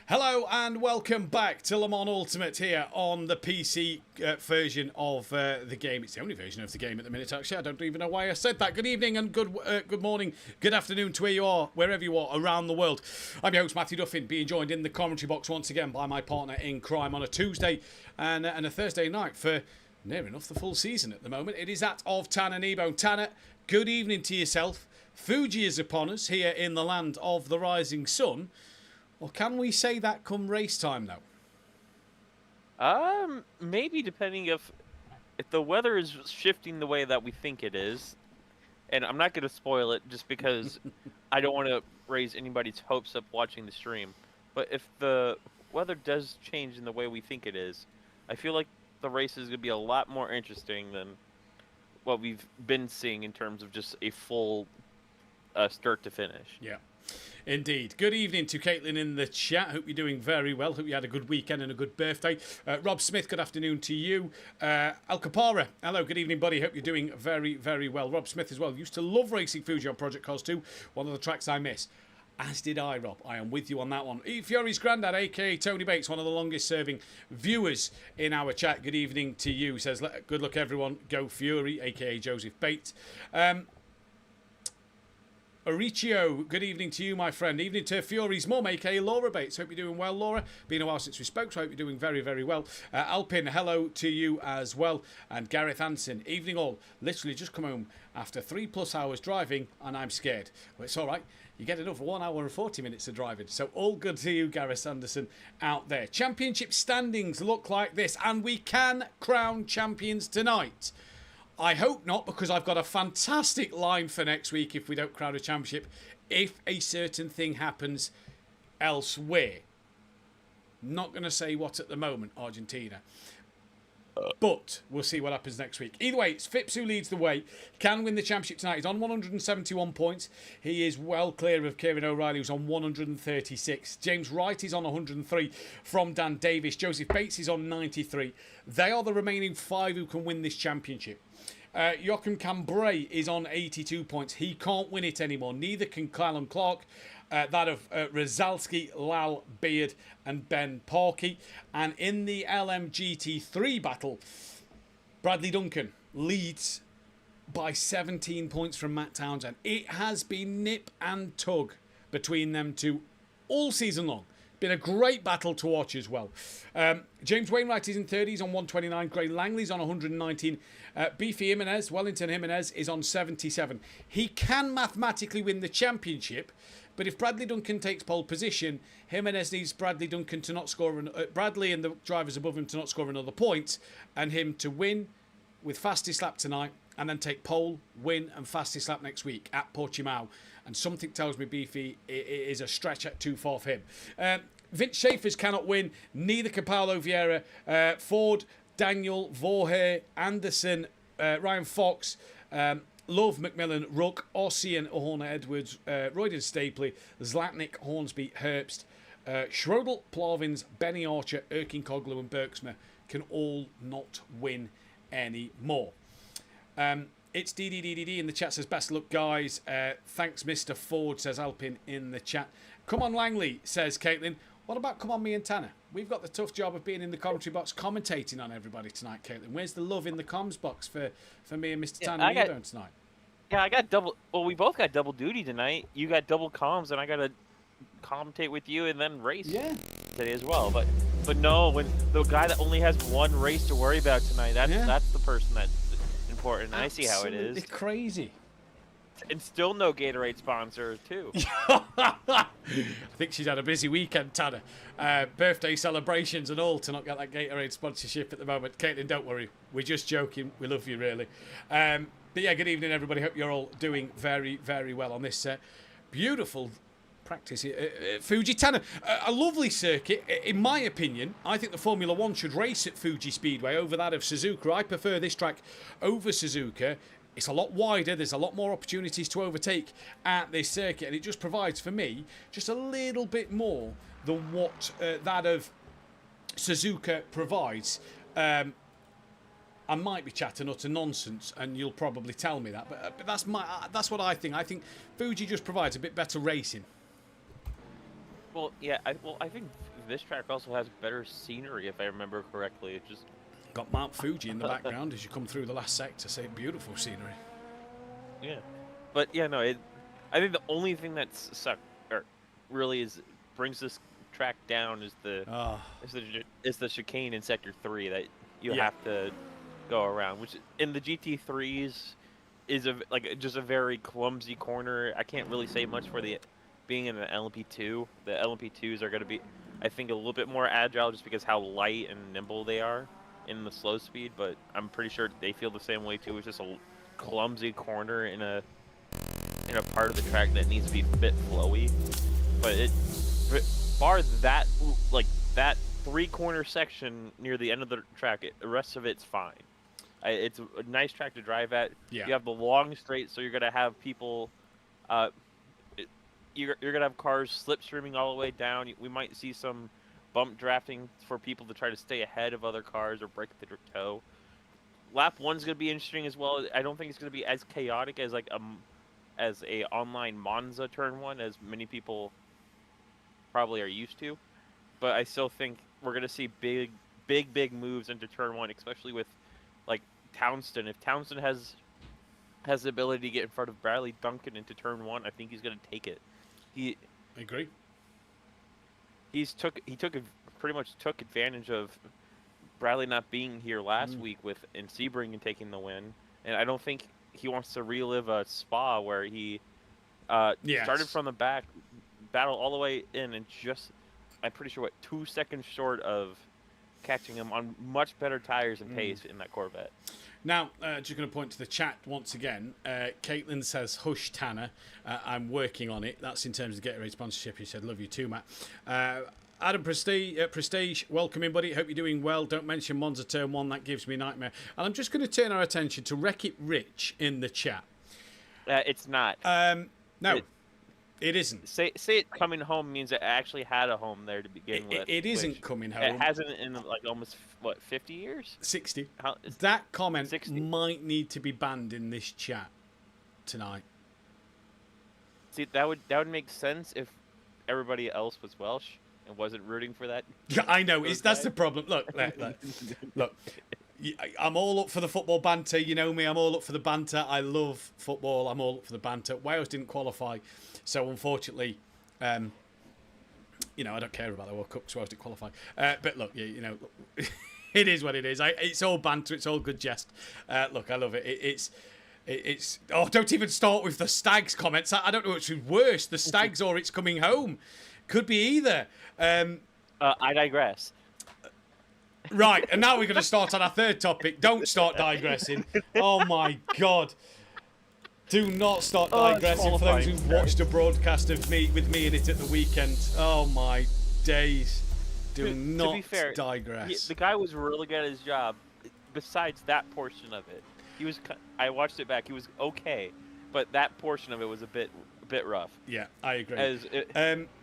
Hello and welcome back to Le Mans Ultimate here on the PC version of the game. It's the only version of the game at the minute, actually. I don't even know why I said that. Good evening and good morning, good afternoon to where you are, wherever you are around the world. I'm your host, Mathew Duffin, being joined in the commentary box once again by my partner in crime on a Tuesday and a Thursday night for near enough the full season at the moment. It is that of Tanner Kneebone. Tanner, good evening to yourself. Fuji is upon us here in the land of the rising sun. Or can we say that come race time, though? Maybe depending if the weather is shifting the way that we think it is, and I'm not going to spoil it just because I don't want to raise anybody's hopes up watching the stream. But if the weather does change in the way we think it is, I feel like the race is going to be a lot more interesting than what we've been seeing in terms of just a full start to finish. Yeah. Indeed. Good evening to Caitlin in the chat. Hope you're doing very well. Hope you had a good weekend and a good birthday. Rob Smith, good afternoon to you. Al Capara, hello, good evening, buddy. Hope you're doing very, very well. Rob Smith as well. Used to love racing Fuji on Project Cars 2. One of the tracks I miss. As did I, Rob. I am with you on that one. E. Fury's granddad, a.k.a. Tony Bates, one of the longest-serving viewers in our chat. Good evening to you. Says, good luck, everyone. Go Fury, a.k.a. Joseph Bates. Oricio, good evening to you, my friend. Evening to Fury's mum, a.k.a. Laura Bates. Hope you're doing well, Laura. Been a while since we spoke, so I hope you're doing very, very well. Alpin, hello to you as well. And Gareth Anson, evening all. Literally just come home after 3+ hours driving, and I'm scared. Well, it's all right. You get another 1 hour and 40 minutes of driving. So all good to you, Gareth Anderson, out there. Championship standings look like this, and we can crown champions tonight. I hope not, because I've got a fantastic line for next week if we don't crown a championship, if a certain thing happens elsewhere. Not going to say what at the moment, Argentina. But we'll see what happens next week. Either way, it's Phipps who leads the way. Can win the championship tonight. He's on 171 points. He is well clear of Kieran O'Reilly, who's on 136. James Wright is on 103 from Dan Davis. Joseph Bates is on 93. They are the remaining 5 who can win this championship. Joachim Cambrai is on 82 points. He can't win it anymore. Neither can Callum Clark. That of Rozalski, Lal, Beard and Ben Parkey. And in the LMGT3 battle, Bradley Duncan leads by 17 points from Matt Townsend. It has been nip and tug between them two all season long. Been a great battle to watch as well. James Wainwright is in 30s on 129. Gray Langley's on 119. Beefy Jimenez, Wellington Jimenez, is on 77. He can mathematically win the championship, but if Bradley Duncan takes pole position, Jimenez needs Bradley Duncan to not score, Bradley and the drivers above him to not score another point, and him to win with fastest lap tonight, and then take pole, win, and fastest lap next week at Portimao. And something tells me Beefy is a stretch at too far for him. Vince Schaefer's cannot win. Neither can Paulo Vieira. Ford, Daniel, Vorher, Anderson, Ryan Fox, Love, McMillan, Ruck, Ossian, Horner, Edwards, Royden, Stapley, Zlatnik, Hornsby, Herbst, Schrodel, Plavins, Benny Archer, Erkin Koglu and Bergsma can all not win anymore. It's DDDDD in the chat, says best luck guys. Thanks Mr. Ford, says Alpin in the chat. Come on Langley, says Caitlin. What about come on me and Tanner? We've got the tough job of being in the commentary box commentating on everybody tonight, Caitlin. Where's the love in the comms box for me and Mr. Tanner Kneebone tonight? Yeah, I got double. Well, we both got double duty tonight. You got double comms, and I got to commentate with you and then race today as well. But no, when the guy that only has one race to worry about tonight, that's the person that's important. I see how it is. It's crazy. And still no Gatorade sponsor, too. I think she's had a busy weekend, Tanner. Birthday celebrations and all to not get that Gatorade sponsorship at the moment. Caitlin, don't worry. We're just joking. We love you, really. But yeah, good evening, everybody. Hope you're all doing very, very well on this beautiful practice here. Fuji, Tanner, a lovely circuit. In my opinion, I think the Formula One should race at Fuji Speedway over that of Suzuka. I prefer this track over Suzuka. It's a lot wider. There's a lot more opportunities to overtake at this circuit. And it just provides, for me, just a little bit more than what that of Suzuka provides. I might be chatting utter nonsense, and you'll probably tell me that. But that's what I think. I think Fuji just provides a bit better racing. Well, yeah. I think this track also has better scenery, if I remember correctly. It just got Mount Fuji in the background as you come through the last sector. Say beautiful scenery. Yeah, but yeah, no. I think the only thing that's really brings this track down is the chicane in sector 3 that you have to go around, which in the GT3s is just a very clumsy corner. I can't really say much for being in an LMP2. The LMP2s are going to be, I think, a little bit more agile just because how light and nimble they are in the slow speed, but I'm pretty sure they feel the same way too. It's just a clumsy corner in a part of the track that needs to be a bit flowy. But bar that that 3-corner section near the end of the track, the rest of it's fine. It's a nice track to drive at. Yeah. You have the long straight, so you're gonna have people. You're gonna have cars slipstreaming all the way down. We might see some bump drafting for people to try to stay ahead of other cars or break their toe. Lap 1's gonna be interesting as well. I don't think it's gonna be as chaotic as as a online Monza turn 1 as many people probably are used to, but I still think we're gonna see big moves into turn 1, especially with Townsend. If Townsend has the ability to get in front of Bradley Duncan into turn 1, I think he's gonna take it. I agree. He pretty much took advantage of Bradley not being here last week in Sebring and taking the win, and I don't think he wants to relive a Spa where he started from the back, battled all the way in, and I'm pretty sure 2 seconds short of catching him on much better tires and pace in that Corvette. Now, just going to point to the chat once again. Caitlin says, hush, Tanner. I'm working on it. That's in terms of Gatorade sponsorship. He said, love you too, Matt. Adam Prestige, welcome in, buddy. Hope you're doing well. Don't mention Monza Turn 1. That gives me a nightmare. And I'm just going to turn our attention to Wreck-It Rich in the chat. It's not. No. It isn't. Say it coming home means it actually had a home there to begin with. It isn't coming home. It hasn't in almost 50 years. 60. That comment 60? Might need to be banned in this chat tonight. See, that would make sense if everybody else was Welsh and wasn't rooting for that. Yeah, I know. That's the problem. Look. I'm all up for the football banter. You know me. I'm all up for the banter. I love football. I'm all up for the banter. Wales didn't qualify. So, unfortunately, I don't care about the World Cup, so I didn't qualify. But, look, it is what it is. It's all banter. It's all good jest. Look, I love it. It's don't even start with the Stags comments. I don't know which is worse, the Stags or it's coming home. Could be either. I digress. Right, and now we're going to start on our third topic. Don't start digressing. Oh, my God. Do not start digressing for those who've watched a broadcast of me with me in it at the weekend. Oh, my days. Do not to be fair, digress. The guy was really good at his job. Besides that portion of it, I watched it back. He was okay, but that portion of it was a bit rough. Yeah, I agree.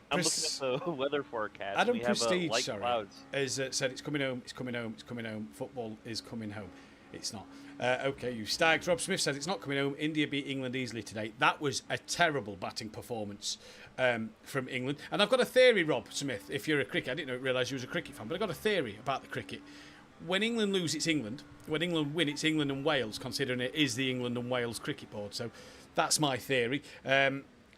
I'm looking at the weather forecast. Adam we have Prestige, light clouds. has said it's coming home. It's coming home. It's coming home. Football is coming home. It's not. Okay, you Stags. Rob Smith says it's not coming home. India beat England easily today. That was a terrible batting performance from England. And I've got a theory, Rob Smith. If you're a cricket, I didn't realise you was a cricket fan, but I've got a theory about the cricket. When England lose, it's England. When England win, it's England and Wales, considering it is the England and Wales cricket board. So that's my theory.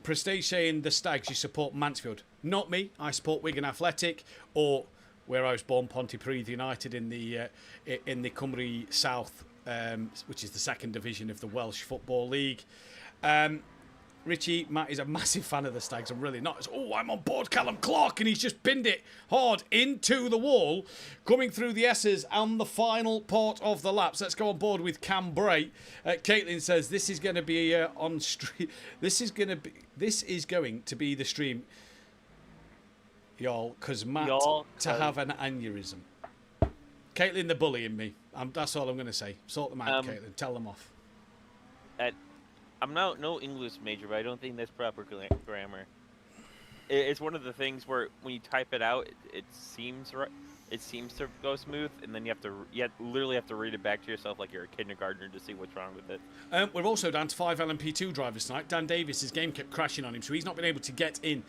Prestige saying the Stags, you support Mansfield. Not me. I support Wigan Athletic, or where I was born, Pontypridd United in the Cymru South, which is the second division of the Welsh Football League. Richie, Matt is a massive fan of the Stags. I'm really not. I'm on board Callum Clark, and he's just pinned it hard into the wall, coming through the S's on the final part of the laps. Let's go on board with Cam Bray. Caitlin says this is going to be on stream. This is going to be the stream, y'all, because Matt have an aneurysm. Caitlin, they're bullying me. That's all I'm going to say. Sort them out, Caitlin. Tell them off. I'm no English major, but I don't think that's proper grammar. It's one of the things where when you type it out, it seems right. It seems to go smooth, and then you literally have to read it back to yourself like you're a kindergartner to see what's wrong with it. We're also down to 5 LMP2 drivers tonight. Dan Davis, his game kept crashing on him, so he's not been able to get in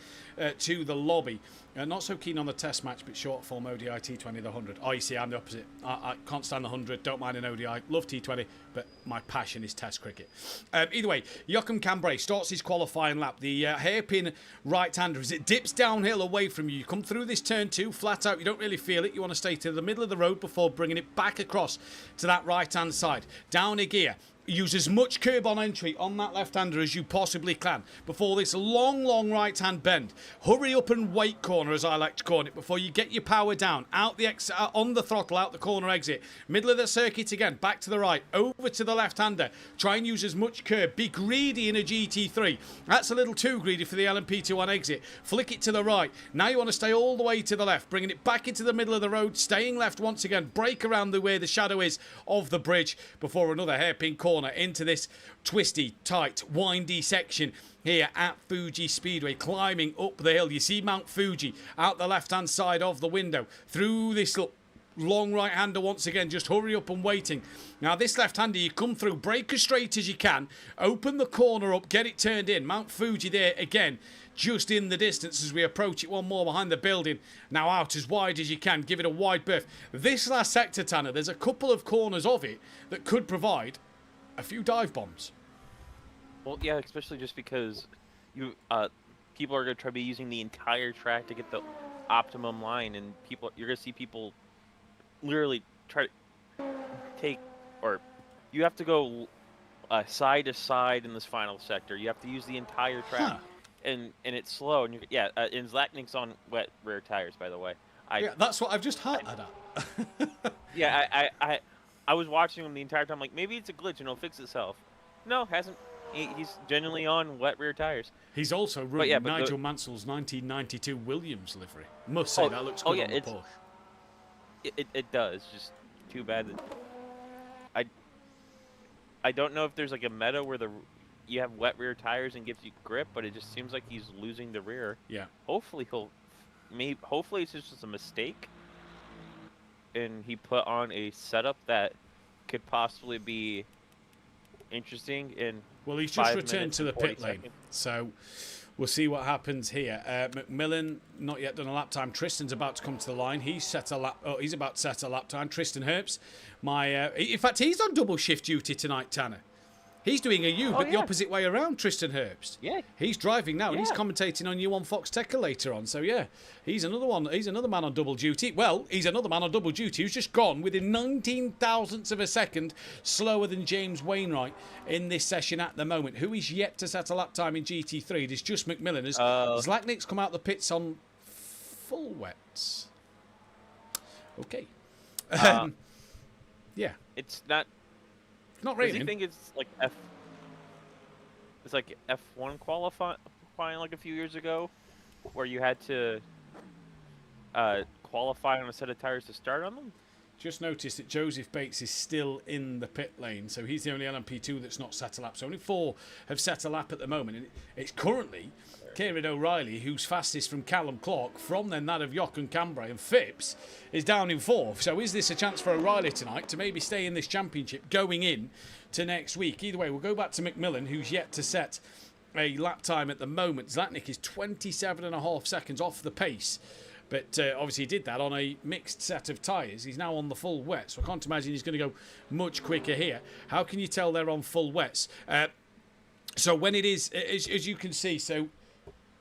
to the lobby. Not so keen on the test match, but short form ODI T20, the 100. Oh, you see, I'm the opposite. I can't stand the 100, don't mind an ODI. Love T20, but my passion is test cricket. Either way, Joachim Cambrai starts his qualifying lap. The hairpin right-hander, as it dips downhill away from you, you come through this turn 2, flat out, you don't really feel it. You want to stay to the middle of the road before bringing it back across to that right-hand side. Down a gear. Use as much curb on entry on that left-hander as you possibly can before this long right-hand bend. Hurry up and wait corner, as I like to call it, before you get your power down. Out the on the throttle, out the corner exit. Middle of the circuit again, back to the right, over to the left-hander. Try and use as much curb. Be greedy in a GT3. That's a little too greedy for the LMP2 on exit. Flick it to the right. Now you want to stay all the way to the left, bringing it back into the middle of the road, staying left once again. Brake around the way the shadow is of the bridge before another hairpin corner into this twisty, tight, windy section here at Fuji Speedway, climbing up the hill. You see Mount Fuji out the left-hand side of the window through this long right-hander once again. Just hurry up and waiting. Now this left-hander, you come through, brake as straight as you can, open the corner up, get it turned in. Mount Fuji there again, just in the distance as we approach it. One more behind the building. Now out as wide as you can. Give it a wide berth. This last sector, Tanner, there's a couple of corners of it that could provide a few dive bombs. Well, yeah, especially just because you people are going to try to be using the entire track to get the optimum line, and you're going to see people literally try to take, or you have to go side to side in this final sector. You have to use the entire track, and it's slow. And and Zlatnik's on wet rear tires, by the way. Yeah, that's what I've just heard at. Yeah, I was watching him the entire time, like, maybe it's a glitch and it'll fix itself. No, hasn't. He's genuinely on wet rear tires. He's also running Nigel Mansell's 1992 Williams livery. Must say, that looks good on the Porsche. It does. Just too bad that I don't know if there's like a meta where you have wet rear tires and gives you grip, but it just seems like he's losing the rear. Yeah. Hopefully hopefully it's just a mistake, and he put on a setup that could possibly be interesting in well, he's just returned to the pit lane, so we'll see what happens here. McMillan not yet done a lap time. Tristan's about to come to the line. He's about to set a lap time. Tristan Herbst, in fact, he's on double shift duty tonight, Tanner. He's doing a U, but the opposite way around, Tristan Herbst. Yeah. He's driving now, and he's commentating on you on Fox Tecker later on. So, yeah, he's another one. He's another man on double duty. Well, he's another man on double duty who's just gone within 19 thousandths of a second slower than James Wainwright in this session at the moment, who is yet to set a lap time in GT3. It is just McMillan. As Zlatnik's come out the pits on full wets. Okay. Yeah. It's not... Not raining. Does he think it's like F1 qualifying like a few years ago, where you had to qualify on a set of tires to start on them? Just noticed that Joseph Bates is still in the pit lane, so he's the only LMP2 that's not set a lap. So only 4 have set a lap at the moment, and it's currently Kieran O'Reilly who's fastest from Callum Clark, from then that of Joachim Cambrai, and Phipps is down in 4th. So is this a chance for O'Reilly tonight to maybe stay in this championship going in to next week? Either way, we'll go back to McMillan, who's yet to set a lap time at the moment. Zlatnik is 27.5 seconds off the pace. But obviously he did that on a mixed set of tyres. He's now on the full wet, so I can't imagine he's going to go much quicker here. How can you tell they're on full wets? So when it is, as you can see, so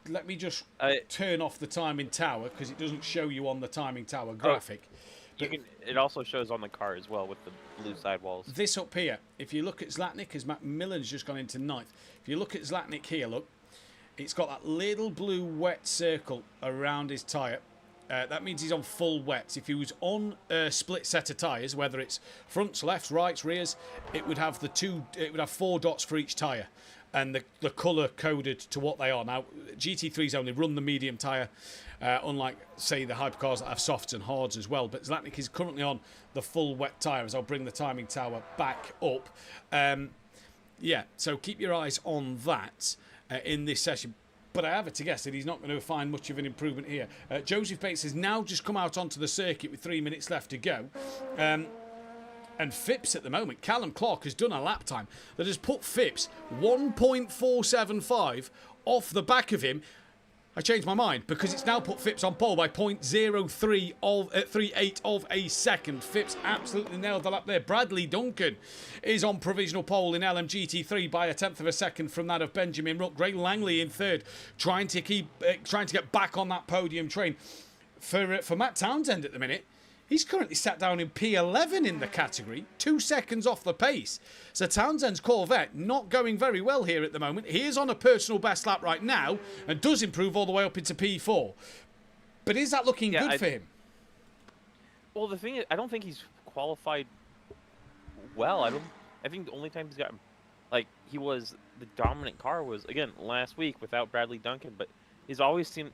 let me just turn off the timing tower, because it doesn't show you on the timing tower graphic. It also shows on the car as well with the blue sidewalls. This up here, if you look at Zlatnik, as McMillan's just gone into 9th. If you look at Zlatnik here, look, it's got that little blue wet circle around his tyre. That means he's on full wets. If he was on a split set of tyres, whether it's fronts, lefts, rights, rears, it would have it would have 4 dots for each tyre, and the colour coded to what they are. Now, GT3s only run the medium tyre, unlike, say, the hypercars that have softs and hards as well. But Zlatnik is currently on the full wet tyre, as I'll bring the timing tower back up. Yeah, so keep your eyes on that in this session. But I have it to guess that he's not going to find much of an improvement here. Joseph Bates has now just come out onto the circuit with 3 minutes left to go. And Phipps at the moment, Callum Clark has done a lap time that has put Phipps 1.475 off the back of him. I changed my mind because it's now put Phipps on pole by 0.0338 of a second. Phipps absolutely nailed the lap there. Bradley Duncan is on provisional pole in LMGT3 by 1/10 of a second from that of Benjamin Ruck. Ray Langley in third, trying to get back on that podium train. For Matt Townsend at the minute, he's currently sat down in P11 in the category, 2 seconds off the pace. So Townsend's Corvette not going very well here at the moment. He is on a personal best lap right now and does improve all the way up into P4. But is that looking good for him? Well, the thing is, I don't think he's qualified well. I think the only time he's got, like, he was the dominant car was, again, last week without Bradley Duncan. But he's always seemed,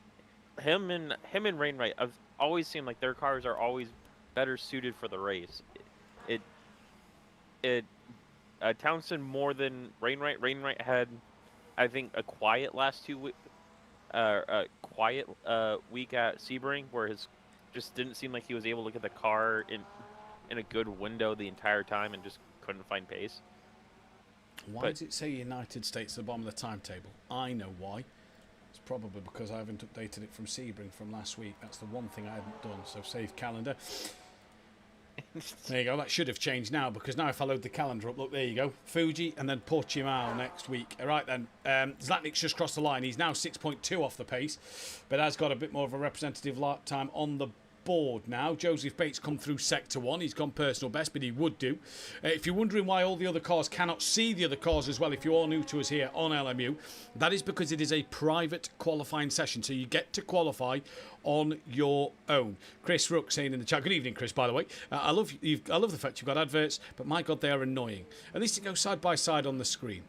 him and Rainwright, I've always seemed like their cars are always better suited for the race. Townsend more than Rainwright. Rainwright had, I think, a quiet last week at Sebring, where his just didn't seem like he was able to get the car in a good window the entire time and just couldn't find pace. Why does it say United States at the bottom of the timetable? I know why. It's probably because I haven't updated it from Sebring from last week. That's the one thing I haven't done. So save calendar. There you go. That should have changed now, because now if I load the calendar up, look, there you go. Fuji and then Portimao next week. All right then. Zlatnik's just crossed the line. He's now 6.2 off the pace, but has got a bit more of a representative lap time on the board now. Joseph Bates come through sector 1. He's gone personal best, but he would do. If you're wondering why all the other cars cannot see the other cars as well, if you're all new to us here on LMU, that is because it is a private qualifying session, so you get to qualify on your own. Chris Rook saying in the chat, good evening, Chris, by the way. I love the fact you've got adverts, but my God, they are annoying. At least it goes side by side on the screen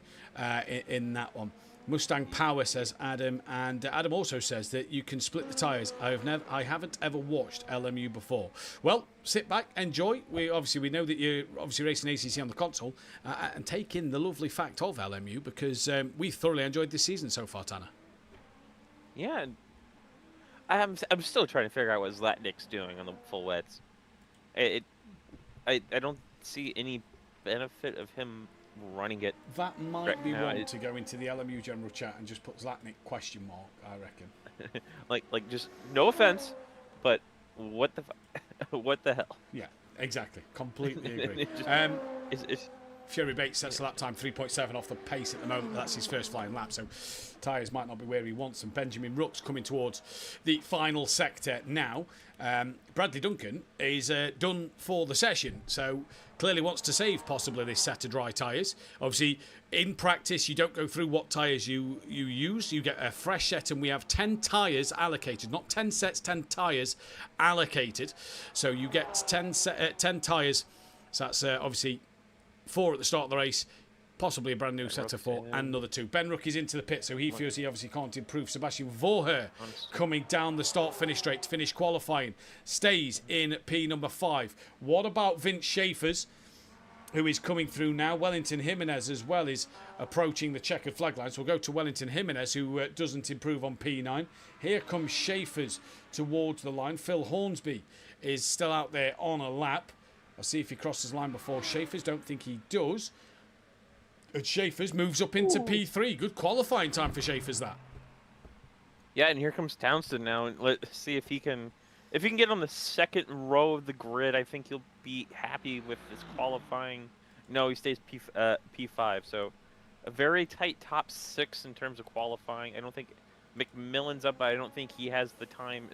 in that one. Mustang Power, says Adam, and Adam also says that you can split the tyres. I haven't ever watched LMU before. Well, sit back, enjoy. We know that you're obviously racing ACC on the console, and take in the lovely fact of LMU, because we've thoroughly enjoyed this season so far, Tanner. Yeah, I'm still trying to figure out what Zlatnik's doing on the full wets. I don't see any benefit of him running it. That might right be now. one to go into the LMU general chat and just put Zlatnik ? I reckon. like just no offense, but what the hell? Yeah, exactly. Completely agree. It's Fury Bates sets the lap time 3.7 off the pace at the moment. That's his first flying lap, so tyres might not be where he wants them. Benjamin Rook's coming towards the final sector now. Bradley Duncan is done for the session, so clearly wants to save possibly this set of dry tyres. Obviously, in practice, you don't go through what tyres you use. You get a fresh set, and we have 10 tyres allocated. Not 10 sets, 10 tyres allocated. So you get 10 tyres. So that's obviously 4 at the start of the race, possibly a brand new set of 4, and another 2. Ben Rook is into the pit, so he feels he obviously can't improve. Sebastian Vorher coming down the start-finish straight to finish qualifying, stays in P number 5. What about Vince Schaefer's, who is coming through now? Wellington Jimenez as well is approaching the checkered flag line, so we'll go to Wellington Jimenez, who doesn't improve on P9. Here comes Schaefer's towards the line. Phil Hornsby is still out there on a lap. I'll see if he crosses the line before Schaefer's. Don't think he does. And Schaefer's moves up into P3. Good qualifying time for Schaefer's, that. Yeah, and here comes Townsend now. Let's see if he can get on the second row of the grid. I think he'll be happy with his qualifying. No, he stays P5. So a very tight top 6 in terms of qualifying. I don't think McMillan's up, but I don't think he has the time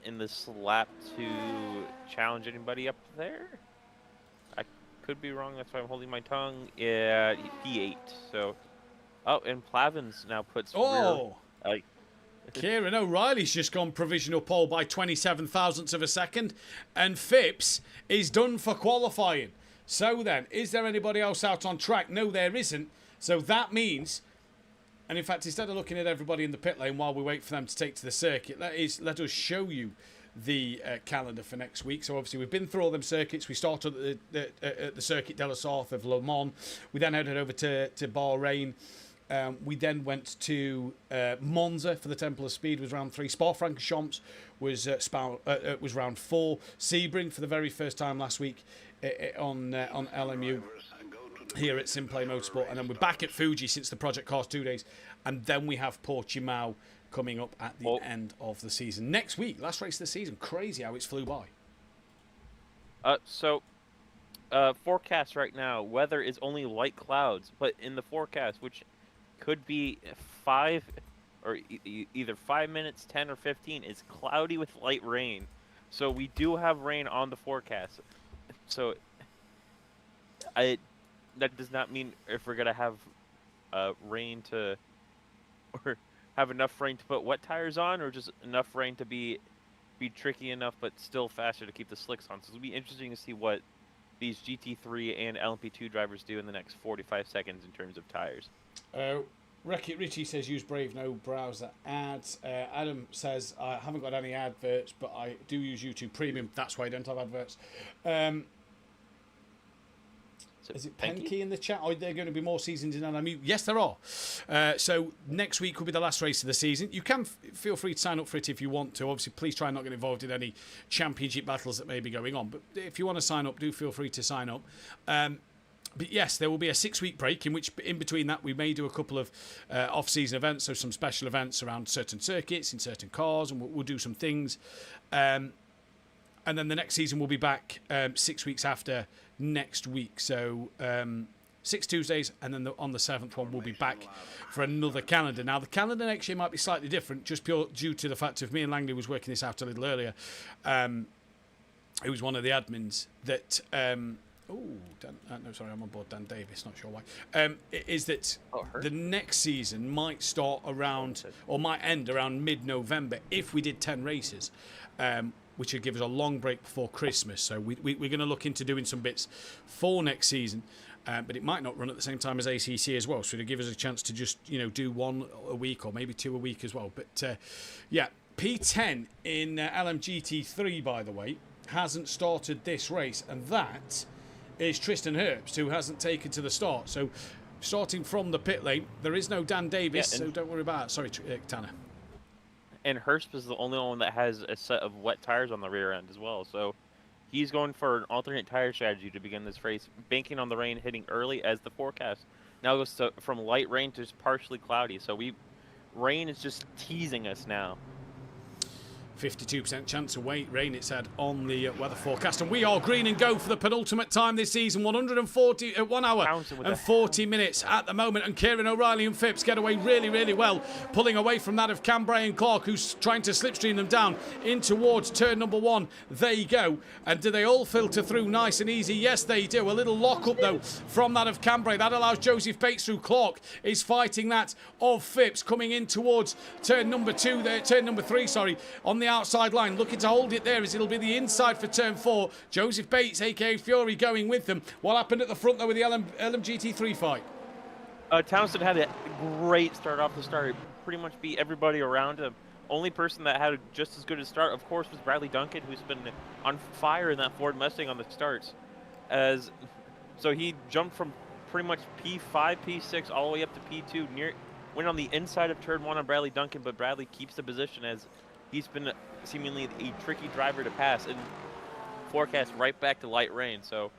in this lap to challenge anybody up there. I could be wrong. That's why I'm holding my tongue. Yeah, P8. So, and Plavin's now puts. Kieran O'Reilly's just gone provisional pole by 27 thousandths of a second, and Phipps is done for qualifying. So then, is there anybody else out on track? No, there isn't. So that means. And in fact, instead of looking at everybody in the pit lane while we wait for them to take to the circuit, let us show you the calendar for next week. So obviously we've been through all them circuits. We started at the Circuit de la Sarthe of Le Mans. We then headed over to Bahrain. We then went to Monza for the Temple of Speed, was round 3. Spa-Francorchamps was round 4. Sebring for the very first time last week on LMU. here at SimPlay Motorsport, and then we're back at Fuji since the Project Cars 2 days, and then we have Portimao coming up at the end of the season. Next week, last race of the season. Crazy how it's flew by. Forecast right now, weather is only light clouds, but in the forecast, which could be 5 or either 5 minutes, 10 or 15, is cloudy with light rain. So we do have rain on the forecast. So that does not mean if we're gonna have rain to, or have enough rain to put wet tires on, or just enough rain to be tricky enough but still faster to keep the slicks on. So it'll be interesting to see what these GT3 and LMP2 drivers do in the next 45 seconds in terms of tires. Richie says use Brave, no browser ads. Adam says I haven't got any adverts, but I do use YouTube Premium. That's why I don't have adverts. Is it Penke in the chat? Are there going to be more seasons in LMU? Yes, there are. So next week will be the last race of the season. You can feel free to sign up for it if you want to. Obviously, please try and not get involved in any championship battles that may be going on. But if you want to sign up, do feel free to sign up. But yes, there will be a 6-week break in which, in between that, we may do a couple of off-season events, so some special events around certain circuits in certain cars, and we'll do some things. And then the next season will be back 6 weeks after next week. So 6 Tuesdays, and then on the 7th one we'll be back for another calendar. Now the calendar next year might be slightly different, just pure due to the fact of me and Langley was working this out a little earlier. It was one of the admins that sorry, I'm on board Dan Davis, not sure why. Is that the next season might start around, or might end around mid-November if we did 10 races, which would give us a long break before Christmas. So we're going to look into doing some bits for next season, but it might not run at the same time as ACC as well. So it'll give us a chance to just do one a week or maybe 2 a week as well. But yeah, P10 in LMGT3, by the way, hasn't started this race, and that is Tristan Herbst, who hasn't taken to the start. So starting from the pit lane, there is no Dan Davis, so don't worry about it. Sorry, Tanner. And Herbst is the only one that has a set of wet tires on the rear end as well. So he's going for an alternate tire strategy to begin this race, banking on the rain hitting early, as the forecast now goes from light rain to just partially cloudy. So rain is just teasing us now. 52% chance of rain, it said on the weather forecast, and we are green and go for the penultimate time this season. 1 hour and 40 minutes at the moment, and Kieran O'Reilly and Phipps get away really, really well, pulling away from that of Cambrai and Clark, who's trying to slipstream them down in towards turn number 1. They go, and do they all filter through nice and easy? Yes, they do. A little lock up though from that of Cambrai. That allows Joseph Bates through. Clark is fighting that of Phipps coming in towards turn number 3, sorry, on the outside line, looking to hold it there as it'll be the inside for turn 4. Joseph Bates, aka Fury, going with them. What happened at the front though with the LMGT3 fight? Townsend had a great start off the start. Pretty much beat everybody around him. Only person that had just as good a start, of course, was Bradley Duncan, who's been on fire in that Ford Mustang on the starts. So he jumped from pretty much P5, P6, all the way up to P2. Went on the inside of turn 1 on Bradley Duncan, but Bradley keeps the position as he's been seemingly a tricky driver to pass, and forecast right back to light rain. So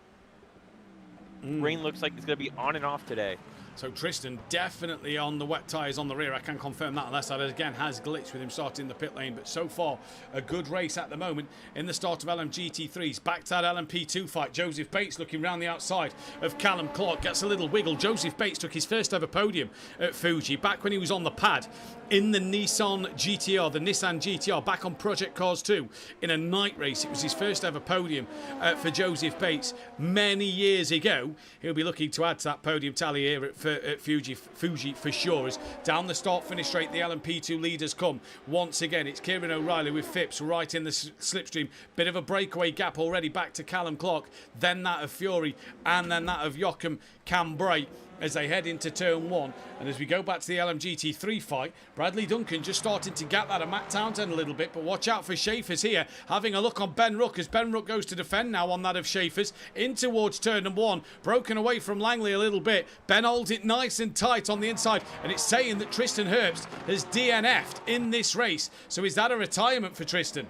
rain looks like it's going to be on and off today. So Tristan definitely on the wet tyres on the rear. I can confirm that, unless that again has glitched with him starting the pit lane. But so far, a good race at the moment in the start of LMGT3s. Back to that LMP2 fight. Joseph Bates looking round the outside of Callum Clark. Gets a little wiggle. Joseph Bates took his first ever podium at Fuji back when he was on the pad in the Nissan GTR, back on Project Cars 2 in a night race. It was his first ever podium for Joseph Bates many years ago. He'll be looking to add to that podium tally here at Fuji for sure. As down the start finish straight, the LMP2 leaders come once again. It's Kieran O'Reilly with Phipps right in the slipstream. Bit of a breakaway gap already back to Callum Clark, then that of Fury, and then that of Joachim Cambrai as they head into turn 1. And as we go back to the LMGT3 fight, Bradley Duncan just starting to gap that of Matt Townsend a little bit, but watch out for Schaefer's here, having a look on Ben Ruck as Ben Ruck goes to defend now on that of Schaefer's in towards turn number 1, broken away from Langley a little bit. Ben holds it nice and tight on the inside, and it's saying that Tristan Herbst has DNF'd in this race. So is that a retirement for Tristan?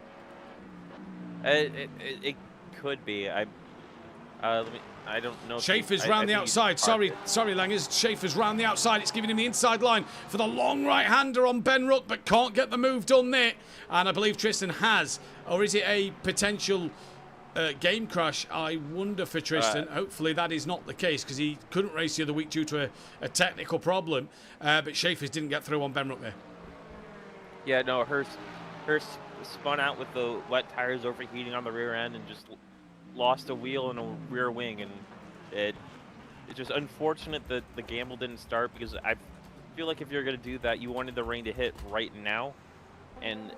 It could be. I don't know. Schaefer's round the outside. Sorry, Langers. Schaefer's round the outside. It's giving him the inside line for the long right-hander on Ben Ruck, but can't get the move done there. And I believe Tristan has. Or is it a potential game crash? I wonder for Tristan. Hopefully that is not the case, because he couldn't race the other week due to a technical problem. But Schaefer's didn't get through on Ben Ruck there. Yeah, no, her spun out with the wet tires overheating on the rear end and just lost a wheel and a rear wing, and it's just unfortunate that the gamble didn't start, because I feel like if you're going to do that, you wanted the rain to hit right now, and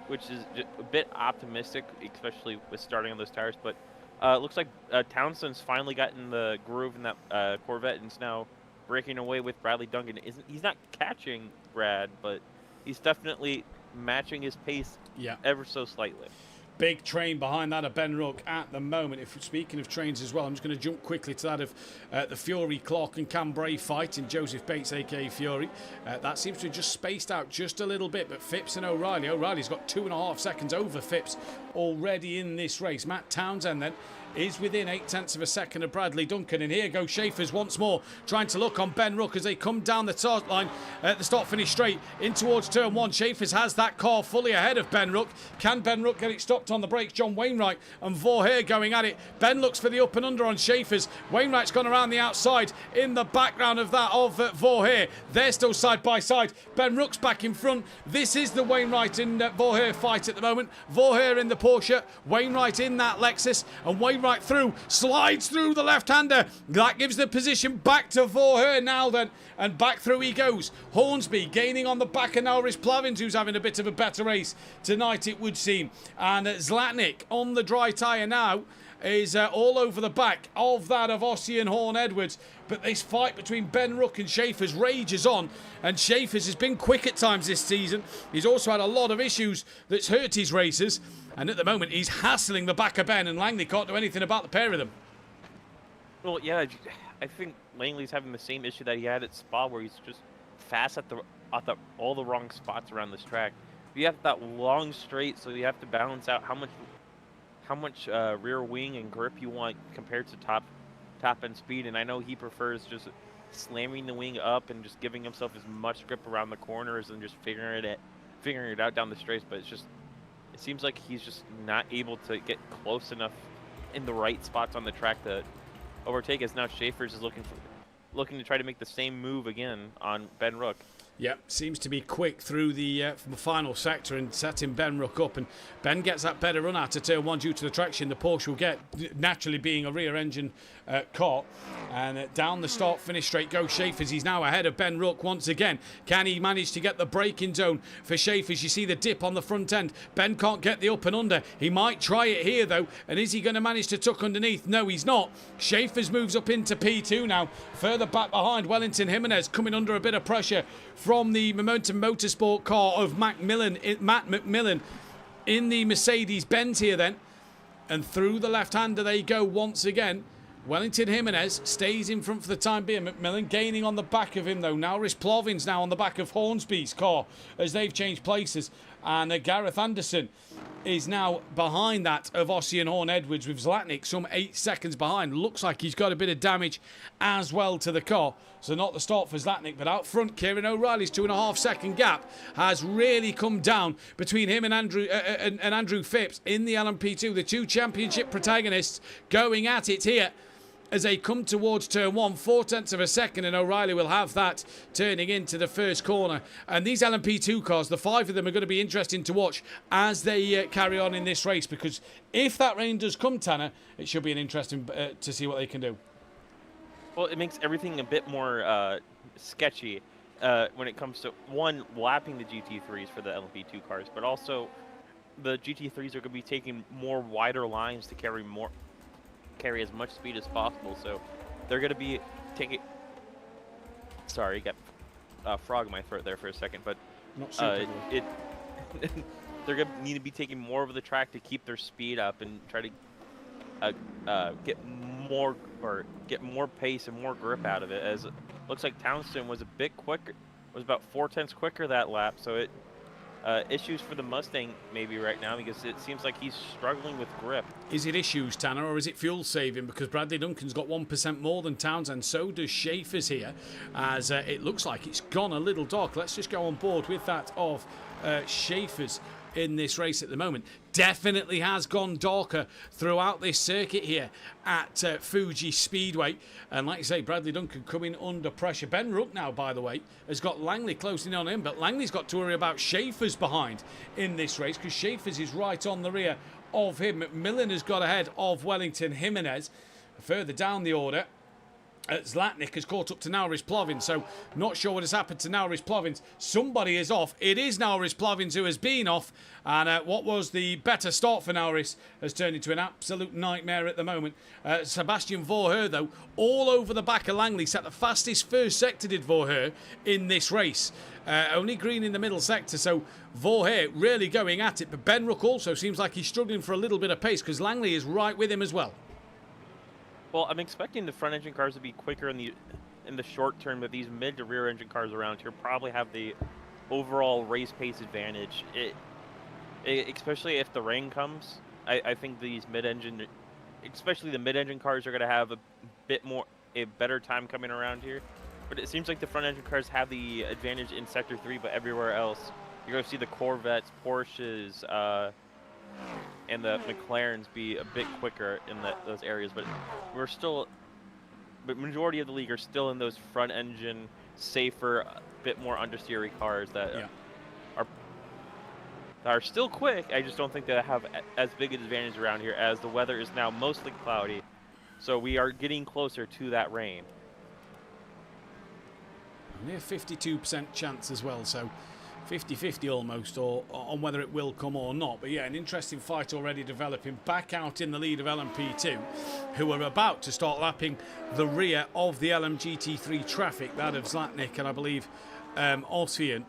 which is a bit optimistic, especially with starting on those tires. But it looks like Townsend's finally gotten the groove in that Corvette and is now breaking away with Bradley Duncan. He's not catching Brad, but he's definitely matching his pace ever so slightly. Big train behind that of Ben Ruck at the moment. If speaking of trains as well, I'm just going to jump quickly to that of the Fury, Clark and Cambrai fight in Joseph Bates, aka Fury. That seems to have just spaced out just a little bit, but Phipps and O'Reilly. O'Reilly's got 2.5 seconds over Phipps already in this race. Matt Townsend then is within 0.8 of a second of Bradley Duncan, and here go Schaefer's once more, trying to look on Ben Ruck as they come down the start line at the start-finish straight in towards turn 1. Schaefer's has that car fully ahead of Ben Ruck. Can Ben Ruck get it stopped on the brakes? John Wainwright and Vorher going at it. Ben looks for the up and under on Schaefer's. Wainwright's gone around the outside in the background of that of Vorher. They're still side by side. Ben Ruck's back in front. This is the Wainwright and Vorher fight at the moment. Vorher in the Porsche, Wainwright in that Lexus, and Wainwright through, slides through the left-hander. That gives the position back to Vorher now then, and back through he goes. Hornsby gaining on the back of Nauris Plavins, who's having a bit of a better race tonight, it would seem. And Zlatnik on the dry tyre now is all over the back of that of Ossian Horn Edwards. But this fight between Ben Ruck and Schaefer's rages on, and Schaefer's has been quick at times this season. He's also had a lot of issues that's hurt his races, and at the moment he's hassling the back of Ben, and Langley can't do anything about the pair of them. Well, yeah, I think Langley's having the same issue that he had at Spa, where he's just fast at all the wrong spots around this track. You have that long straight, so you have to balance out how much rear wing and grip you want compared to top end speed. And I know he prefers just slamming the wing up and just giving himself as much grip around the corners and just figuring it out down the straights. But it seems like he's just not able to get close enough in the right spots on the track to overtake, as now Schaefer's is looking to try to make the same move again on Ben Ruck. Yep, seems to be quick through the final sector and setting Ben Ruck up, and Ben gets that better run out of turn 1 due to the traction the Porsche will get, naturally being a rear engine car. And down the start finish straight goes Schaefer's. He's now ahead of Ben Ruck once again. Can he manage to get the braking zone for Schaefer's? You see the dip on the front end. Ben can't get the up and under. He might try it here though, and is he going to manage to tuck underneath? No, he's not. Schaefer's moves up into P2 now, further back behind Wellington Jimenez, coming under a bit of pressure from the Momentum Motorsport car of Matt McMillan in the Mercedes-Benz here then. And through the left-hander they go once again. Wellington Jimenez stays in front for the time being. McMillan gaining on the back of him though. Nauris Plavins now on the back of Hornsby's car as they've changed places. And Gareth Anderson is now behind that of Ossian Horn Edwards, with Zlatnik some 8 seconds behind. Looks like he's got a bit of damage as well to the car. So not the start for Zlatnik, but out front, Kieran O'Reilly's 2.5 second gap has really come down between him and Andrew Phipps in the LMP2. The two championship protagonists going at it here as they come towards turn 1, 0.4 of a second, and O'Reilly will have that turning into the first corner. And these LMP2 cars, the 5 of them, are going to be interesting to watch as they carry on in this race, because if that rain does come, Tanner, it should be an interesting to see what they can do. Well, it makes everything a bit more sketchy when it comes to, one, lapping the GT3s for the LMP2 cars, but also the GT3s are going to be taking more wider lines to carry as much speed as possible. So they're going to be taking... Sorry, got a frog in my throat there for a second, but not super they're going to need to be taking more of the track to keep their speed up and try to get more pace and more grip out of it. As it looks like Townsend was a bit quicker, was about 0.4 quicker that lap, so Issues for the Mustang maybe right now because it seems like he's struggling with grip. Is it issues, Tanner, or is it fuel saving? Because Bradley Duncan's got 1% more than Townsend, so does Schaefer's here, as it looks like it's gone a little dark. Let's just go on board with that of Schaefer's in this race at the moment. Definitely has gone darker throughout this circuit here at Fuji Speedway. And like you say, Bradley Duncan coming under pressure. Ben Rook now, by the way, has got Langley closing on him, but Langley's got to worry about Schaefer's behind in this race because Schaefer's is right on the rear of him. McMillan has got ahead of Wellington Jimenez. Further down the order, Zlatnik has caught up to Nauris Plovins, so not sure what has happened to Nauris Plovins. Somebody is off. It is Nauris Plovins who has been off, and what was the better start for Nauris has turned into an absolute nightmare at the moment. Sebastian Vorher, though, all over the back of Langley, set the fastest first sector, did Vorher, in this race. Only green in the middle sector, so Vorher really going at it, but Ben Rook also seems like he's struggling for a little bit of pace because Langley is right with him as well. Well, I'm expecting the front engine cars to be quicker in the short term, but these mid to rear engine cars around here probably have the overall race pace advantage. Especially if the rain comes, I think these mid-engine, especially the mid-engine cars, are going to have a better time coming around here. But it seems like the front engine cars have the advantage in Sector 3, but everywhere else, you're going to see the Corvettes, Porsches, and the McLarens be a bit quicker in those areas, but majority of the league are still in those front engine, safer, a bit more understeery cars that are still quick. I just don't think they have as big an advantage around here as the weather is now mostly cloudy, so we are getting closer to that rain. Only a 52% chance as well, so 50-50 almost, or on whether it will come or not. But yeah, an interesting fight already developing back out in the lead of LMP2, who are about to start lapping the rear of the LMGT3 traffic, that of Zlatnik and I believe Osvian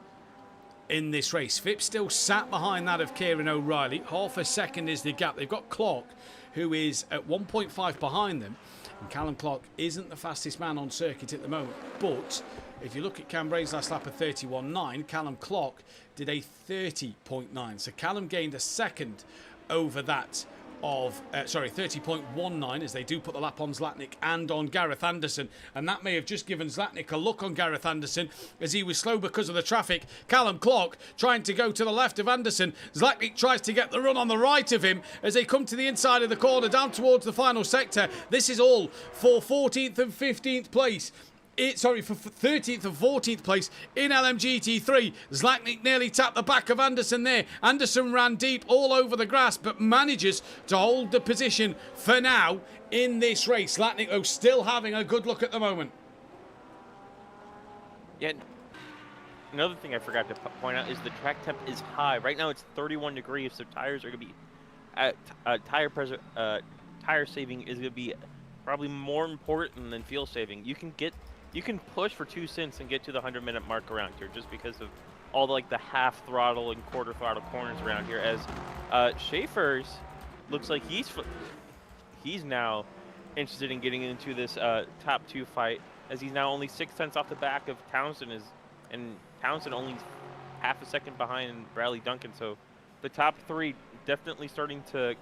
in this race. Phipps still sat behind that of Kieran O'Reilly. Half a second is the gap. They've got Clark, who is at 1.5 behind them, and Callum Clark isn't the fastest man on circuit at the moment, but if you look at Cambray's last lap of 31.9, Callum Clark did a 30.9. So Callum gained a second over that of, 30.19, as they do put the lap on Zlatnik and on Gareth Anderson. And that may have just given Zlatnik a look on Gareth Anderson as he was slow because of the traffic. Callum Clark trying to go to the left of Anderson. Zlatnik tries to get the run on the right of him as they come to the inside of the corner down towards the final sector. This is all for 14th and 15th place. For 13th and 14th place in LMGT3. Zlatnik nearly tapped the back of Anderson there. Anderson ran deep all over the grass, but manages to hold the position for now in this race. Zlatnik, though, still having a good look at the moment. Yeah. Another thing I forgot to point out is the track temp is high. Right now it's 31 degrees, so tires are going to be at tire saving is going to be probably more important than fuel saving. You can push for 2 cents and get to the 100-minute mark around here just because of all the half throttle and quarter throttle corners around here. As Schaefer's looks like he's now interested in getting into this top 2 fight, as he's now only 6 tenths off the back of Townsend, and Townsend only half a second behind Bradley Duncan. So the top 3 definitely starting to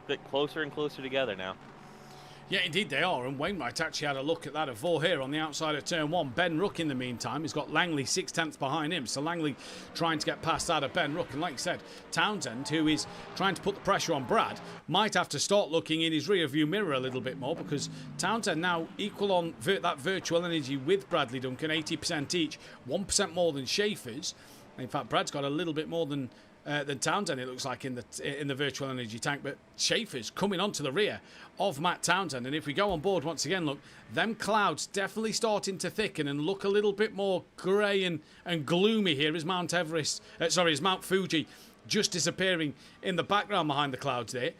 get closer and closer together now. Yeah, indeed they are, and Wainwright actually had a look at that of Vorher on the outside of turn 1. Ben Rook, in the meantime, has got Langley 6 tenths behind him, so Langley trying to get past that of Ben Rook, and like you said, Townsend, who is trying to put the pressure on Brad, might have to start looking in his rear view mirror a little bit more, because Townsend now equal on that virtual energy with Bradley Duncan, 80% each, 1% more than Schaefer's. In fact, Brad's got a little bit more than Townsend, it looks like, in the virtual energy tank, but Schaefer's coming onto the rear of Matt Townsend. And if we go on board once again, look, them clouds definitely starting to thicken and look a little bit more grey and gloomy here as Mount Fuji just disappearing in the background behind the clouds there.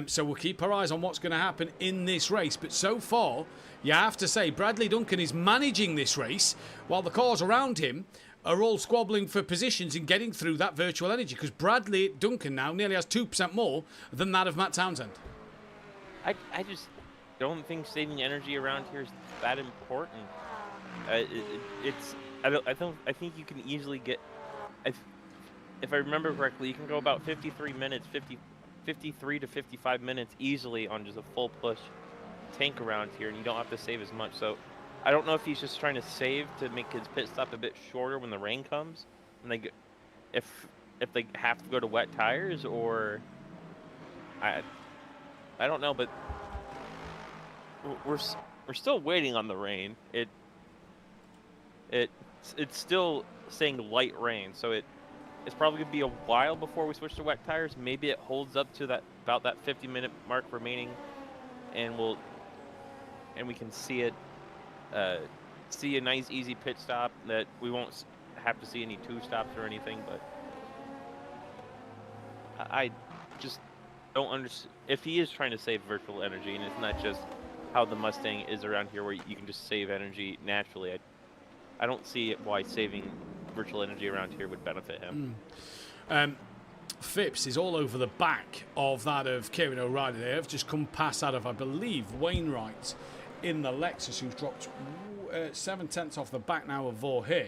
So we'll keep our eyes on what's going to happen in this race. But so far, you have to say, Bradley Duncan is managing this race while the cars around him are all squabbling for positions in getting through that virtual energy, because Bradley Duncan now nearly has 2% more than that of Matt Townsend. I just don't think saving energy around here is that important. I think you can easily get. if I remember correctly, you can go about 53 minutes, 53 to 55 minutes easily on just a full push tank around here, and you don't have to save as much. So I don't know if he's just trying to save to make his pit stop a bit shorter when the rain comes, and if they have to go to wet tires, or I don't know, but we're still waiting on the rain. It's still saying light rain, so it's probably gonna be a while before we switch to wet tires. Maybe it holds up to about that 50-minute mark remaining, and we can see it. See a nice easy pit stop that we won't have to see any 2 stops or anything. But I just don't understand if he is trying to save virtual energy, and it's not just how the Mustang is around here where you can just save energy naturally. I don't see why saving virtual energy around here would benefit him. Phipps is all over the back of that of Kieran O'Reilly. They have just come past that of, I believe, Wainwright in the Lexus, who's dropped 7/10 off the back now of Vorher.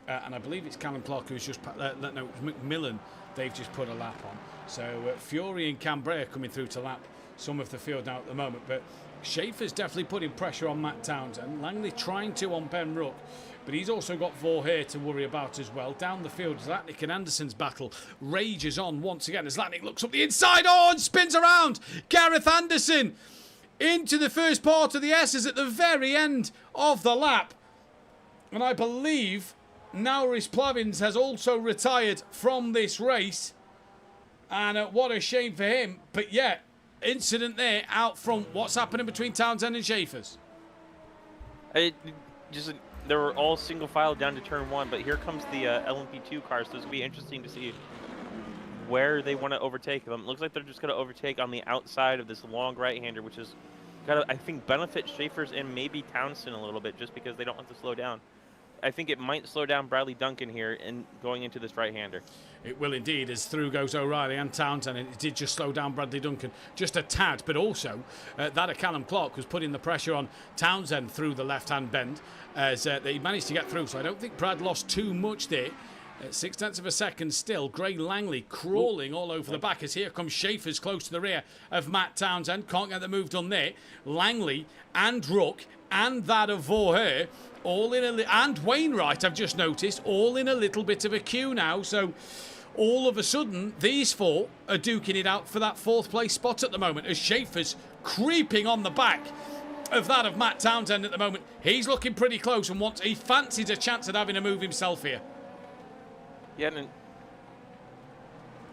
And I believe it's Callum Clark who's just... no, McMillan, they've just put a lap on. So Fury and Cambrai coming through to lap some of the field now at the moment. But Schaefer's definitely putting pressure on Matt Townsend. Langley trying to on Ben Rook. But he's also got Vorher to worry about as well. Down the field, Zlatnik and Anderson's battle rages on once again as Zlatnik looks up the inside. Oh, and spins around. Gareth Anderson into the first part of the S's at the very end of the lap. And I believe Nauris Plavins has also retired from this race. And what a shame for him. But yeah, incident there out front. What's happening between Townsend and Schaefer's? They were all single file down to turn 1, but here comes the LMP2 cars, so it's going to be interesting to see where they want to overtake them. It looks like they're just going to overtake on the outside of this long right-hander, which is got to, I think, benefit Schaefer's and maybe Townsend a little bit, just because they don't have to slow down. I think it might slow down Bradley Duncan here and going into this right-hander. It will indeed, as through goes O'Reilly and Townsend, and it did just slow down Bradley Duncan just a tad, but also that of Callum Clark was putting the pressure on Townsend through the left-hand bend as they managed to get through, so I don't think Brad lost too much there. 0.6 of a second still. Greg Langley crawling all over the back as here comes Schaefer's close to the rear of Matt Townsend. Can't get the move done there. Langley and Rook and that of Vorher all in and Wainwright, I've just noticed, all in a little bit of a queue now. So all of a sudden, these four are duking it out for that 4th place spot at the moment as Schaefer's creeping on the back of that of Matt Townsend at the moment. He's looking pretty close and he fancies a chance at having a move himself here. Yeah, and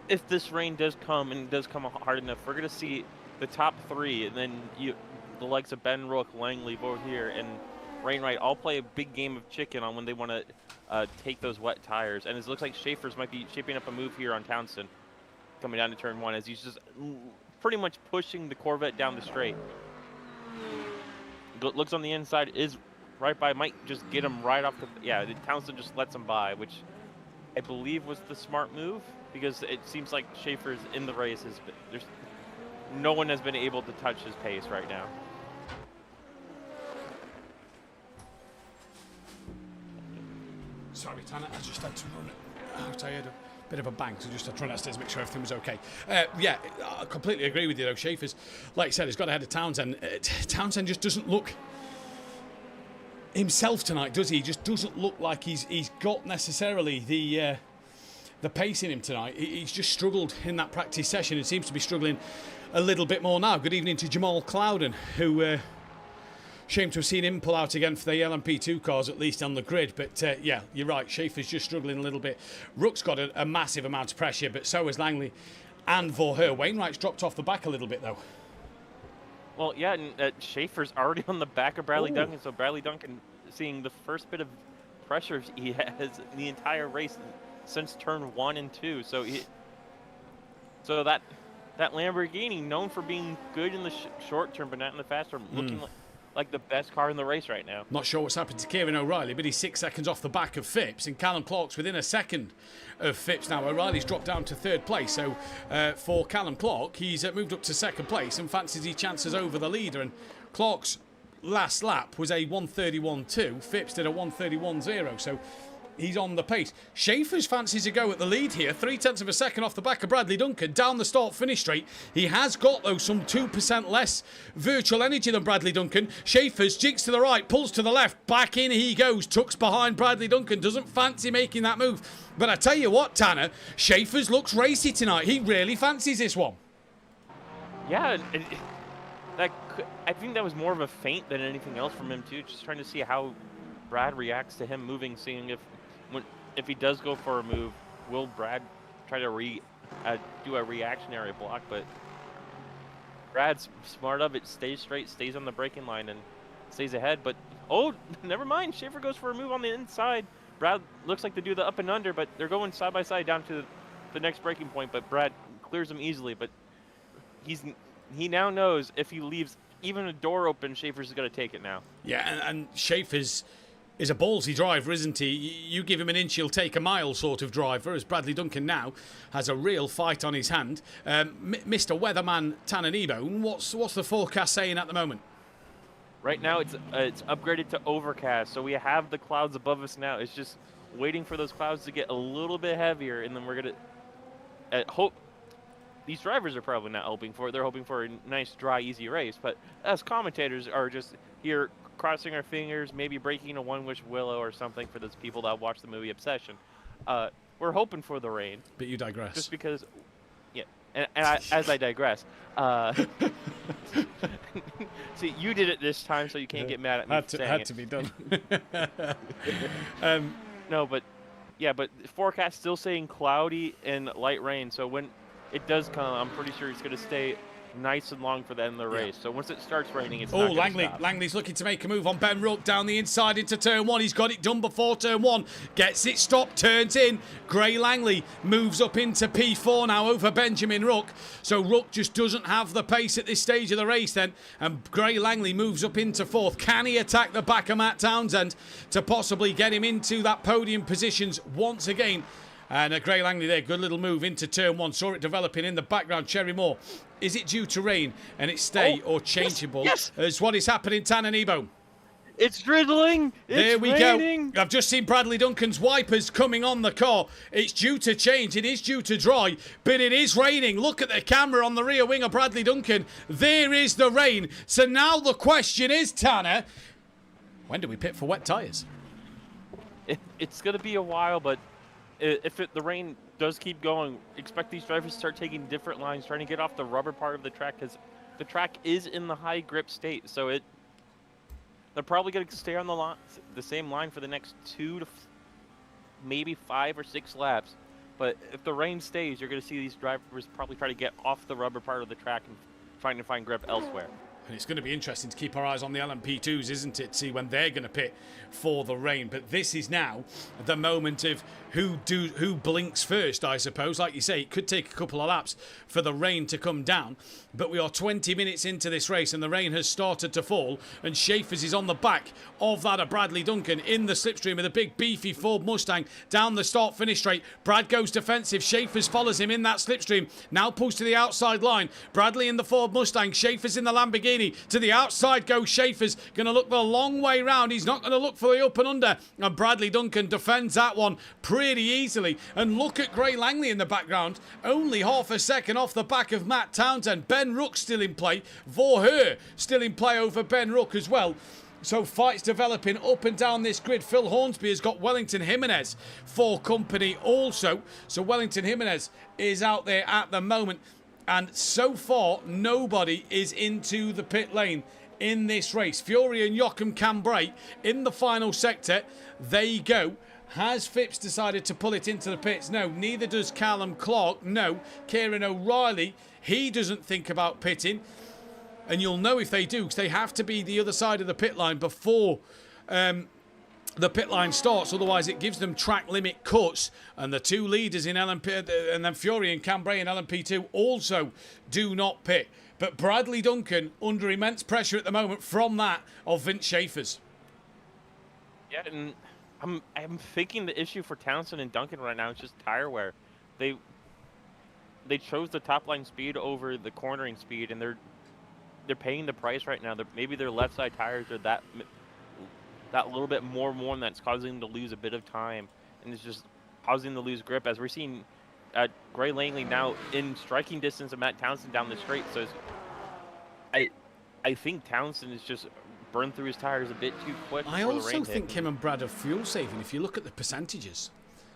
if this rain does come and does come hard enough, we're going to see the top 3, and then the likes of Ben Rook, Langley, Vorher, and Wainwright all play a big game of chicken on when they want to take those wet tires. And it looks like Schaefer's might be shaping up a move here on Townsend coming down to turn 1 as he's just pretty much pushing the Corvette down the straight. Looks on the inside, is right by, might just get him right off the... Yeah, Townsend just lets him by, which I believe was the smart move, because it seems like Schaefer's in the race. No one has been able to touch his pace right now. Sorry, Tanner, I just had to run out. I had a bit of a bang, so just had to run upstairs to make sure everything was okay. Yeah, I completely agree with you, though. Schaefer's, like I said, he's got ahead of Townsend. Townsend just doesn't look himself tonight, does he? He just doesn't look like he's got necessarily the pace in him tonight. He's just struggled in that practice session and seems to be struggling a little bit more now. Good evening to Jamal Clouden, who... shame to have seen him pull out again for the LMP2 cars, at least on the grid. But yeah, you're right. Schaefer's just struggling a little bit. Rook's got a massive amount of pressure, but so has Langley and Vorher. Wainwright's dropped off the back a little bit, though. Well, yeah, and Schaefer's already on the back of Bradley Duncan, so Bradley Duncan seeing the first bit of pressure he has in the entire race since turn 1 and 2. So that Lamborghini, known for being good in the short term but not in the fast term, looking like the best car in the race right now. Not sure what's happened to Kieran O'Reilly, but he's 6 seconds off the back of Phipps, and Callum Clark's within a second of Phipps now. O'Reilly's dropped down to 3rd place, so for Callum Clark, he's moved up to 2nd place and fancies his chances over the leader. And Clark's last lap was a 1:31.2. Phipps did a 1:31.0, so he's on the pace. Schaefer's fancies a go at the lead here. 0.3 of a second off the back of Bradley Duncan. Down the start finish straight. He has got, though, some 2% less virtual energy than Bradley Duncan. Schaefer's jigs to the right, pulls to the left. Back in he goes. Tucks behind Bradley Duncan. Doesn't fancy making that move. But I tell you what, Tanner, Schaefer's looks racy tonight. He really fancies this one. Yeah, I think that was more of a feint than anything else from him, too. Just trying to see how Brad reacts to him moving, seeing if he does go for a move, will Brad try to do a reactionary block? But Brad's smart of it, stays straight, stays on the braking line, and stays ahead. But, oh, never mind. Schaefer goes for a move on the inside. Brad looks like to do the up and under, but they're going side by side down to the next braking point. But Brad clears him easily. But he now knows if he leaves even a door open, Schaefer's going to take it now. Yeah, and Schaefer's is a ballsy driver, isn't he? You give him an inch, he'll take a mile sort of driver, as Bradley Duncan now has a real fight on his hand. Mr. Weatherman Tanner Kneebone, what's the forecast saying at the moment? Right now, it's upgraded to overcast, so we have the clouds above us now. It's just waiting for those clouds to get a little bit heavier, and then we're going to hope. These drivers are probably not hoping for it. They're hoping for a nice, dry, easy race. But us commentators are just here crossing our fingers, maybe breaking a one-wish willow or something for those people that watch the movie Obsession. We're hoping for the rain. But you digress. Just because, yeah. And as I digress. See, you did it this time, so you can't get mad at me. Had to be done. No, but yeah, but the forecast still saying cloudy and light rain. So when it does come, I'm pretty sure it's going to stay nice and long for the end of the race. So once it starts raining, it's not going to stop. Langley's looking to make a move on Ben Rook down the inside into turn one. He's got it done before turn one. Gets it stopped, turns in. Gray Langley moves up into P4 now over Benjamin Rook. So Rook just doesn't have the pace at this stage of the race then. And Gray Langley moves up into fourth. Can he attack the back of Matt Townsend to possibly get him into that podium positions once again? And Gray Langley there, good little move into turn one. Saw it developing in the background. Cherry Moore, is it due to rain and it's stay or changeable? Yes. Is what is happening, Tanner Kneebone? It's drizzling. There we raining. go. I've just seen Bradley Duncan's wipers coming on the car. It's due to change. It is due to dry, but it is raining. Look at the camera on the rear wing of Bradley Duncan. There is the rain. So now the question is, Tanner, when do we pit for wet tyres? It's going to be a while, but if the rain does keep going, expect these drivers to start taking different lines, trying to get off the rubber part of the track, because the track is in the high grip state. So they're probably going to stay on the same line for the next 2 to maybe 5 or 6 laps. But if the rain stays, you're going to see these drivers probably try to get off the rubber part of the track and trying to find grip elsewhere. And it's going to be interesting to keep our eyes on the LMP2s, isn't it? See when they're going to pit for the rain. But this is now the moment of who blinks first, I suppose. Like you say, it could take a couple of laps for the rain to come down. But we are 20 minutes into this race and the rain has started to fall. And Schaefer's is on the back of that of Bradley Duncan in the slipstream of the big beefy Ford Mustang down the start-finish straight. Brad goes defensive. Schaefer's follows him in that slipstream. Now pulls to the outside line. Bradley in the Ford Mustang. Schaefer's in the Lamborghini. To the outside goes Schaefer's. Going to look the long way round. He's not going to look for the up and under. And Bradley Duncan defends that one pretty easily. And look at Gray Langley in the background. Only half a second off the back of Matt Townsend. Ben Rook still in play. Vorher still in play over Ben Rook as well. So fights developing up and down this grid. Phil Hornsby has got Wellington Jimenez for company also. So Wellington Jimenez is out there at the moment. And so far, nobody is into the pit lane in this race. Fury and Joachim can brake in the final sector. There you go. Has Phipps decided to pull it into the pits? No, neither does Callum Clark. No, Kieran O'Reilly, he doesn't think about pitting. And you'll know if they do, because they have to be the other side of the pit line before the pit line starts, otherwise it gives them track limit cuts. And the two leaders in LMP, and then Fury and Cambrai in LMP2 also do not pit. But Bradley Duncan under immense pressure at the moment from that of Vince Schaefer's. Yeah, and I'm thinking the issue for Townsend and Duncan right now is just tire wear. They chose the top line speed over the cornering speed, and they're paying the price right now. Maybe their left side tires are that little bit more that's causing him to lose a bit of time, and it's just causing him to lose grip, as we're seeing Gray Langley now in striking distance of Matt Townsend down the straight. So I think Townsend is just burned through his tires a bit too quick. I also think him and Brad are fuel saving. If you look at the percentages,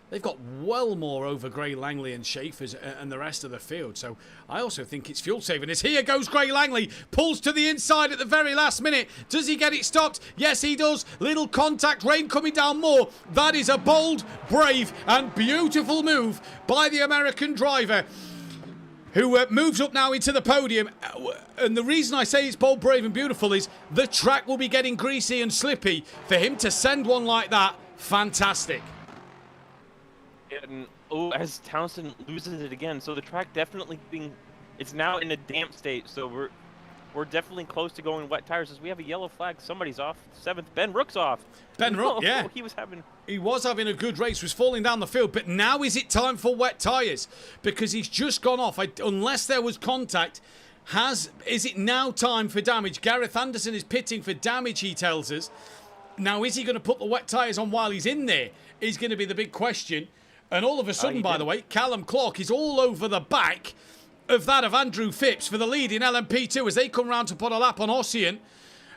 they've got well more over Gray Langley and Schaefer's and the rest of the field. So I also think it's fuel saving. As here goes Gray Langley, pulls to the inside at the very last minute. Does he get it stopped? Yes, he does. Little contact, rain coming down more. That is a bold, brave and beautiful move by the American driver, who moves up now into the podium. And the reason I say it's bold, brave and beautiful is the track will be getting greasy and slippy. For him to send one like that, fantastic. And as Townsend loses it again, so the track definitely it's now in a damp state, so we're definitely close to going wet tires, as we have a yellow flag. Somebody's off. 7th, Ben Rook's off. Ben Rook, yeah. He was having a good race, was falling down the field, but now is it time for wet tyres? Because he's just gone off. Unless there was contact, is it now time for damage? Gareth Anderson is pitting for damage, he tells us. Now, is he going to put the wet tyres on while he's in there? Is going to be the big question. And all of a sudden, by the way, Callum Clark is all over the back of that of Andrew Phipps for the lead in LMP2 as they come round to put a lap on Ossian.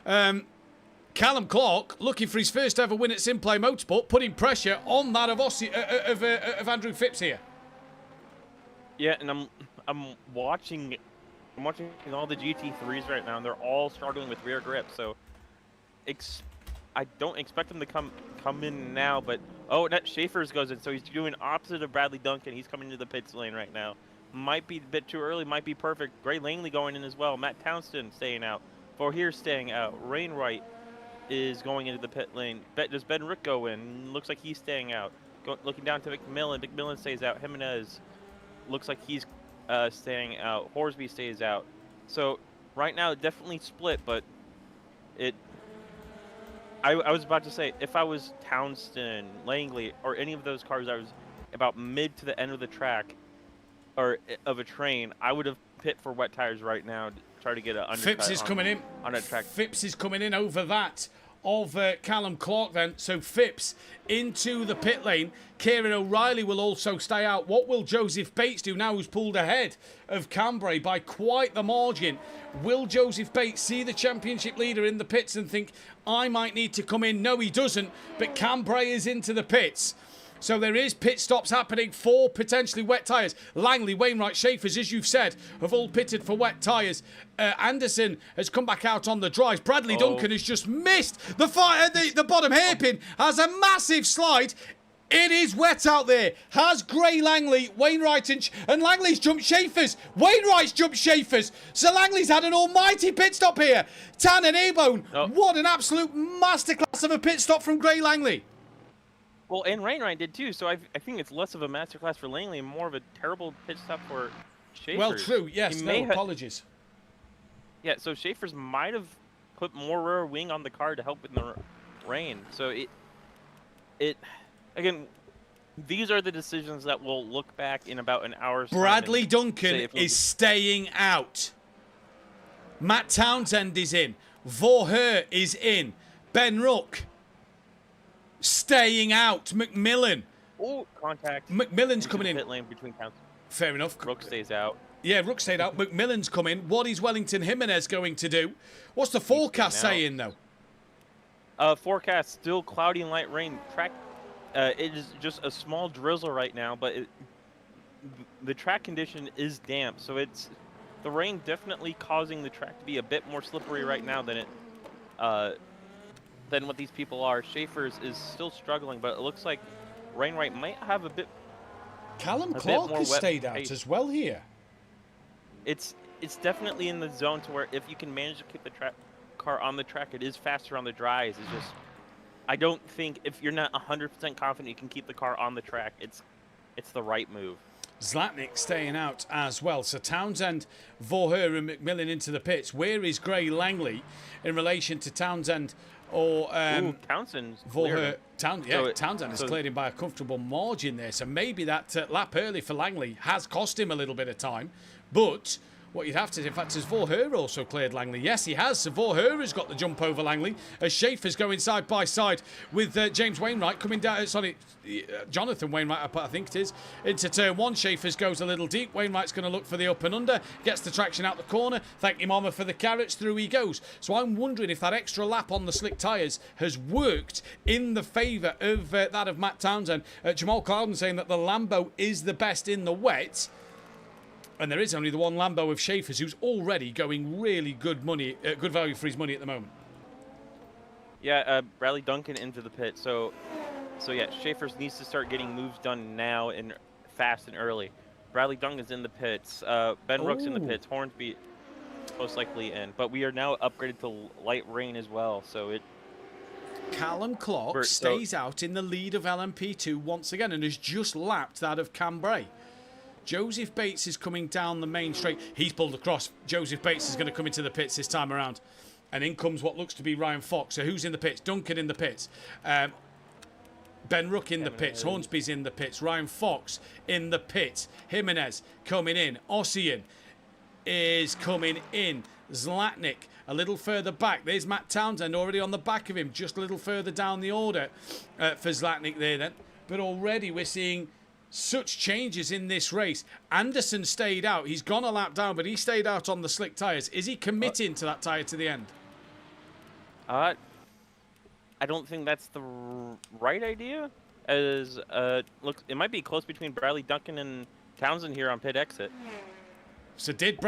Callum Clark looking for his first ever win at SimPlay Motorsport, putting pressure on that of Andrew Phipps here. Yeah, and I'm watching all the GT3s right now, and they're all struggling with rear grip. So I don't expect them to come in now, but that Schaefer's goes in, so he's doing opposite of Bradley Duncan. He's coming into the pits lane right now. Might be a bit too early, might be perfect. Gray Langley going in as well. Matt Townsend staying out. Vorheer staying out. Rainwright is going into the pit lane. Does Ben Rook go in? Looks like he's staying out. Looking down to McMillan. McMillan stays out. Jimenez looks like he's staying out. Horsby stays out. So right now, definitely split, but I was about to say, if I was Townsend, Langley, or any of those cars, I was about mid to the end of the track, or of a train, I would have pit for wet tires right now to try to get an undercut. Phipps is coming in on a track. Phipps is coming in over that of Callum Clark then. So Phipps into the pit lane. Kieran O'Reilly will also stay out. What will Joseph Bates do now, who's pulled ahead of Cambrai by quite the margin? Will Joseph Bates see the championship leader in the pits and think, I might need to come in? No, he doesn't. But Cambrai is into the pits. So there is pit stops happening for potentially wet tyres. Langley, Wainwright, Schaefer's, as you've said, have all pitted for wet tyres. Anderson has come back out on the dries. Bradley Duncan has just missed the bottom hairpin. Has a massive slide. It is wet out there. Has Gray Langley, Wainwright, and Langley's jumped Schaefer's. Wainwright's jumped Schaefer's. So Langley's had an almighty pit stop here. Tan and Kneebone. What an absolute masterclass of a pit stop from Gray Langley. Well, and Wainwright did too, so I think it's less of a masterclass for Langley and more of a terrible pit stop for Schaefer. Well, true, yes, no apologies. Yeah, so Schaefer's might have put more rear wing on the car to help with the rain. So again, these are the decisions that we'll look back in about an hour's time. Bradley Duncan is staying out. Matt Townsend is in. Vorher is in. Ben Rook staying out. McMillan. Oh, contact. McMillan's coming in. Pit lane between counts. Fair enough. Rook stays out. Yeah, Rook stayed out. McMillan's coming. What is Wellington Jimenez going to do? What's the forecast saying, though? Forecast still cloudy and light rain. Track. It is just a small drizzle right now, but the track condition is damp, so the rain definitely causing the track to be a bit more slippery right now than than what these people are. Schaefer's is still struggling, but it looks like Wainwright might have a bit. Callum Clark has stayed out as well here. It's definitely in the zone to where if you can manage to keep the car on the track, it is faster on the dries. It's just, I don't think if you're not 100% confident you can keep the car on the track, it's the right move. Zlatnik staying out as well. So Townsend, Vorher and McMillan into the pits. Where is Gray Langley in relation to Townsend or Townsend's Vorher? Townsend has cleared him by a comfortable margin there. So maybe that lap early for Langley has cost him a little bit of time. But what you'd have to, in fact, has Vorher also cleared Langley? Yes, he has. So Vorher has got the jump over Langley as Schaefer's going side by side with James Wainwright coming down. Jonathan Wainwright, I think it is, into turn 1. Schaefer's goes a little deep. Wainwright's going to look for the up and under, gets the traction out the corner. Thank you, Mama, for the carrots. Through he goes. So I'm wondering if that extra lap on the slick tyres has worked in the favour of that of Matt Townsend. Jamal Clouden saying that the Lambo is the best in the wet. And there is only the one Lambo of Schaefer's who's already going really good money, good value for his money at the moment. Yeah, Bradley Duncan into the pit. So yeah, Schaefer's needs to start getting moves done now and fast and early. Bradley Duncan's in the pits. Ben Rook's in the pits. Hornsby most likely in. But we are now upgraded to light rain as well. So it. Callum Clark stays out in the lead of LMP2 once again and has just lapped that of Cambrai. Joseph Bates is coming down the main straight. He's pulled across. Joseph Bates is going to come into the pits this time around. And in comes what looks to be Ryan Fox. So who's in the pits? Duncan in the pits. Ben Rook in the pits. Hornsby's in the pits. Ryan Fox in the pits. Jimenez coming in. Ossian is coming in. Zlatnik a little further back. There's Matt Townsend already on the back of him. Just a little further down the order for Zlatnik there then. But already we're seeing such changes in this race. Anderson stayed out. He's gone a lap down, but he stayed out on the slick tyres. Is he committing to that tyre to the end? I don't think that's the right idea. As look, it might be close between Bradley Duncan and Townsend here on pit exit. So did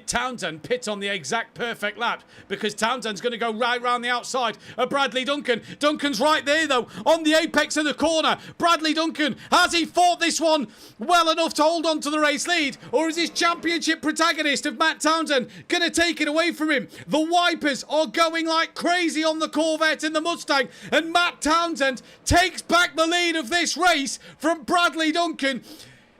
Townsend pit on the exact perfect lap? Because Townsend's going to go right round the outside of Bradley Duncan. Duncan's right there, though, on the apex of the corner. Bradley Duncan, has he fought this one well enough to hold on to the race lead? Or is this championship protagonist of Matt Townsend going to take it away from him? The wipers are going like crazy on the Corvette and the Mustang. And Matt Townsend takes back the lead of this race from Bradley Duncan.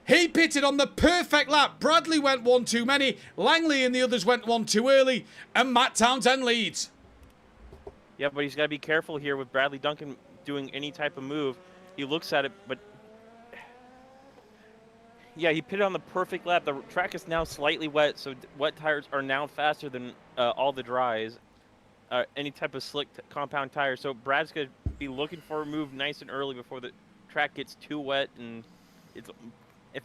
He pitted on the perfect lap. Bradley went one too many. Langley and the others went one too early. And Matt Townsend leads. Yeah, but he's got to be careful here with Bradley Duncan doing any type of move. He looks at it, but... yeah, he pitted on the perfect lap. The track is now slightly wet, so wet tires are now faster than all the dries. Any type of slick compound tire. So Brad's going to be looking for a move nice and early before the track gets too wet and it's... If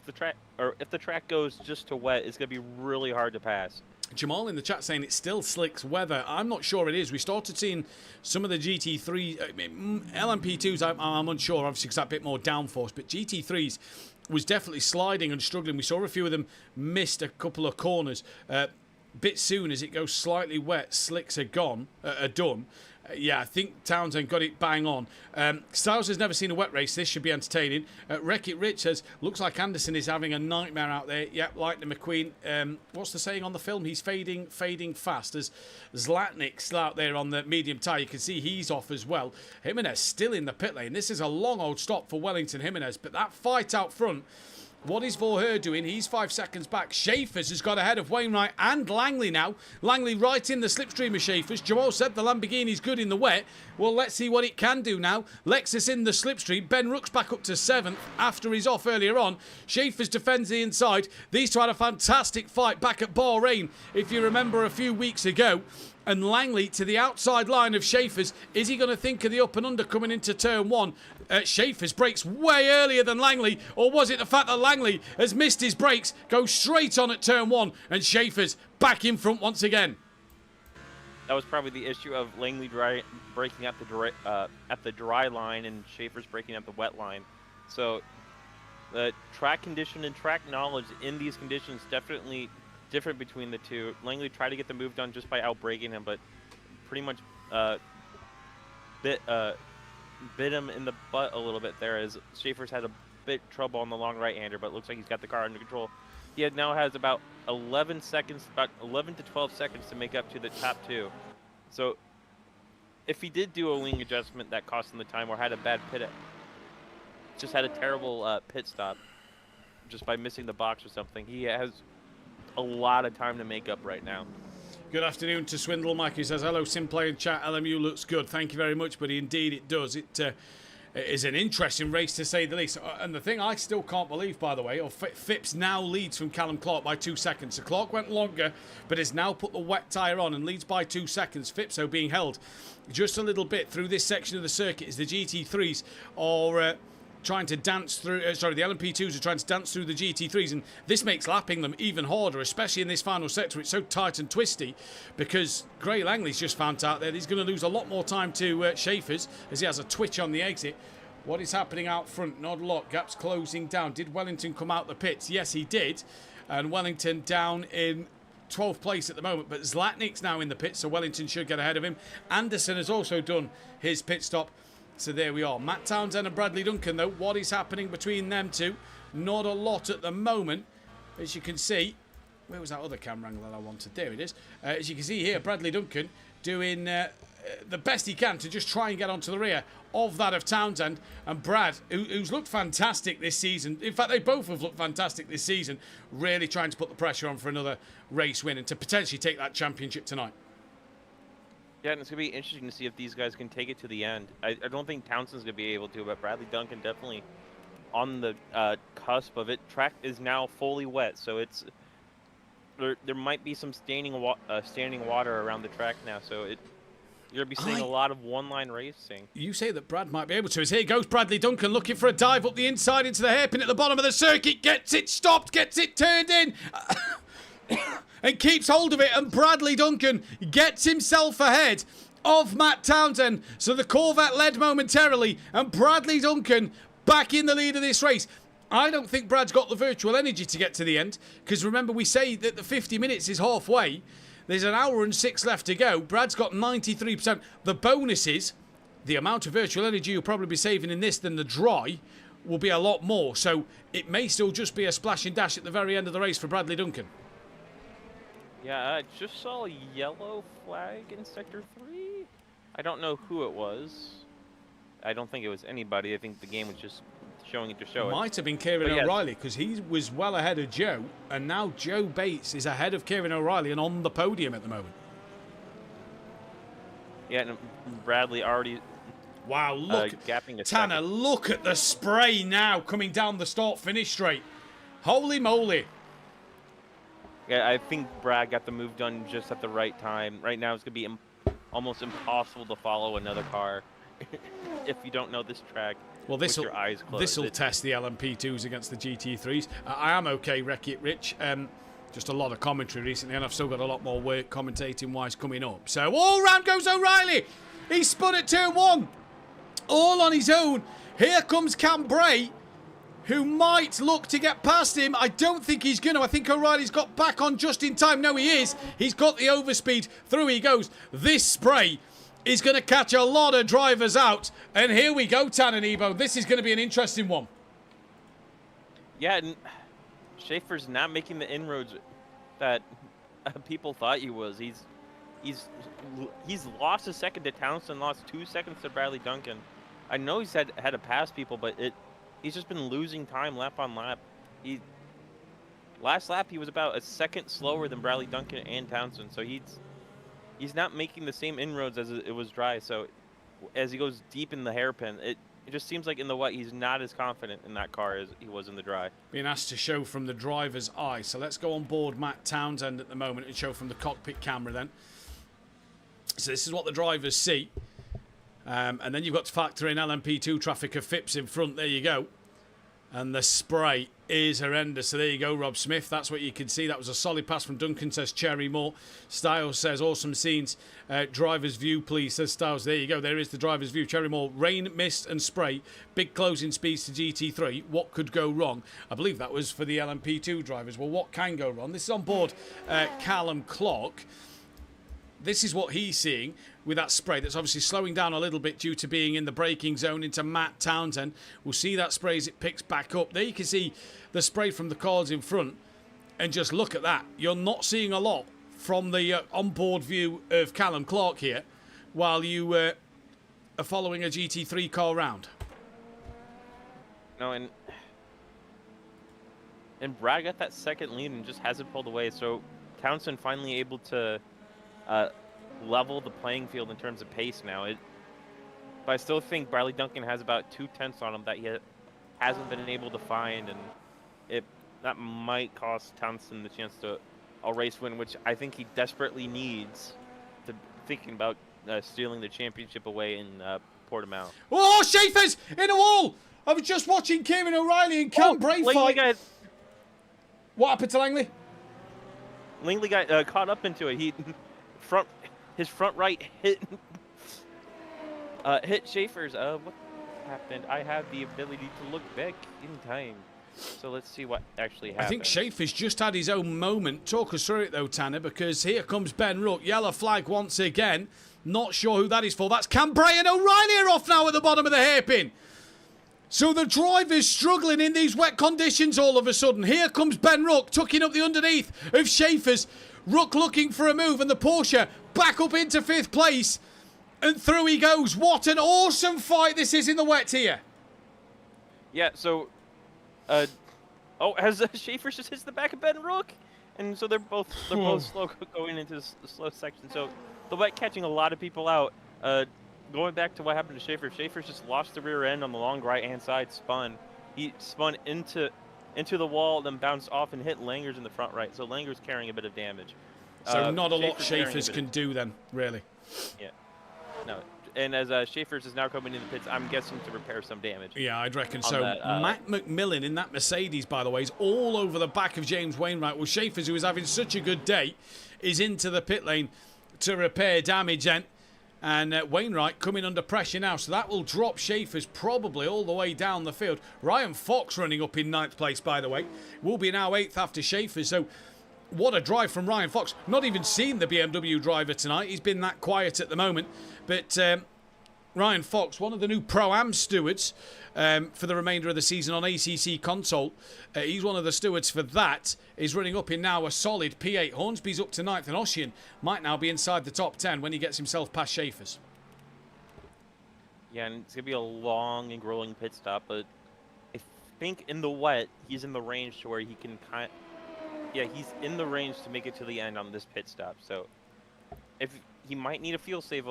the track goes just to wet, it's going to be really hard to pass. Jamal in the chat saying it's still slicks weather. I'm not sure it is. We started seeing some of the GT3, LMP2s, I'm unsure, obviously, because that bit more downforce, but GT3s was definitely sliding and struggling. We saw a few of them missed a couple of corners. Bit soon as it goes slightly wet, slicks are done. Yeah, I think Townsend got it bang on. Styles has never seen a wet race. This should be entertaining. Wreck-It Rich says, looks like Anderson is having a nightmare out there. Yep, Lightning McQueen. What's the saying on the film? He's fading fast. As Zlatnik's still out there on the medium tyre. You can see he's off as well. Jimenez still in the pit lane. This is a long old stop for Wellington Jimenez. But that fight out front... What is Vorher doing? He's 5 seconds back. Schaefer's has got ahead of Wainwright and Langley now. Langley right in the slipstream of Schaefer's. Jamal said the Lamborghini's good in the wet. Well, let's see what it can do now. Lexus in the slipstream. Ben Rook's back up to 7th after he's off earlier on. Schaefer's defends the inside. These two had a fantastic fight back at Bahrain, if you remember, a few weeks ago. And Langley to the outside line of Schaefer's. Is he going to think of the up and under coming into turn 1? Schaefer's brakes way earlier than Langley. Or was it the fact that Langley has missed his brakes, goes straight on at turn 1, and Schaefer's back in front once again? That was probably the issue of Langley breaking at the dry line and Schaefer's breaking at the wet line. So the track condition and track knowledge in these conditions definitely different between the two. Langley tried to get the move done just by outbraking him, but pretty much bit him in the butt a little bit there, as Schaefer's had a bit trouble on the long right-hander, but it looks like he's got the car under control. He now has about 11 to 12 seconds to make up to the top 2. So if he did do a wing adjustment that cost him the time, or had a bad just had a terrible pit stop just by missing the box or something, he has a lot of time to make up right now. Good afternoon to Swindle Mike, who says, hello, SimPlay and chat. LMU looks good. Thank you very much, buddy. Indeed, it does. It is an interesting race to say the least. And the thing I still can't believe, by the way, Phipps now leads from Callum Clark by 2 seconds. The Clark went longer, but has now put the wet tyre on and leads by 2 seconds. Phipps, though, being held just a little bit through this section of the circuit as the GT3s are trying to dance through, the LMP2s are trying to dance through the GT3s, and this makes lapping them even harder, especially in this final sector. It's so tight and twisty because Gray Langley's just found out that he's going to lose a lot more time to Schaefer's as he has a twitch on the exit. What is happening out front? Not a lot. Gaps closing down. Did Wellington come out the pits? Yes, he did. And Wellington down in 12th place at the moment, but Zlatnik's now in the pits, so Wellington should get ahead of him. Anderson has also done his pit stop. So there we are. Matt Townsend and Bradley Duncan, though. What is happening between them two? Not a lot at the moment. As you can see, where was that other camera angle that I wanted? There it is. As you can see here, Bradley Duncan doing the best he can to just try and get onto the rear of that of Townsend. And Brad, who's looked fantastic this season. In fact, they both have looked fantastic this season. Really trying to put the pressure on for another race win and to potentially take that championship tonight. Yeah, and it's going to be interesting to see if these guys can take it to the end. I don't think Townsend's going to be able to, but Bradley Duncan definitely on the cusp of it. Track is now fully wet, so it's there might be some standing water around the track now, so you're going to be seeing a lot of one-line racing. You say that Brad might be able to. As here goes Bradley Duncan looking for a dive up the inside into the hairpin at the bottom of the circuit. Gets it stopped, gets it turned in. And keeps hold of it, and Bradley Duncan gets himself ahead of Matt Townsend. So the Corvette led momentarily, and Bradley Duncan back in the lead of this race. I don't think Brad's got the virtual energy to get to the end, because remember we say that the 50 minutes is halfway. There's an hour and 6 left to go. Brad's got 93%. The bonus is the amount of virtual energy you'll probably be saving in this than the dry will be a lot more. So it may still just be a splash and dash at the very end of the race for Bradley Duncan. Yeah, I just saw a yellow flag in Sector 3. I don't know who it was. I don't think it was anybody. I think the game was just showing it to show it. Might have been Kieran O'Reilly, because he was well ahead of Joe, and now Joe Bates is ahead of Kieran O'Reilly and on the podium at the moment. Yeah, and Bradley already... Wow, look, Tanner, look at the spray now coming down the start-finish straight. Holy moly. Yeah, I think Brad got the move done just at the right time. Right now, it's going to be almost impossible to follow another car if you don't know this track. Well, this will test the LMP2s against the GT3s. I am okay, Wreck-It Rich. Just a lot of commentary recently, and I've still got a lot more work commentating-wise coming up. So all round goes O'Reilly. He spun at turn 1. All on his own. Here comes Cambrai, who might look to get past him. I don't think he's going to. I think O'Reilly's got back on just in time. No, he is. He's got the overspeed. Through he goes. This spray is going to catch a lot of drivers out. And here we go, Tan and Ebo. This is going to be an interesting one. Yeah, and Schaefer's not making the inroads that people thought he was. He's lost a second to Townsend, lost 2 seconds to Bradley Duncan. I know he's had to pass people, but he's just been losing time lap on lap. Last lap he was about a second slower than Bradley Duncan and Townsend, so he's not making the same inroads as it was dry. So as he goes deep in the hairpin, it just seems like in the wet he's not as confident in that car as he was in the dry. Being asked to show from the driver's eye. So let's go on board Matt Townsend at the moment and show from the cockpit camera then. So this is what the drivers see. And then you've got to factor in LMP2 traffic of Phipps in front. There you go. And the spray is horrendous. So there you go, Rob Smith. That's what you can see. That was a solid pass from Duncan, says Cherry Moore. Styles says, awesome scenes. Driver's view, please, says Styles. There you go. There is the driver's view. Cherry Moore, rain, mist and spray. Big closing speeds to GT3. What could go wrong? I believe that was for the LMP2 drivers. Well, what can go wrong? This is on board Callum Clark. This is what he's seeing with that spray. That's obviously slowing down a little bit due to being in the braking zone into Matt Townsend. We'll see that spray as it picks back up. There you can see the spray from the cars in front. And just look at that. You're not seeing a lot from the onboard view of Callum Clark here while you are following a GT3 car round. No, and Brad got that second lead and just hasn't pulled away. So Townsend finally able to level the playing field in terms of pace now. But I still think Bradley Duncan has about 2/10 on him that he hasn't been able to find, and that might cost Townsend the chance to a race win, which I think he desperately needs to thinking about stealing the championship away in Portimao. Oh, Schaefer's in a wall! I was just watching Kieran O'Reilly and Cam Bray fight. What happened to Langley? Langley got caught up into it. His front right hit hit Schaefer's. What happened? I have the ability to look back in time. So let's see what actually happened. I think Schaefer's just had his own moment. Talk us through it though, Tanner, because here comes Ben Rook. Yellow flag once again. Not sure who that is for. That's Cam Bray and O'Reilly are off now at the bottom of the hairpin. So the driver's struggling in these wet conditions all of a sudden. Here comes Ben Rook tucking up the underneath of Schaefer's. Rook looking for a move and the Porsche back up into 5th place. And through he goes. What an awesome fight this is in the wet here. Yeah, so... has Schaefer just hits the back of Ben Rook? And so they're both slow going into the slow section. So the wet catching a lot of people out. Going back to what happened to Schaefer, Schaefer's just lost the rear end on the long right-hand side, spun. He spun into the wall, then bounced off and hit Langers in the front right. So Langers carrying a bit of damage. So not a lot Schaefer's can do then, really. Yeah. No. And as Schaefer's is now coming in the pits, I'm guessing to repair some damage. Yeah, I'd reckon so. Matt McMillan in that Mercedes, by the way, is all over the back of James Wainwright. Well, Schaefer's, who is having such a good day, is into the pit lane to repair damage. And Wainwright coming under pressure now. So that will drop Schaefer's probably all the way down the field. Ryan Fox running up in 9th place, by the way. Will be now 8th after Schaefer. So what a drive from Ryan Fox. Not even seen the BMW driver tonight. He's been that quiet at the moment. But Ryan Fox, one of the new Pro-Am stewards for the remainder of the season on ACC console. He's one of the stewards for that. Is running up in now a solid P8. Hornsby's up to 9th and Ossian might now be inside the top 10 when he gets himself past Schaefer's. Yeah, and it's going to be a long and grueling pit stop, but I think in the wet, he's in the range to where he can he's in the range to make it to the end on this pit stop. So if he might need a fuel save,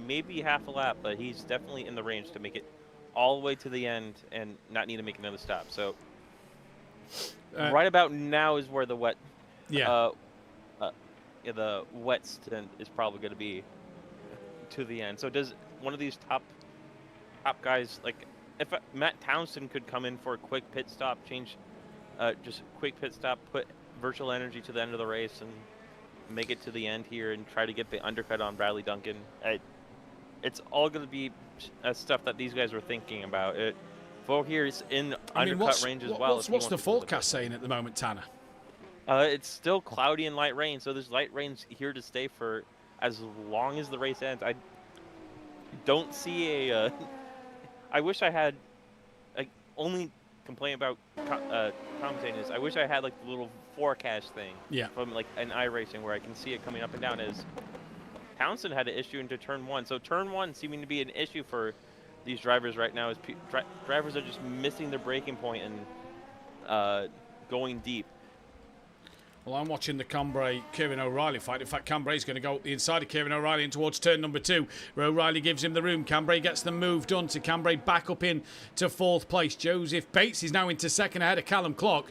maybe half a lap, but he's definitely in the range to make it all the way to the end and not need to make another stop. So right about now is where the wet, the wet stint is probably going to be to the end. So does one of these top guys, like if Matt Townsend could come in for a quick pit stop, just a quick pit stop, put virtual energy to the end of the race and make it to the end here and try to get the undercut on Bradley Duncan. It's all going to be stuff that these guys were thinking about. Vo here is in undercut range as well. What's the forecast saying at the moment, Tanner? It's still cloudy and light rain, so there's light rain here to stay for as long as the race ends. I don't see a... I wish I had... only complain about commentating is I wish I had like the little forecast thing from like an iRacing where I can see it coming up and down. As Townsend had an issue into turn 1, so turn 1 seeming to be an issue for these drivers right now. Is drivers are just missing their braking point and going deep. Well, I'm watching the Cambrai-Kieran O'Reilly fight. In fact, Cambray's going to go up the inside of Kieran O'Reilly in towards turn number 2, where O'Reilly gives him the room. Cambrai gets the move done to Cambrai back up in to 4th place. Joseph Bates is now into 2nd ahead of Callum Clark.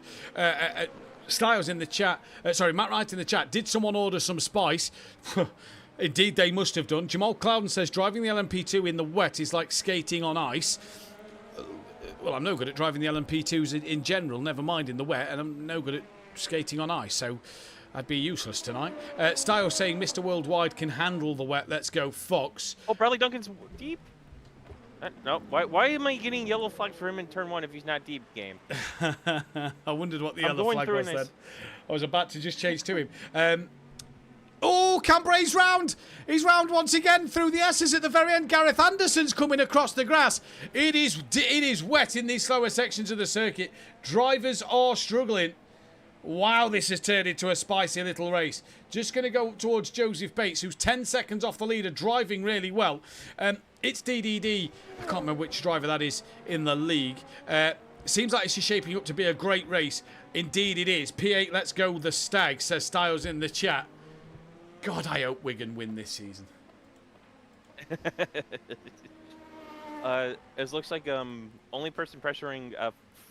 Styles in the chat. Matt Wright in the chat. Did someone order some spice? Indeed, they must have done. Jamal Clouden says driving the LMP2 in the wet is like skating on ice. Well, I'm no good at driving the LMP2s in general, never mind in the wet, and I'm no good at skating on ice, so I'd be useless tonight. Styles saying Mr. Worldwide can handle the wet. Let's go, Fox. Oh, Bradley Duncan's deep? No. Why am I getting yellow flag for him in turn 1 if he's not deep, game? I wondered what the yellow flag was then. I was about to just change to him. Oh, Cambray's round. He's round once again through the S's at the very end. Gareth Anderson's coming across the grass. It is wet in these slower sections of the circuit. Drivers are struggling. Wow, this has turned into a spicy little race. Just going to go towards Joseph Bates, who's 10 seconds off the leader, driving really well. It's DDD. I can't remember which driver that is in the league. Seems like it's shaping up to be a great race. Indeed it is. P8, let's go the Stag, says Styles in the chat. God, I hope Wigan win this season. It looks like only person pressuring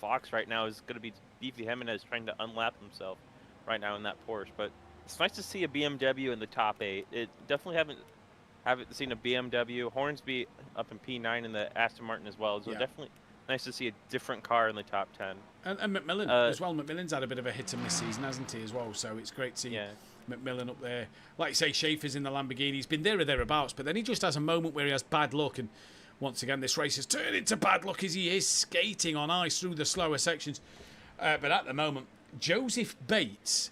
Fox right now is going to be Beefy Jimenez trying to unlap himself right now in that Porsche. But it's nice to see a BMW in the top 8. It definitely haven't seen a BMW. Hornsby up in P9 in the Aston Martin as well. So definitely nice to see a different car in the top 10. And McMillan as well. McMillan's had a bit of a hit and miss season, hasn't he, as well? So it's great to see McMillan up there. Like you say, Schaefer's in the Lamborghini. He's been there or thereabouts, but then he just has a moment where he has bad luck. And once again, this race has turned into bad luck as he is skating on ice through the slower sections. But at the moment, Joseph Bates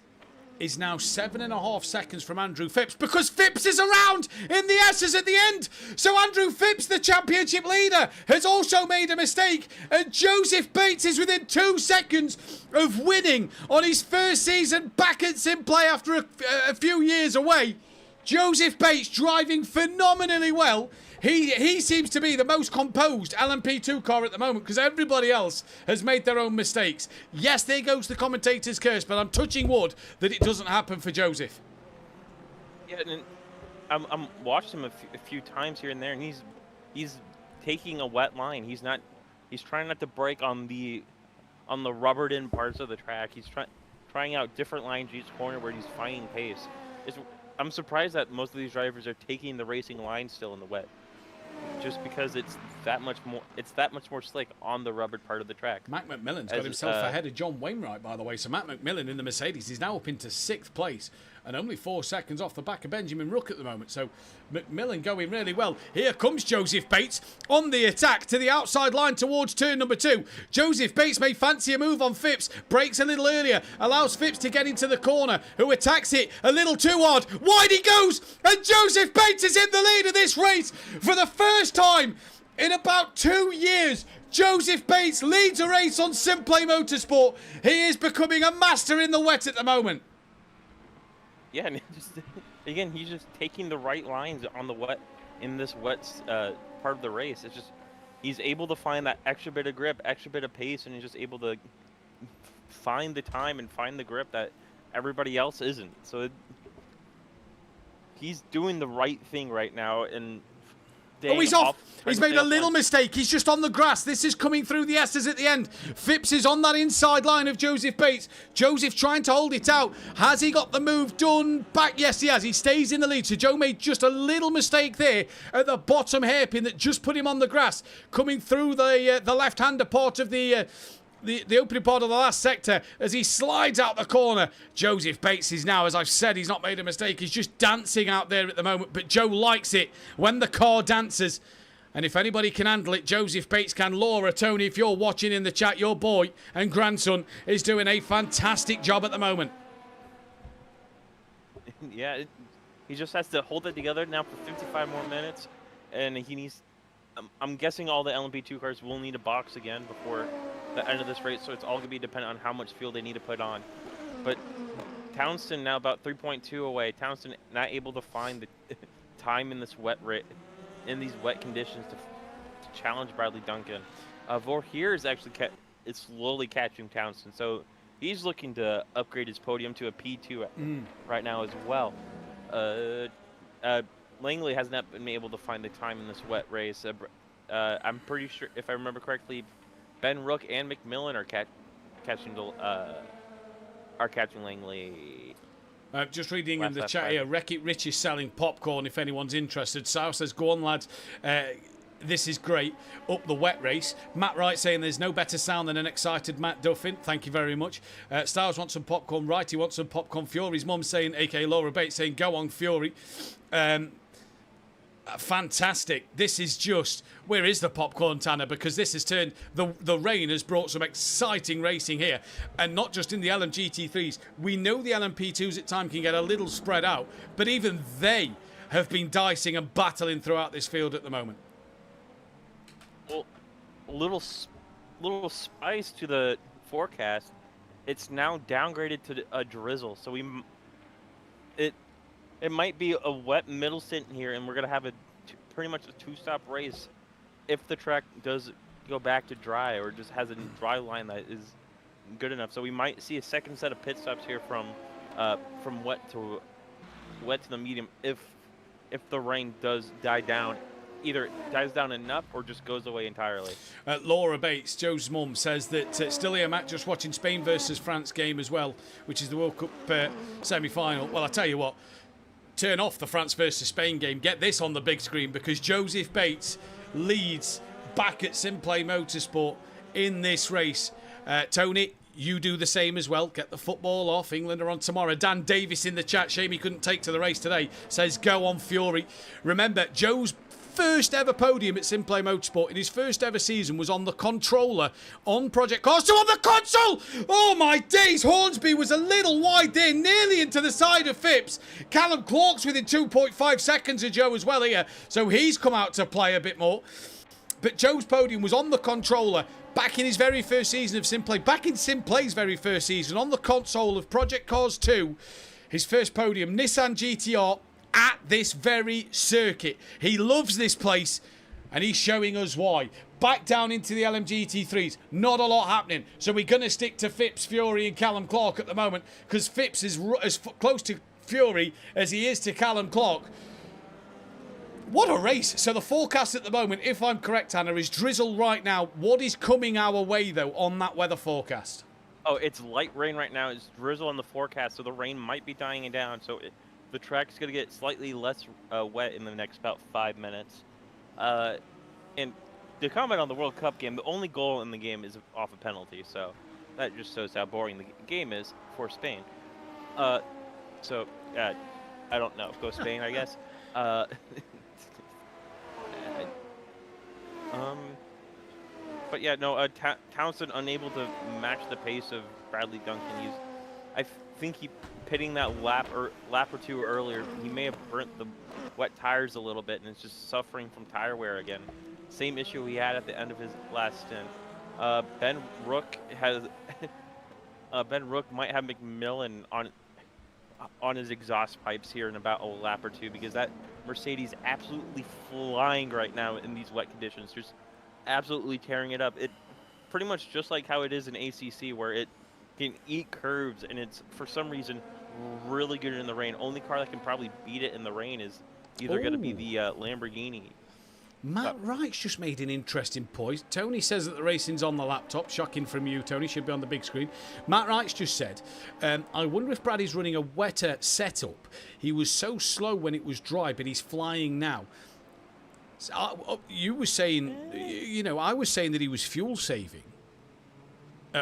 is now 7.5 seconds from Andrew Phipps, because Phipps is around in the S's at the end. So Andrew Phipps, the championship leader, has also made a mistake, and Joseph Bates is within 2 seconds of winning on his first season back at SimPlay after a few years away. Joseph Bates driving phenomenally well. He seems to be the most composed LMP2 car at the moment, because everybody else has made their own mistakes. Yes, there goes the commentator's curse, but I'm touching wood that it doesn't happen for Joseph. Yeah, and I'm watched him a few times here and there, and he's taking a wet line. He's trying not to break on the rubbered in parts of the track. He's trying out different lines each corner where he's finding pace. I'm surprised that most of these drivers are taking the racing line still in the wet, just because it's that much more slick on the rubbered part of the track. Matt McMillan's got himself ahead of John Wainwright, by the way. So Matt McMillan in the Mercedes is now up into 6th place and only 4 seconds off the back of Benjamin Rook at the moment. So McMillan going really well. Here comes Joseph Bates on the attack to the outside line towards turn number 2. Joseph Bates may fancy a move on Phipps, breaks a little earlier, allows Phipps to get into the corner, who attacks it a little too hard. Wide he goes, and Joseph Bates is in the lead of this race for the first time in about 2 years. Joseph Bates leads a race on SimPlay Motorsport. He is becoming a master in the wet at the moment. Yeah, and again, he's just taking the right lines on the wet in this wet part of the race. It's just he's able to find that extra bit of grip, extra bit of pace, and he's just able to find the time and find the grip that everybody else isn't. So he's doing the right thing right now, and he's off. He's made a little mistake. He's just on the grass. This is coming through the S's at the end. Phipps is on that inside line of Joseph Bates. Joseph trying to hold it out. Has he got the move done back? Yes, he has. He stays in the lead. So Joe made just a little mistake there at the bottom hairpin that just put him on the grass, coming through the left-hander part of the opening part of the last sector as he slides out the corner. Joseph Bates is now, as I've said, he's not made a mistake. He's just dancing out there at the moment, but Joe likes it when the car dances. And if anybody can handle it, Joseph Bates can. Laura, Tony, if you're watching in the chat, your boy and grandson is doing a fantastic job at the moment. Yeah, he just has to hold it together now for 55 more minutes, and he needs... I'm guessing all the LMP2 cars will need a box again before the end of this race, so it's all going to be dependent on how much fuel they need to put on. But Townsend now about 3.2 away. Townsend not able to find the time in this in these wet conditions to challenge Bradley Duncan. Vorheer is actually slowly catching Townsend, so he's looking to upgrade his podium to a P2 right now as well. Langley has not been able to find the time in this wet race. I'm pretty sure, if I remember correctly, Ben Rook and McMillan are catching Langley. Just reading in the chat here, Wreck-It Rich is selling popcorn if anyone's interested. Sal says, go on, lads. This is great. Up the wet race. Matt Wright saying there's no better sound than an excited Matt Duffin. Thank you very much. Styles wants some popcorn. Right, he wants some popcorn. Fury's mum saying, a.k.a. Laura Bates, saying, go on, Fury. Fantastic. This is just, where is the popcorn, Tanner? Because this has turned, the rain has brought some exciting racing here, and not just in the LMGT3s. We know the LMP2s at times can get a little spread out, but even they have been dicing and battling throughout this field at the moment. Well, a little spice to the forecast. It's now downgraded to a drizzle, so it might be a wet middle stint here, and we're going to have pretty much a two-stop race if the track does go back to dry or just has a dry line that is good enough. So we might see a second set of pit stops here from wet to the medium if the rain does die down either dies down enough or just goes away entirely. Laura Bates, Joe's mum, says that still here, Matt, just watching Spain versus France game as well, which is the World Cup semi-final. Well, I tell you what, turn off the France versus Spain game, get this on the big screen, because Joseph Bates leads back at SimPlay Motorsport in this race. Tony, you do the same as well. Get the football off. England are on tomorrow. Dan Davis in the chat. Shame he couldn't take to the race today. Says, go on, Fury. Remember, Joe's first ever podium at SimPlay Motorsport in his first ever season was on the controller on Project Cars 2 on the console. Oh my days, Hornsby was a little wide there, nearly into the side of Phipps. Callum Clark's within 2.5 seconds of Joe as well here, so he's come out to play a bit more. But Joe's podium was on the controller back in his very first season of SimPlay, back in SimPlay's very first season, on the console of Project Cars 2. His first podium, Nissan GTR, at this very circuit. He loves this place, and he's showing us why. Back down into the LMGT3s, not a lot happening. So we're going to stick to Phipps, Fury, and Callum Clark at the moment, because Phipps is as close to Fury as he is to Callum Clark. What a race. So the forecast at the moment, if I'm correct, Hannah, is drizzle right now. What is coming our way, though, on that weather forecast? Oh, it's light rain right now. It's drizzle on the forecast, so the rain might be dying down. So the track's going to get slightly less wet in the next about 5 minutes. And to comment on the World Cup game, the only goal in the game is off a penalty. So that just shows how boring the game is for Spain. I don't know. Go Spain, I guess. But yeah, no, Townsend unable to match the pace of Bradley Duncan. I think he pitting that lap or two earlier, he may have burnt the wet tires a little bit, and it's just suffering from tire wear again. Same issue he had at the end of his last stint. Ben Rook might have McMillan on his exhaust pipes here in about a lap or two, because that Mercedes absolutely flying right now in these wet conditions, just absolutely tearing it up. It pretty much just like how it is in ACC, where it can eat curves, and it's for some reason really good in the rain. Only car that can probably beat it in the rain is either going to be the Lamborghini. Matt Wright's just made an interesting point. Tony says that the racing's on the laptop. Shocking from you, Tony. Should be on the big screen. Matt Wright's just said, I wonder if Brady's running a wetter setup. He was so slow when it was dry, but he's flying now. So, you were saying, I was saying that he was fuel saving.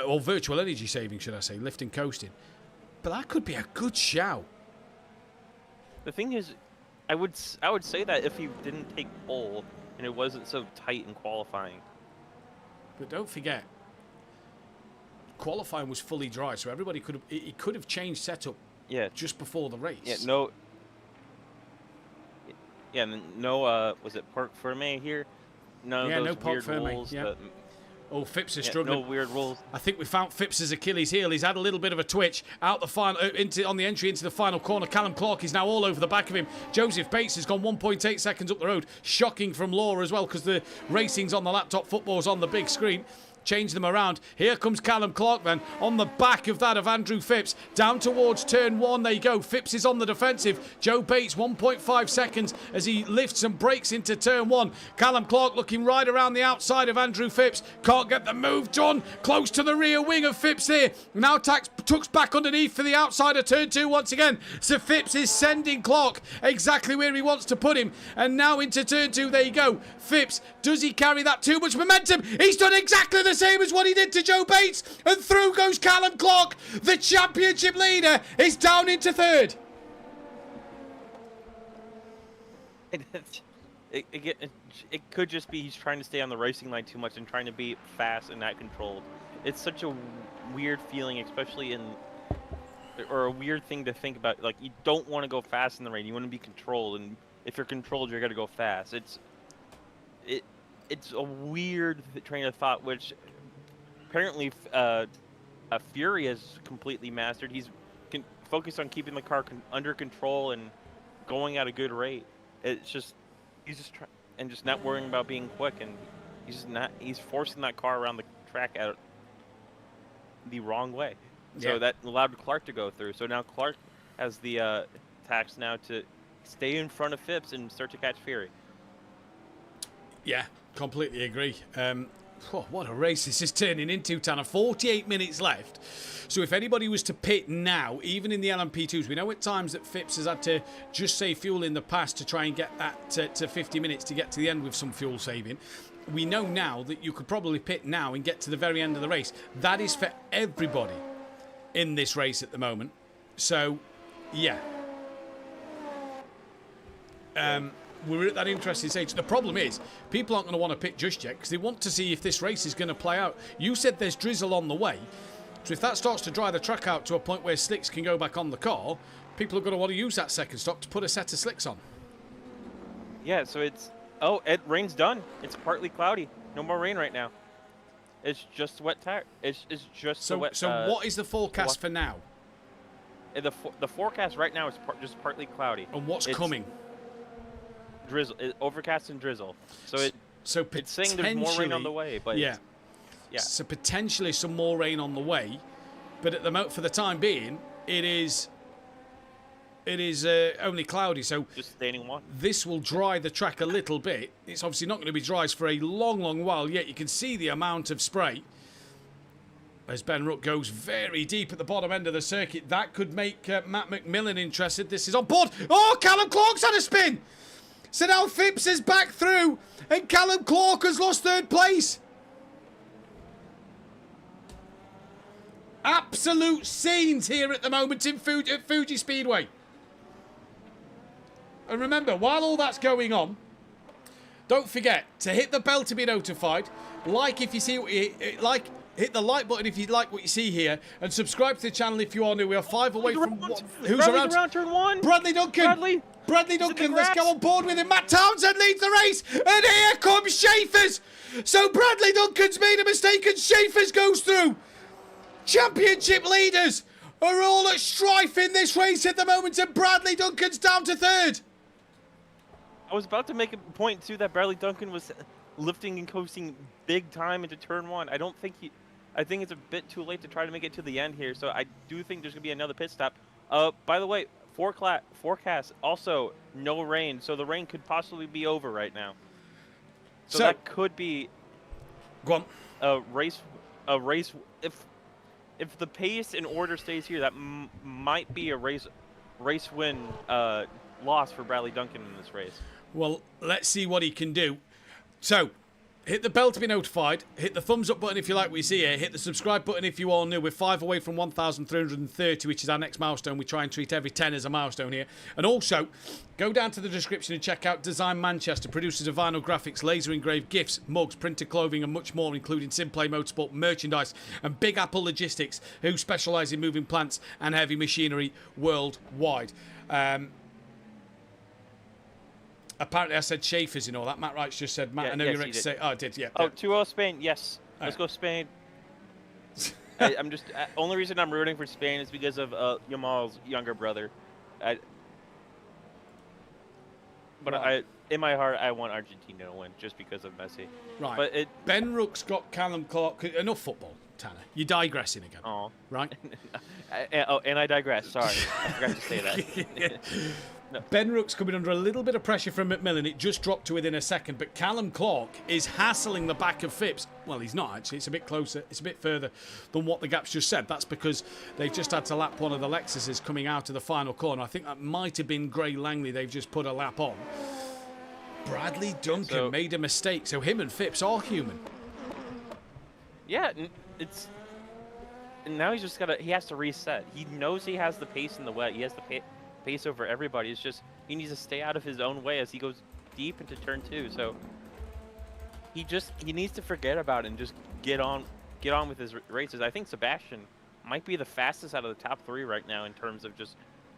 Or virtual energy saving, should I say. Lifting, coasting. But that could be a good shout. The thing is, I would say that if he didn't take pole and it wasn't so tight in qualifying. But don't forget, qualifying was fully dry, so everybody could have changed setup just before the race. Was it Parc Fermé here? No, no Parc Fermé. Yeah. Oh, Phipps is struggling. No weird rules. I think we found Phipps's Achilles heel. He's had a little bit of a twitch out the final on the entry into the final corner. Callum Clark is now all over the back of him. Joseph Bates has gone 1.8 seconds up the road. Shocking from Law as well, because the racing's on the laptop, football's on the big screen. Change them around. Here comes Callum Clark then on the back of that of Andrew Phipps. Down towards turn one they go. Phipps is on the defensive. Joe Bates 1.5 seconds as he lifts and breaks into turn one. Callum Clark looking right around the outside of Andrew Phipps. Can't get the move done. Close to the rear wing of Phipps here. Now tucks back underneath for the outside of turn two once again. So Phipps is sending Clark exactly where he wants to put him. And now into turn two they go. Phipps, does he carry that too much momentum? He's done exactly the same as what he did to Joe Bates, and through goes Callum Clark. The championship leader is down into third. It could just be he's trying to stay on the racing line too much and trying to be fast and not controlled. It's such a weird feeling, especially or a weird thing to think about. Like, you don't want to go fast in the rain. You want to be controlled, and if you're controlled, you're going to go fast. It's a weird train of thought, which apparently Fury has completely mastered. He's focused on keeping the car under control and going at a good rate. It's just he's just not worrying about being quick, and he's forcing that car around the track out the wrong way. So that allowed Clark to go through. So now Clark has the tax now to stay in front of Phipps and start to catch Fury. Yeah, completely agree. What a race this is turning into, Tanner. 48 minutes left. So if anybody was to pit now, even in the LMP2s, we know at times that Phipps has had to just save fuel in the past to try and get that to 50 minutes to get to the end with some fuel saving. We know now that you could probably pit now and get to the very end of the race. That is for everybody in this race at the moment. So, yeah. We're at that interesting stage. The problem is, people aren't going to want to pit just yet because they want to see if this race is going to play out. You said there's drizzle on the way. So if that starts to dry the track out to a point where slicks can go back on the car, people are going to want to use that second stop to put a set of slicks on. Yeah, so it's... Oh, rain's done. It's partly cloudy. No more rain right now. It's just wet tire. It's just so wet... So what is the forecast for now? The forecast right now is just partly cloudy. And what's coming? Drizzle, overcast and drizzle. So it's saying there's more rain on the way, but yeah. So potentially some more rain on the way, but at the for the time being, it is only cloudy. So just staining one. This will dry the track a little bit. It's obviously not going to be dry for a long while yet. You can see the amount of spray as Ben Rook goes very deep at the bottom end of the circuit. That could make Matt McMillan interested. This is on board. Oh, Callum Clark's had a spin. So now Phipps is back through, and Callum Clark has lost third place. Absolute scenes here at the moment in Fuji Speedway. And remember, while all that's going on, don't forget to hit the bell to be notified. Like if you see what you like. Hit the like button if you like what you see here, and subscribe to the channel if you are new. We are 5 away from who's around turn one. Bradley Duncan. Bradley Duncan. Let's go on board with him. Matt Townsend leads the race, and here comes Schaefer's. So Bradley Duncan's made a mistake, and Schaefer's goes through. Championship leaders are all at strife in this race at the moment, and Bradley Duncan's down to third. I was about to make a point too that Bradley Duncan was lifting and coasting big time into turn one. I think it's a bit too late to try to make it to the end here, so I do think there's going to be another pit stop. By the way, forecast, also no rain, so the rain could possibly be over right now. So that could be go on. a race, if the pace and order stays here, that might be a race win loss for Bradley Duncan in this race. Well, let's see what he can do. So, hit the bell to be notified. Hit the thumbs up button if you like what you see here. Hit the subscribe button if you are new. We're 5 away from 1,330, which is our next milestone. We try and treat every 10 as a milestone here. And also, go down to the description and check out Design Manchester, producers of vinyl graphics, laser engraved gifts, mugs, printed clothing, and much more, including SimPlay Motorsport merchandise, and Big Apple Logistics, who specialise in moving plants and heavy machinery worldwide. Apparently I said Schaefer's and all that. Matt Wright's just said, Matt, yeah, I know yes, you're ready to say... Oh, I did, yeah. Oh, 2-0 Spain, yes. Let's go Spain. I'm just... only reason I'm rooting for Spain is because of Yamal's younger brother. In my heart, I want Argentina to win just because of Messi. Right. But Ben Rook's got Callum Clark... Enough football, Tanner. You're digressing again. Oh. Right? And I digress. Sorry. I forgot to say that. No. Ben Rook's coming under a little bit of pressure from McMillan. It just dropped to within a second. But Callum Clark is hassling the back of Phipps. Well, he's not, actually. It's a bit closer. It's a bit further than what the gap's just said. That's because they've just had to lap one of the Lexuses coming out of the final corner. I think that might have been Gray Langley they've just put a lap on. Bradley Duncan made a mistake. So him and Phipps are human. Yeah, it's... And now he's just got to... He has to reset. He knows he has the pace in the wet. He has the pace over everybody. It's just he needs to stay out of his own way as he goes deep into turn 2. So he needs to forget about it and just get on with his races. I think Sebastian might be the fastest out of the top 3 right now in terms of just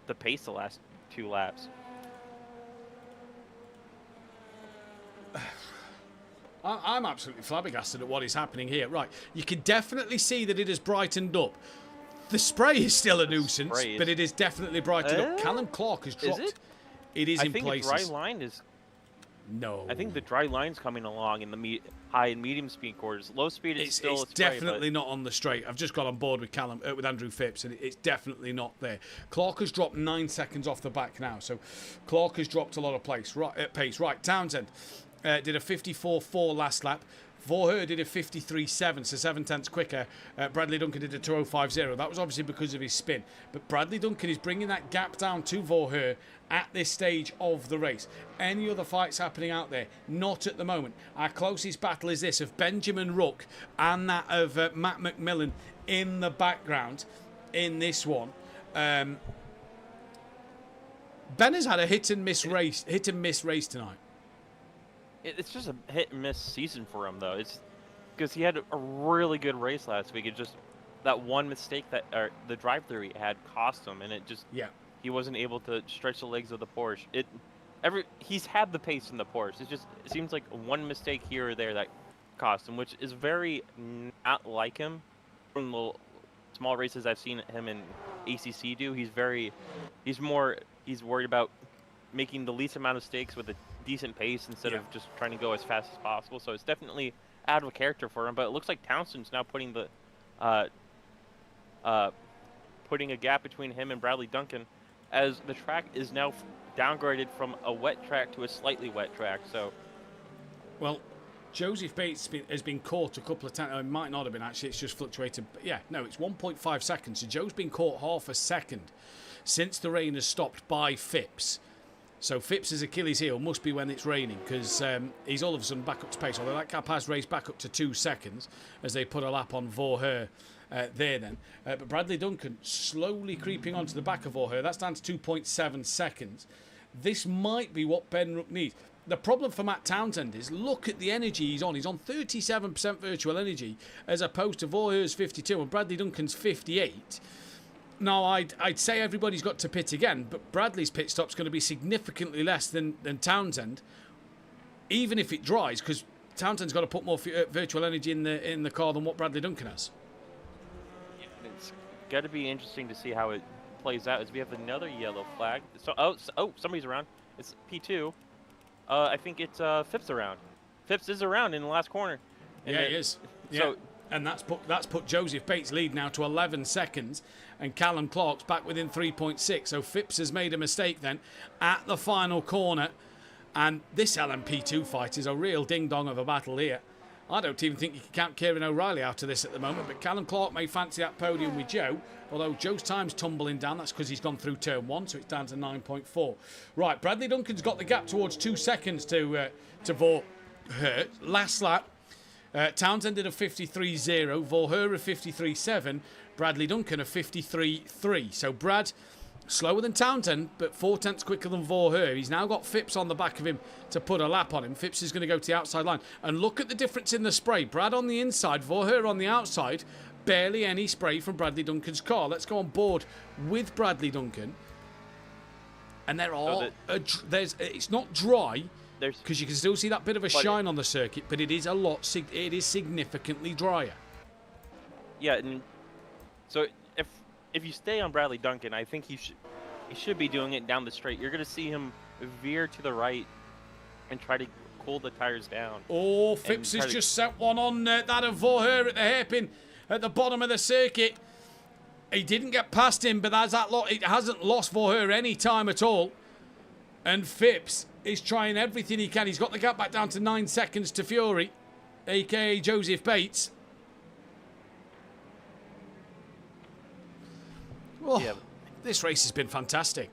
the pace the last 2 laps. I'm absolutely flabbergasted at what is happening here. Right, you can definitely see that it has brightened up. The spray is still a nuisance, but it is definitely brightened up. Callum Clark has dropped. Is it? It is in places. I think the dry line is... No. I think the dry line's coming along in the high and medium speed quarters. Low speed is still a spray, definitely not on the straight. I've just got on board with with Andrew Phipps, and it's definitely not there. Clark has dropped 9 seconds off the back now, so Clark has dropped a lot of pace. Right, Townsend. did a 54.4 last lap. Vorher did a 53.7, so 7 tenths quicker. Bradley Duncan did a 2:05.0. That was obviously because of his spin. But Bradley Duncan is bringing that gap down to Vorher at this stage of the race. Any other fights happening out there? Not at the moment. Our closest battle is this of Benjamin Rook and that of Matt McMillan in the background in this one. Ben has had a hit and miss race tonight. It's just a hit and miss season for him, though. It's because he had a really good race last week. It just that one mistake that the drive-through he had cost him, and it just he wasn't able to stretch the legs of the Porsche. He's had the pace in the Porsche. It seems like one mistake here or there that cost him, which is very not like him. From the small races I've seen him in ACC do, he's worried about making the least amount of mistakes with a decent pace instead of just trying to go as fast as possible. So it's definitely out of a character for him. But it looks like Townsend's now putting a gap between him and Bradley Duncan, as the track is now downgraded from a wet track to a slightly wet track. So, well, Joseph Bates has been caught a couple of times. It might not have been, actually. It's just fluctuated. But yeah, no, it's 1.5 seconds. So Joe's been caught half a second since the rain has stopped by Phipps. So Phipps' Achilles heel must be when it's raining, because he's all of a sudden back up to pace. Although that gap has raced back up to 2 seconds as they put a lap on Vorher there then. But Bradley Duncan slowly creeping onto the back of Vorher. That's down to 2.7 seconds. This might be what Ben Rook needs. The problem for Matt Townsend is, look at the energy he's on. He's on 37% virtual energy as opposed to Vorher's 52 and Bradley Duncan's 58. Now, I'd say everybody's got to pit again, but Bradley's pit stop's going to be significantly less than Townsend, even if it dries, because Townsend's got to put more virtual energy in the car than what Bradley Duncan has. It's got to be interesting to see how it plays out. As we have another yellow flag. So, somebody's around. It's P2. I think it's Phipps around. Phipps is around in the last corner. And he is. So. And that's put Joseph Bates' lead now to 11 seconds, and Callum Clark's back within 3.6. So Phipps has made a mistake then at the final corner, and this LMP2 fight is a real ding-dong of a battle here. I don't even think you can count Kieran O'Reilly out of this at the moment, but Callum Clark may fancy that podium with Joe, although Joe's time's tumbling down. That's because he's gone through turn 1, so it's down to 9.4. Right, Bradley Duncan's got the gap towards 2 seconds to Vorher. Last lap. Townsend did a 53.0, Vorher a 53.7, Bradley Duncan a 53.3. So Brad, slower than Townsend, but 4 tenths quicker than Vorher. He's now got Phipps on the back of him to put a lap on him. Phipps is going to go to the outside line. And look at the difference in the spray. Brad on the inside, Vorher on the outside. Barely any spray from Bradley Duncan's car. Let's go on board with Bradley Duncan. And it's not dry, because you can still see that bit of a shine on the circuit, but it is significantly drier. Yeah, and so if you stay on Bradley Duncan, I think he should be doing it down the straight. You're going to see him veer to the right and try to cool the tires down. Oh, Phipps has just set one on that of Vorher at the hairpin at the bottom of the circuit. He didn't get past him, but it hasn't lost Vorher any time at all. And Phipps is trying everything he can. He's got the gap back down to 9 seconds to Fury, a.k.a. Joseph Bates. Oh, yeah. This race has been fantastic.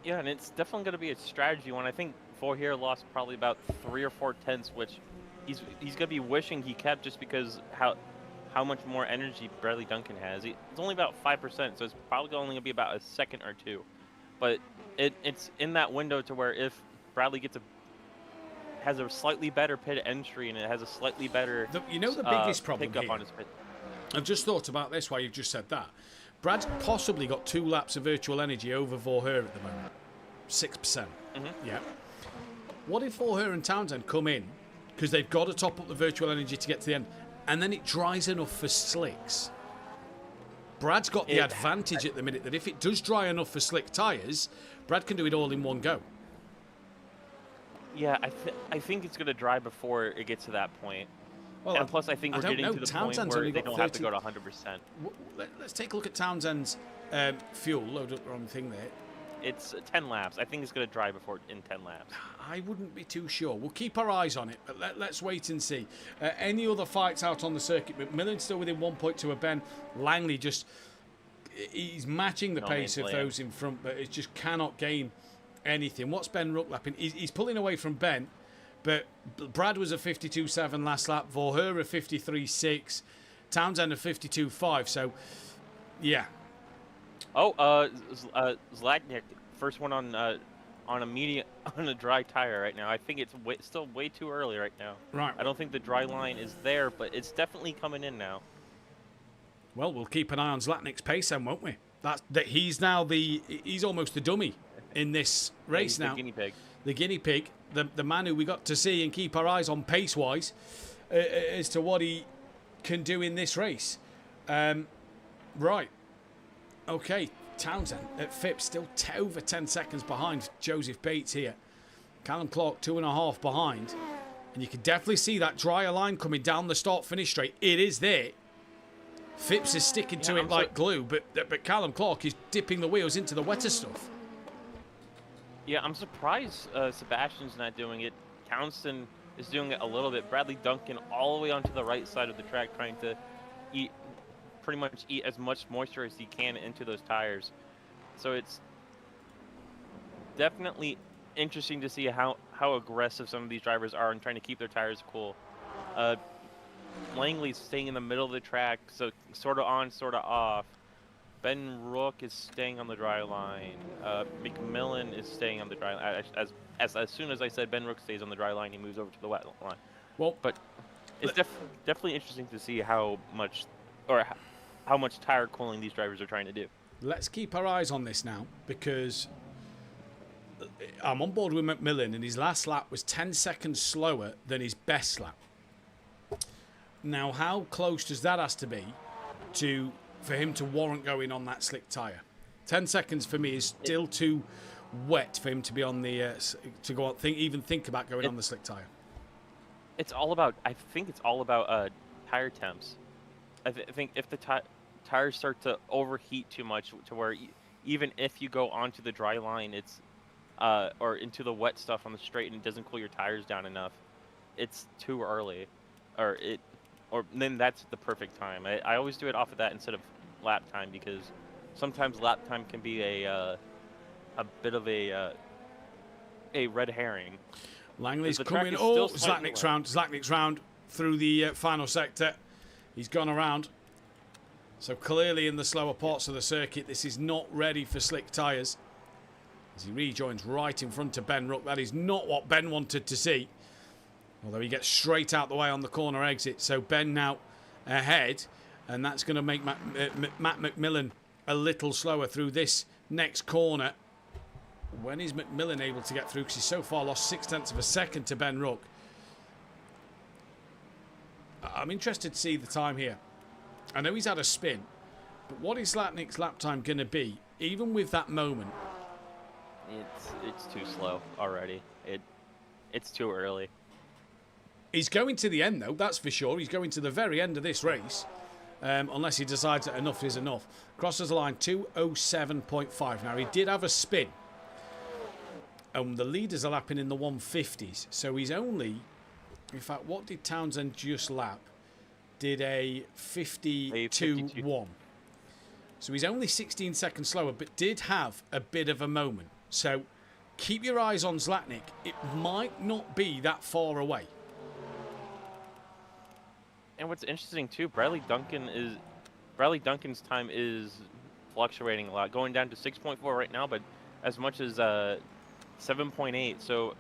Yeah, and it's definitely going to be a strategy one. I think Vorher lost probably about 3 or 4 tenths, which he's going to be wishing he kept, just because how much more energy Bradley Duncan has. It's only about 5%, so it's probably only going to be about a second or 2. But it's in that window to where if Bradley has a slightly better pit entry and it has a slightly better the biggest problem pickup here, on his pit. I've just thought about this while you've just said that. Brad's possibly got 2 laps of virtual energy over Vorher at the moment. 6%. Mm-hmm. Yeah. What if Vorher and Townsend come in, because they've got to top up the virtual energy to get to the end, and then it dries enough for slicks? Brad's got the advantage at the minute that if it does dry enough for slick tyres, Brad can do it all in one go. Yeah, I think it's going to dry before it gets to that point. Well, and plus, I think we're getting to the point where they don't have to go to 100%. Let's take a look at Townsend's fuel. Load up the wrong thing there. it's 10 laps. I think it's going to dry before in 10 laps. I wouldn't be too sure. We'll keep our eyes on it, but let's wait and see. Any other fights out on the circuit? McMillan's still within 1.2 of Ben. Langley he's matching the pace of those in front, but it just cannot gain anything. What's Ben Ruck lapping? He's pulling away from Ben, but Brad was a 52.7 last lap. Vorher a 53.6. Townsend a 52.5. So, yeah. Oh, Zlatnik, first one on a dry tire right now. I think it's still way too early right now. Right. I don't think the dry line is there, but it's definitely coming in now. Well, we'll keep an eye on Zlatnik's pace then, won't we? He's now he's almost the dummy in this race now. The guinea pig. The guinea pig, the man who we got to see and keep our eyes on pace-wise as to what he can do in this race. Right. Okay, Townsend at Phipps still over 10 seconds behind Joseph Bates here. Callum Clark 2.5 behind. And you can definitely see that drier line coming down the start-finish straight. It is there. Phipps is sticking to it like glue, but Callum Clark is dipping the wheels into the wetter stuff. Yeah, I'm surprised Sebastian's not doing it. Townsend is doing it a little bit. Bradley Duncan all the way onto the right side of the track trying to pretty much eat as much moisture as he can into those tires. So it's definitely interesting to see how aggressive some of these drivers are in trying to keep their tires cool. Langley's staying in the middle of the track, so sort of on, sort of off. Ben Rook is staying on the dry line. McMillan is staying on the dry line. As soon as I said Ben Rook stays on the dry line, he moves over to the wet line. Well, but it's definitely interesting to see how much tire cooling these drivers are trying to do. Let's keep our eyes on this now, because I'm on board with McMillan, and his last lap was 10 seconds slower than his best lap. Now, how close does that have to be for him to warrant going on that slick tyre? 10 seconds for me is still too wet for him to be on the to go on, even think about going on the slick tyre. I think it's all about tire temps. I think if the tires start to overheat too much to where even if you go onto the dry line, it's or into the wet stuff on the straight and it doesn't cool your tires down enough, it's too early, or then that's the perfect time. I always do it off of that instead of lap time, because sometimes lap time can be a bit of a red herring. Langley's coming. Oh, Zlatnik's round through the final sector. He's gone around. So clearly in the slower parts of the circuit, this is not ready for slick tyres. As he rejoins right in front of Ben Rook. That is not what Ben wanted to see. Although he gets straight out the way on the corner exit. So Ben now ahead. And that's going to make Matt McMillan a little slower through this next corner. When is McMillan able to get through? Because he's so far lost 0.6 of a second to Ben Rook. I'm interested to see the time here. I know he's had a spin. But what is Zlatnik's lap time going to be? Even with that moment. It's too slow already. It's too early. He's going to the end, though, that's for sure. He's going to the very end of this race. Unless he decides that enough is enough. Crosses the line 2:07.5. Now, he did have a spin. And the leaders are lapping in the 150s. So he's only... In fact, what did Townsend just lap? Did a 52.1. So he's only 16 seconds slower, but did have a bit of a moment. So keep your eyes on Zlatnik. It might not be that far away. And what's interesting too, Bradley Duncan's time is fluctuating a lot, going down to 6.4 right now, but as much as 7.8. So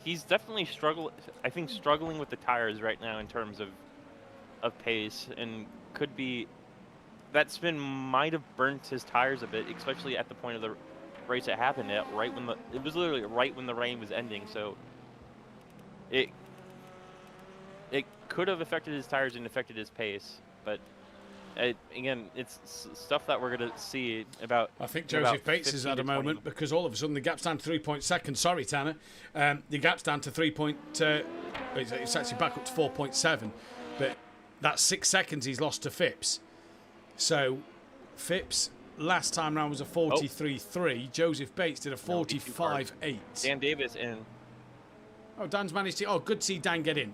he's definitely struggling with the tires right now in terms of pace, and could be that spin might have burnt his tires a bit, especially at the point of the race it happened at, it was literally right when the rain was ending. So it could have affected his tires and affected his pace, but again, it's stuff that we're going to see about. I think Joseph Bates is at a moment, because all of a sudden the gap's down to 3 seconds. Sorry, Tanner. The gap's down to 3 it's actually back up to 4.7, but that's 6 seconds he's lost to Phipps. So Phipps last time round was a 43.3. Joseph Bates did a No, he's too far. 45.8. Dan Davis in. Oh, Dan's managed to... Oh, good to see Dan get in.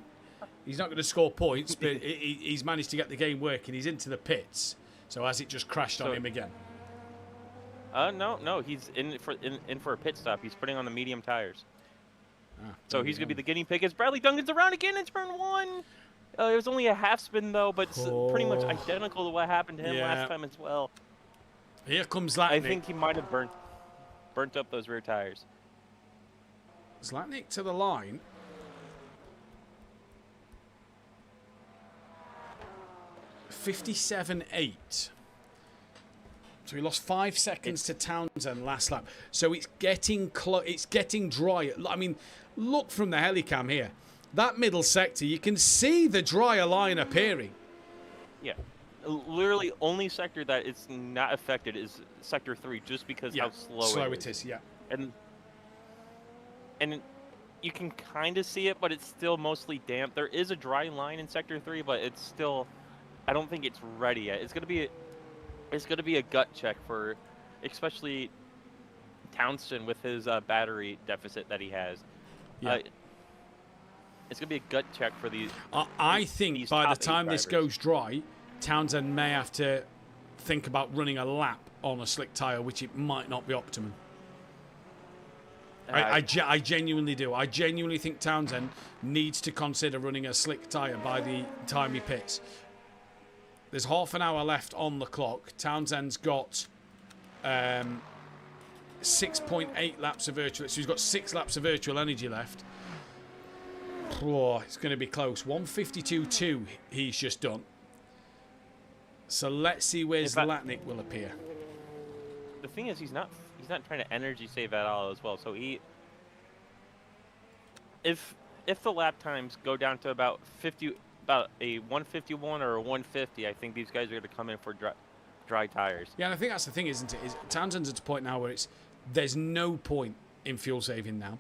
He's not going to score points, but he's managed to get the game working. He's into the pits. So has it just crashed on him again? No, he's in for a pit stop. He's putting on the medium tires. So he's going to be the guinea pig as Bradley Duncan's around again in turn 1. It was only a half spin, though, but it's pretty much identical to what happened to him last time as well. Here comes Zlatnik. I think he might have burnt up those rear tires. Zlatnik to the line. .57.8. So he lost 5 seconds to Townsend last lap. So it's getting close. It's getting dry. I mean, look from the helicam here. That middle sector, you can see the drier line appearing. Yeah. Literally, only sector that it's not affected is sector 3, just because how slow it is. Yeah. And you can kind of see it, but it's still mostly damp. There is a dry line in sector 3, but it's still, I don't think it's ready yet. It's gonna be a gut check for, especially Townsend with his battery deficit that he has. Yeah. It's gonna be a gut check for these. I think by the time this goes dry, Townsend may have to think about running a lap on a slick tyre, which it might not be optimum. I genuinely do. I genuinely think Townsend needs to consider running a slick tyre by the time he pits. There's half an hour left on the clock. Townsend's got 6.8 laps of virtual. So he's got 6 laps of virtual energy left. Oh, it's going to be close. 152.2 he's just done. So let's see where Zlatnik will appear. The thing is, he's not trying to energy save at all as well. So if the lap times go down to about a 151 or a 150, I think these guys are going to come in for dry tires. Yeah, and I think that's the thing, isn't it? Townsend's at a point now where there's no point in fuel saving now.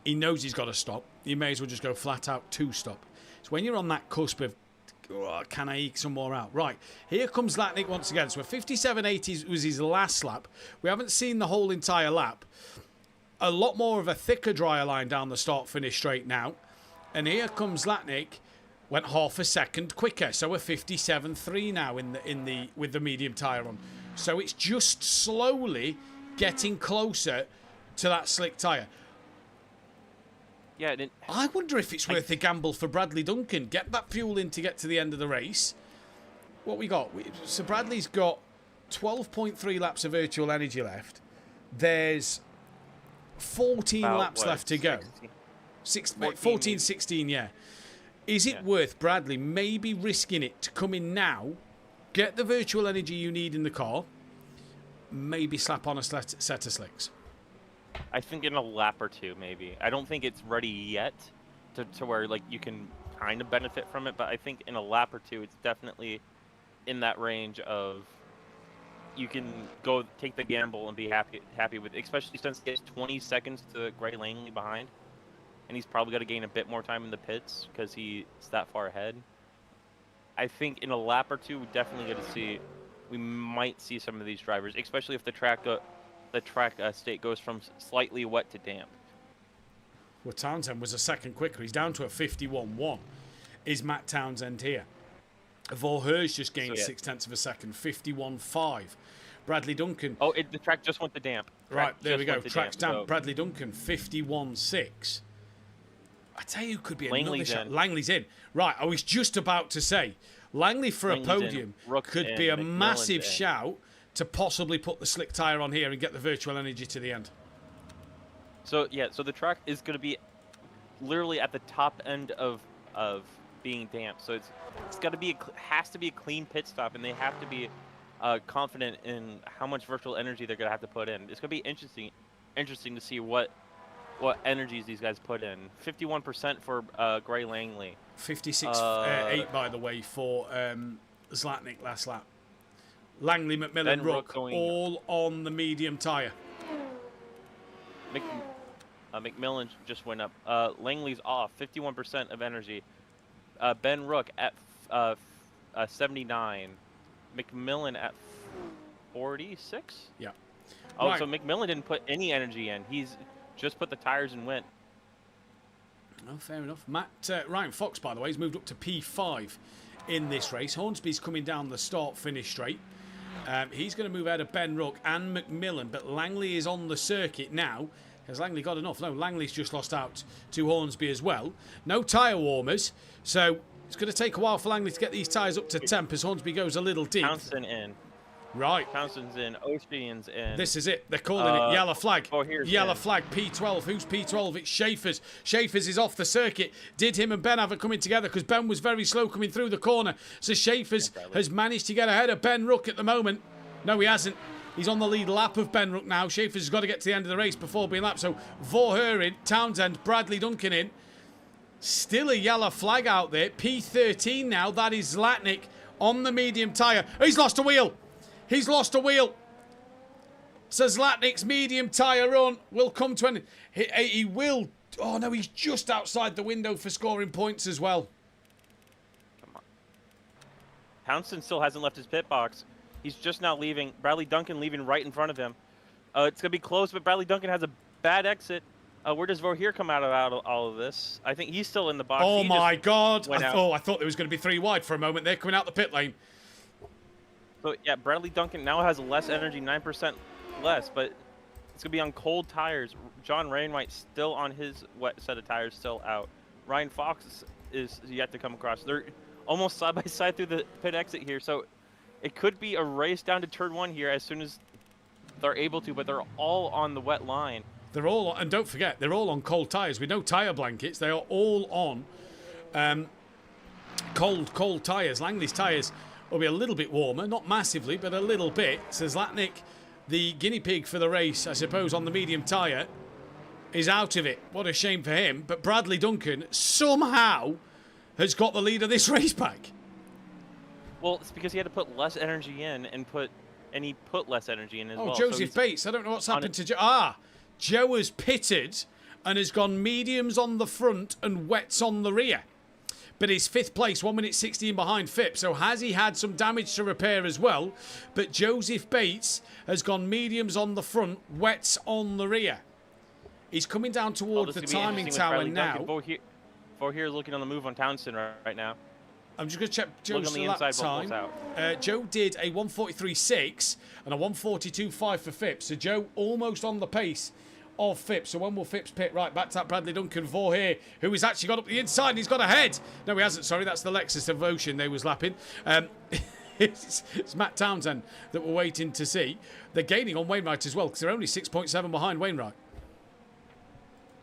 He knows he's got to stop. You may as well just go flat out to stop. So when you're on that cusp of, can I eke some more out? Right, here comes Zlatnik once again. So a 57.8 was his last lap. We haven't seen the whole entire lap. A lot more of a thicker drier line down the start-finish straight now. And here comes Zlatnik. Went half a second quicker, so a 57.3 now with the medium tyre on. So it's just slowly getting closer to that slick tyre. Yeah, I wonder if it's worth a gamble for Bradley Duncan. Get that fuel in to get to the end of the race. What we got? So Bradley's got 12.3 laps of virtual energy left. There's 14 laps left to go. 14, 16, yeah. Is it worth Bradley maybe risking it to come in now, get the virtual energy you need in the car, maybe slap on a set of slicks? I think in a lap or two, maybe. I don't think it's ready yet to where like you can kind of benefit from it, but I think in a lap or two, it's definitely in that range of you can go take the gamble and be happy with, especially since he has 20 seconds to Gray Langley behind. And he's probably got to gain a bit more time in the pits because he's that far ahead. I think in a lap or two, we're definitely going to see, we might see some of these drivers, especially if the track state goes from slightly wet to damp. Well, Townsend was a second quicker. He's down to a 51.1. Is Matt Townsend here? Vorher's just gained 0.6 of a second, 51.5. Bradley Duncan. Oh, the track just went to damp. Right, there we go. Track's damp. So Bradley Duncan, 51.6. I tell you, could be another shot. Langley's in. Right, I was just about to say, Langley for a podium could be a massive shout to possibly put the slick tyre on here and get the virtual energy to the end. So, yeah, so the track is going to be literally at the top end of being damp. So it's got to be has to be a clean pit stop, and they have to be confident in how much virtual energy they're going to have to put in. It's going to be interesting to see what energies these guys put in. 51% for Gray Langley. 56.8 by the way for Zlatnik last lap. Langley, McMillan, Rook all on the medium tyre. McMillan just went up. Langley's off, 51% of energy. Ben Rook at 79. McMillan 46. Yeah. Oh, Right. so McMillan didn't put any energy in. He's just put the tires and went. Oh, fair enough. Ryan Fox, by the way, has moved up to P5 in this race. Hornsby's coming down the start-finish straight. He's going to move out of Ben Ruck and McMillan, but Langley is on the circuit now. Has Langley got enough? No, Langley's just lost out to Hornsby as well. No tyre warmers, so it's going to take a while for Langley to get these tyres up to temp as Hornsby goes a little deep. Townsend in. Right. Townsend's in. Ocean's in. This is it. They're calling it yellow flag. Oh, here's yellow Ben. flag. P12. Who's P12? It's Schaefer's. Schaefer's is off the circuit. Did him and Ben have it coming together? Because Ben was very slow coming through the corner. So Schaefer's has managed to get ahead of Ben Ruck at the moment. No, he hasn't. He's on the lead lap of Ben Ruck now. Schaefer's has got to get to the end of the race before being lapped. So Vorher in, Townsend, Bradley Duncan in. Still a yellow flag out there. P13 now. That is Zlatnik on the medium tyre. He's lost a wheel. He's lost a wheel. So Zlatnik's medium tyre run will come to an... He will... Oh, no, he's just outside the window for scoring points as well. Come on. Townsend still hasn't left his pit box. He's just now leaving. Bradley Duncan leaving right in front of him. It's going to be close, but Bradley Duncan has a bad exit. Where does Vorher come out of all of this? I think he's still in the box. Oh, my God. I thought there was going to be 3 wide for a moment. They're coming out the pit lane. So, yeah, Bradley Duncan now has less energy, 9% less, but it's going to be on cold tires. John Rainwright still on his wet set of tires, still out. Ryan Fox is yet to come across. They're almost side by side through the pit exit here, so it could be a race down to turn 1 here as soon as they're able to, but they're all on the wet line. They're all, and don't forget, they're all on cold tyres with no tyre blankets. They are all on cold tyres. Langley's tyres will be a little bit warmer, not massively, but a little bit. So Zlatnik, the guinea pig for the race, I suppose, on the medium tyre, is out of it. What a shame for him. But Bradley Duncan somehow has got the lead of this race back. Well, it's because he had to put less energy in and he put less energy in as well. Oh, Joseph Bates. I don't know what's happened to Joe. Joe has pitted and has gone mediums on the front and wets on the rear. But he's 5th place, 1 minute 16 behind Phipps. So has he had some damage to repair as well? But Joseph Bates has gone mediums on the front, wets on the rear. He's coming down towards the timing tower now. Vorher is looking on the move on Townsend right now. I'm just going to check Joe's lap time. Joe did a 1:43.6 and a 1:42.5 for Phipps. So Joe almost on the pace of Phipps. So when will Phipps pit? Right, back to that Bradley Duncan Vorher, who has actually got up the inside and he's got ahead. No, he hasn't. Sorry, that's the Lexus Evotion they was lapping. It's Matt Townsend that we're waiting to see. They're gaining on Wainwright as well because they're only 6.7 behind Wainwright.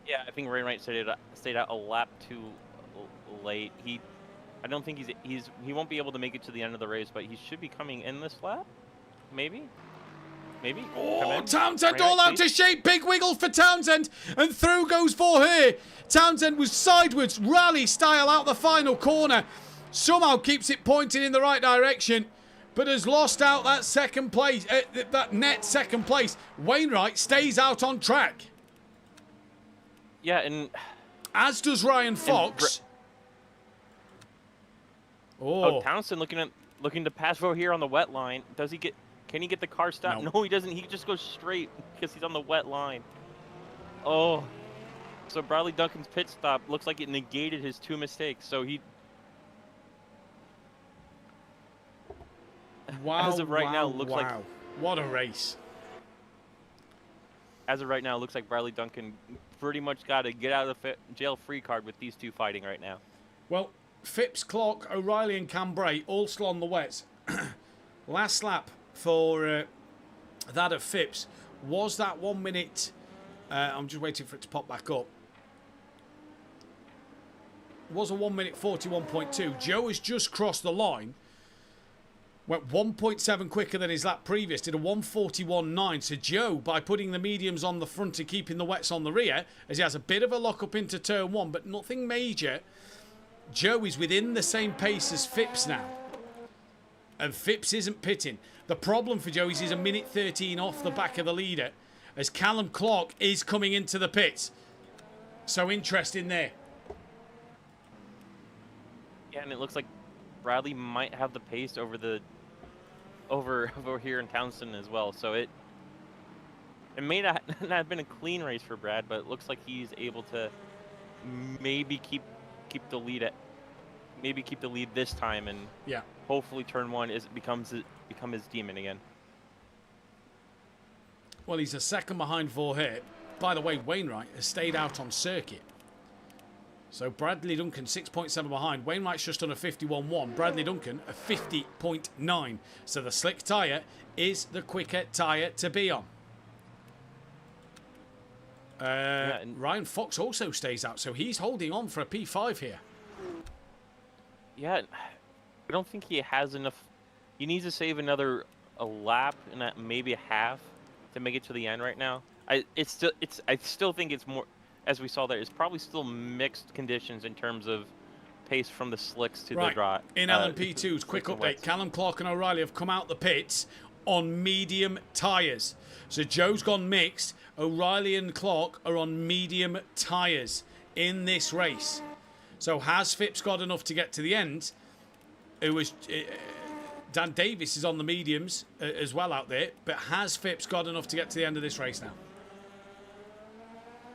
Yeah, I think Wainwright stayed out a lap too late. I don't think he won't be able to make it to the end of the race, but he should be coming in this lap, maybe. Oh, Townsend all out to shape. Big wiggle for Townsend. And through goes Vorher. Townsend was sideways, rally style out the final corner. Somehow keeps it pointing in the right direction, but has lost out that second place, that net second place. Wainwright stays out on track. Yeah, and as does Ryan Fox. Oh, Townsend looking to pass Vorher on the wet line. Can he get the car stopped? No, he doesn't. He just goes straight because he's on the wet line. Oh. So Bradley Duncan's pit stop looks like it negated his 2 mistakes. So he... Wow, as of right now, looks like... What a race. As of right now, it looks like Bradley Duncan pretty much got a get out of jail free card with these two fighting right now. Well, Phipps, Clark, O'Reilly and Cambrai all still on the wets. Last lap for that of Phipps was that 1 minute. I'm just waiting for it to pop back up. Was a 1 minute 41.2. Joe has just crossed the line. Went 1.7 quicker than his lap previous. Did a 1:41.9. So Joe, by putting the mediums on the front and keeping the wets on the rear, as he has a bit of a lock up into turn 1, but nothing major. Joe is within the same pace as Phipps now. And Phipps isn't pitting. The problem for Joe is he's a minute 13 off the back of the leader as Callum Clark is coming into the pits. So interesting there. Yeah, and it looks like Bradley might have the pace over the over here in Townsend as well. So it may not have been a clean race for Brad, but it looks like he's able to maybe keep the lead this time, and hopefully turn 1 become his demon again. Well, he's a second behind Voorheer. By the way, Wainwright has stayed out on circuit. So Bradley Duncan 6.7 behind. Wainwright's just on a 51.1. Bradley Duncan a 50.9. So the slick tyre is the quicker tyre to be on. Ryan Fox also stays out, so he's holding on for a P5 here. Yeah, I don't think he has enough. He needs to save a lap and maybe a half to make it to the end right now. I still think it's more, as we saw there, it's probably still mixed conditions in terms of pace from the slicks to the dry. In LMP2's quick update, Callum Clark and O'Reilly have come out the pits on medium tyres. So Joe's gone mixed. O'Reilly and Clark are on medium tyres in this race. So has Phipps got enough to get to the end? Dan Davis is on the mediums as well out there, but has Phipps got enough to get to the end of this race now?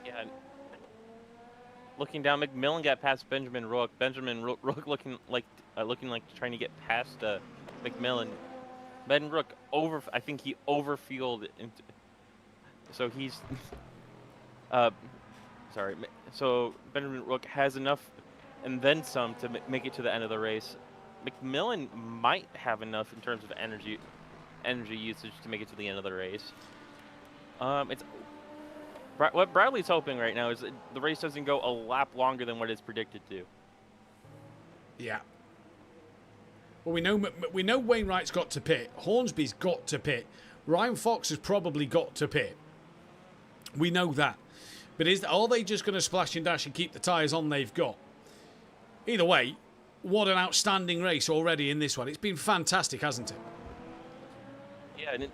Yeah. Looking down, McMillan got past Benjamin Rook. Benjamin Rook looking like trying to get past McMillan. Ben Rook I think he overfueled, so he's sorry. So Benjamin Rook has enough and then some to make it to the end of the race. McMillan might have enough in terms of energy usage to make it to the end of the race. What Bradley's hoping right now is that the race doesn't go a lap longer than what it's predicted to. Yeah. Well, we know Wainwright's got to pit. Hornsby's got to pit. Ryan Fox has probably got to pit. We know that. But are they just going to splash and dash and keep the tyres on they've got? Either way, what an outstanding race already in this one. It's been fantastic, hasn't it? Yeah, and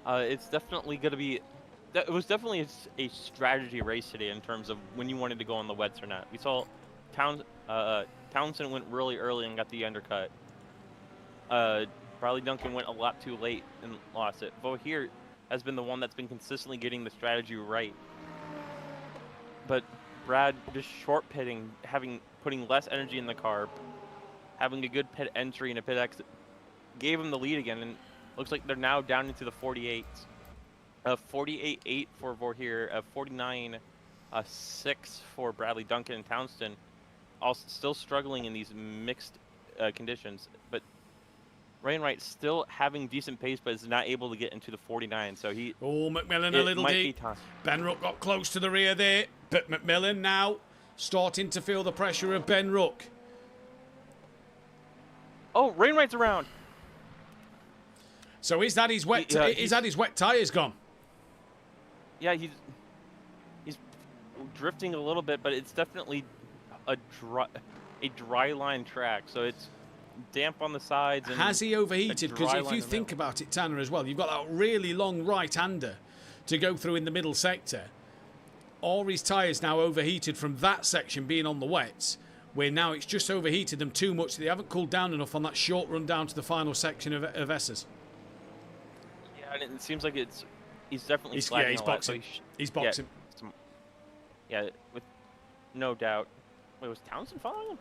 it's definitely going to be. It was definitely a strategy race today in terms of when you wanted to go on the wets or not. We saw Townsend went really early and got the undercut. Bradley Duncan went a lot too late and lost it. Voorheer has been the one that's been consistently getting the strategy right. But Brad just short pitting, putting less energy in the car, having a good pit entry and a pit exit, gave him the lead again, and looks like they're now down into the 48s. 48.8 for Voorheer, 49.6 for Bradley Duncan and Townsend. Also still struggling in these mixed conditions, but Wainwright still having decent pace, but is not able to get into the 49. So McMillan a little deep. Ben Rook got close to the rear there, but McMillan now starting to feel the pressure of Ben Rook. Oh, Wainwright's around. So is that his wet? Is that his wet tyres gone? Yeah, he's drifting a little bit, but it's definitely a dry line track. So it's damp on the sides. And has he overheated? Because if you think about it, Tanner, as well, you've got that really long right-hander to go through in the middle sector. Are his tyres now overheated from that section being on the wets, where now it's just overheated them too much, they haven't cooled down enough on that short run down to the final section of Esses? Yeah, and it seems like he's definitely sliding. He's boxing. He's boxing. Yeah, with no doubt. Wait, was Townsend following him?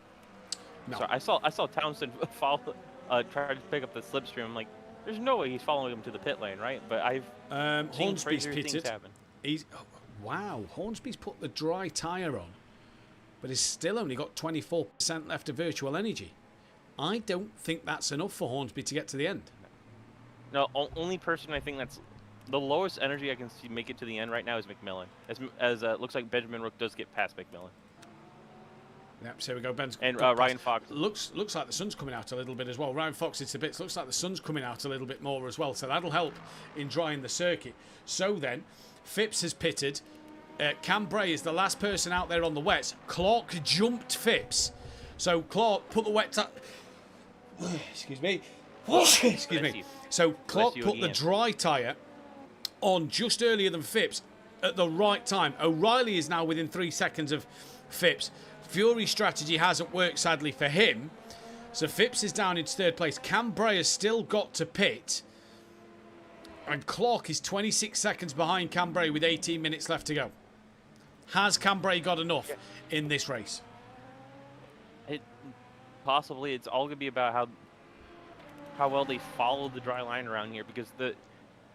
No. Sorry, I saw Townsend try to pick up the slipstream. I'm like, there's no way he's following him to the pit lane, right? But I've seen Hornsby's crazier things happen. Wow, Hornsby's put the dry tyre on, but he's still only got 24% left of virtual energy. I don't think that's enough for Hornsby to get to the end. No, only person I think that's the lowest energy I can see make it to the end right now is McMillan. As looks like Benjamin Rook does get past McMillan. Yep, so we go. Ben's and Ryan Fox. Looks like the sun's coming out a little bit as well. Ryan Fox into bits. Looks like the sun's coming out a little bit more as well. So that'll help in drying the circuit. So then, Phipps has pitted. Cam Bray is the last person out there on the wets. Clark jumped Phipps. So Clark put the wet excuse me. Excuse me. So Clark put the dry tyre on just earlier than Phipps at the right time. O'Reilly is now within 3 seconds of Phipps. Fury's strategy hasn't worked, sadly, for him. So Phipps is down into third place. Cambrai has still got to pit. And Clark is 26 seconds behind Cambrai with 18 minutes left to go. Has Cambrai got enough in this race? Possibly. It's all going to be about how well they follow the dry line around here, because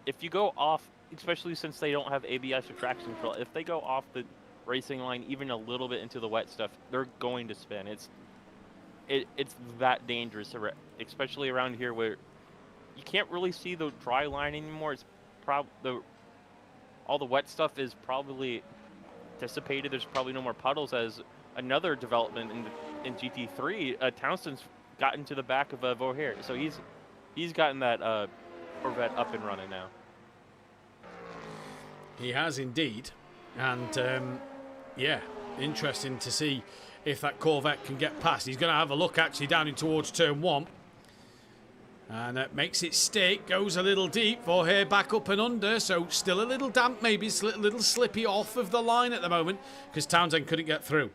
if you go off, especially since they don't have ABS or traction control, if they go off the racing line even a little bit into the wet stuff, they're going to spin. It's that dangerous, especially around here where you can't really see the dry line anymore. It's all the wet stuff is probably dissipated. There's probably no more puddles. As another development in GT3, Townsend's gotten to the back of Vorher, so he's gotten that Corvette up and running now. He has indeed, and yeah, interesting to see if that Corvette can get past. He's going to have a look actually down in towards turn 1, and makes it stick, goes a little deep. Vorher back up and under, so still a little damp, maybe a little slippy off of the line at the moment because Townsend couldn't get through.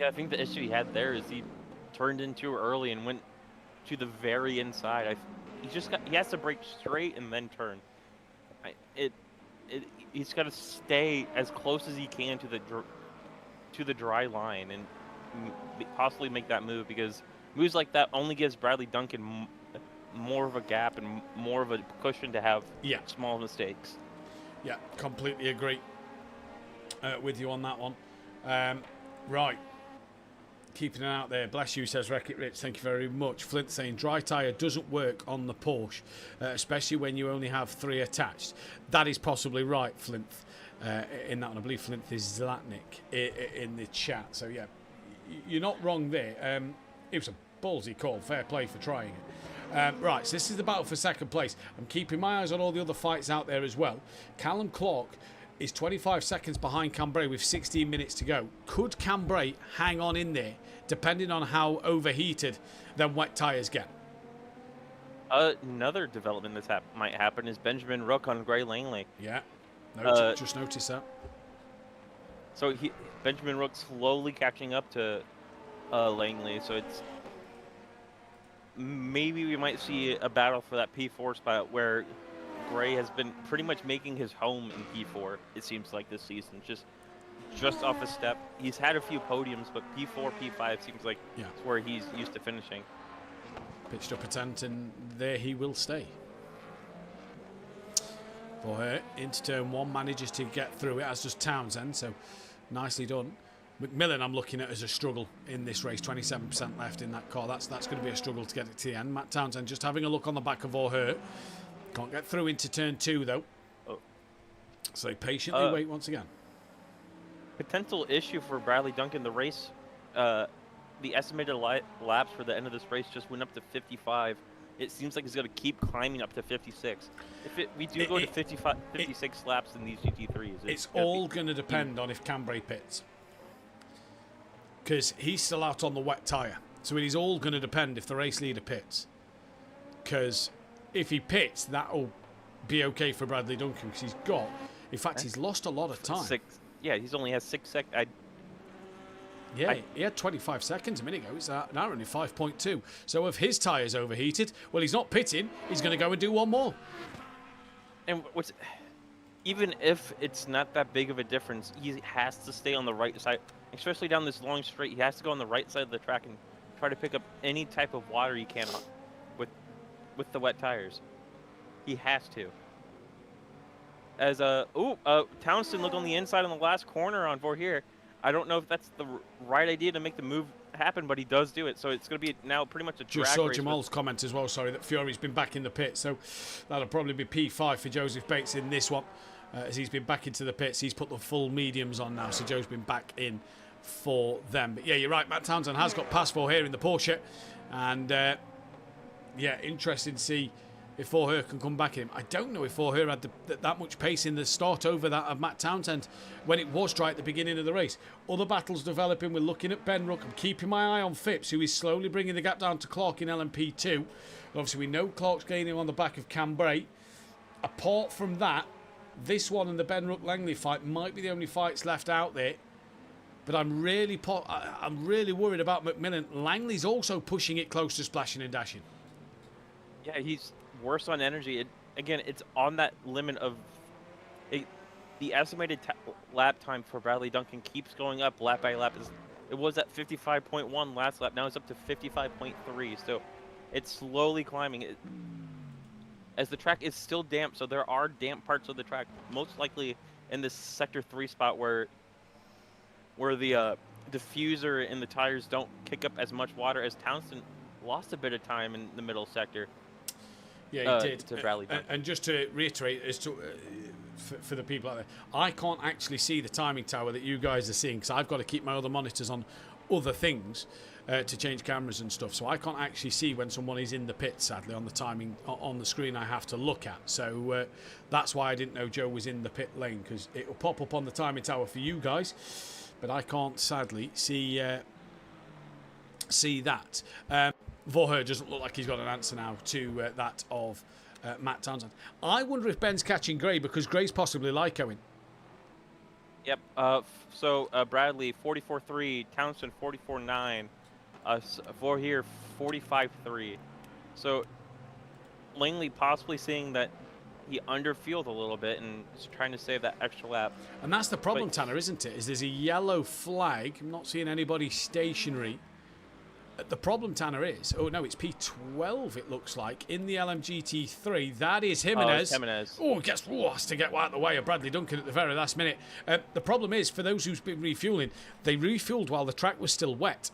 Yeah, I think the issue he had there is he turned in too early and went to the very inside. He has to brake straight and then turn. He's got to stay as close as he can to the dry line and possibly make that move, because moves like that only gives Bradley Duncan more of a gap and more of a cushion to have small mistakes. Yeah, completely agree with you on that one. Right. Keeping it out there. Bless you, says Wreck It Rich. Thank you very much. Flint saying dry tyre doesn't work on the Porsche, especially when you only have 3 attached. That is possibly right, Flint, in that one. I believe Flint is Zlatnik in the chat. So, yeah, you're not wrong there. It was a ballsy call. Fair play for trying it. Right, so this is the battle for second place. I'm keeping my eyes on all the other fights out there as well. Callum Clark is 25 seconds behind Cambrai with 16 minutes to go. Could Cambrai hang on in there, depending on how overheated them wet tyres get? Another development that might happen is Benjamin Rook on Gray Langley. Yeah, just noticed that. So Benjamin Rook slowly catching up to Langley, so it's maybe we might see a battle for that P4 spot where Gray has been pretty much making his home in P4, it seems like, this season. Just off a step. He's had a few podiums, but P4, P5 seems like it's where he's used to finishing. Pitched up a tent, and there he will stay. For her, into turn 1, manages to get through it, as does Townsend, so nicely done. McMillan I'm looking at as a struggle in this race, 27% left in that car. That's going to be a struggle to get it to the end. Matt Townsend just having a look on the back of her. Can't get through into turn 2 though. So they patiently wait once again. Potential issue for Bradley Duncan. The race, the estimated laps for the end of this race just went up to 55. It seems like it's going to keep climbing up to 56. If we do go to 56 laps in these GT3s, it's all going to depend on if Cambrai pits, because he's still out on the wet tyre. So it is all going to depend if the race leader pits, because if he pits, that'll be okay for Bradley Duncan, because he's got, in fact, he's lost a lot of time. He's only has 6 seconds. He had 25 seconds a minute ago. It's now only 5.2. So if his tyres overheated, well, he's not pitting. He's going to go and do one more. And even if it's not that big of a difference, he has to stay on the right side, especially down this long straight. He has to go on the right side of the track and try to pick up any type of water he can with the wet tires. He has to. As Townsend look on the inside on the last corner on Vorher. I don't know if that's the right idea to make the move happen, but he does do it. So it's going to be now pretty much a drag race. Just saw Jamal's comment as well, sorry, that Fury's been back in the pit. So that'll probably be P5 for Joseph Bates in this one. As he's been back into the pits, he's put the full mediums on now. So Joe's been back in for them. But yeah, you're right. Matt Townsend has got past Vorher in the Porsche. And yeah, interesting to see if Vorher can come back in. I don't know if Vorher had that much pace in the start over that of Matt Townsend when it was dry at the beginning of the race. Other battles developing. We're looking at Ben Rook. I'm keeping my eye on Phipps, who is slowly bringing the gap down to Clark in LMP2. Obviously, we know Clark's gaining on the back of Cambrai. Apart from that, this one and the Ben Rook-Langley fight might be the only fights left out there But I'm really worried about McMillan. Langley's also pushing it close to splashing and dashing. Yeah, he's worse on energy. Again, it's on that limit of the estimated lap time for Bradley Duncan keeps going up lap by lap. It was at 55.1 last lap. Now it's up to 55.3. So it's slowly climbing. As the track is still damp, so there are damp parts of the track, most likely in this sector 3 spot where the diffuser in the tires don't kick up as much water, as Townsend lost a bit of time in the middle sector. Yeah, he did. To Bradley Duncan. And just to reiterate, as to for the people out there, I can't actually see the timing tower that you guys are seeing because I've got to keep my other monitors on other things to change cameras and stuff. So I can't actually see when someone is in the pit, sadly, on the timing on the screen I have to look at. So that's why I didn't know Joe was in the pit lane, because it will pop up on the timing tower for you guys, but I can't sadly see that. Vorher doesn't look like he's got an answer now to that of Matt Townsend. I wonder if Ben's catching Gray, because Gray's possibly Lycoing. Yep. So Bradley 44.3, Townsend 44.9, Vorher 45.3. So Langley possibly seeing that he underfueled a little bit and is trying to save that extra lap. And that's the problem, Tanner, isn't it? Is there's a yellow flag. I'm not seeing anybody stationary. The problem, Tanner, is... Oh, no, it's P12, it looks like, in the LMGT3. That is Jimenez. Has to get out of the way of Bradley Duncan at the very last minute. The problem is, for those who've been refuelling, they refueled while the track was still wet.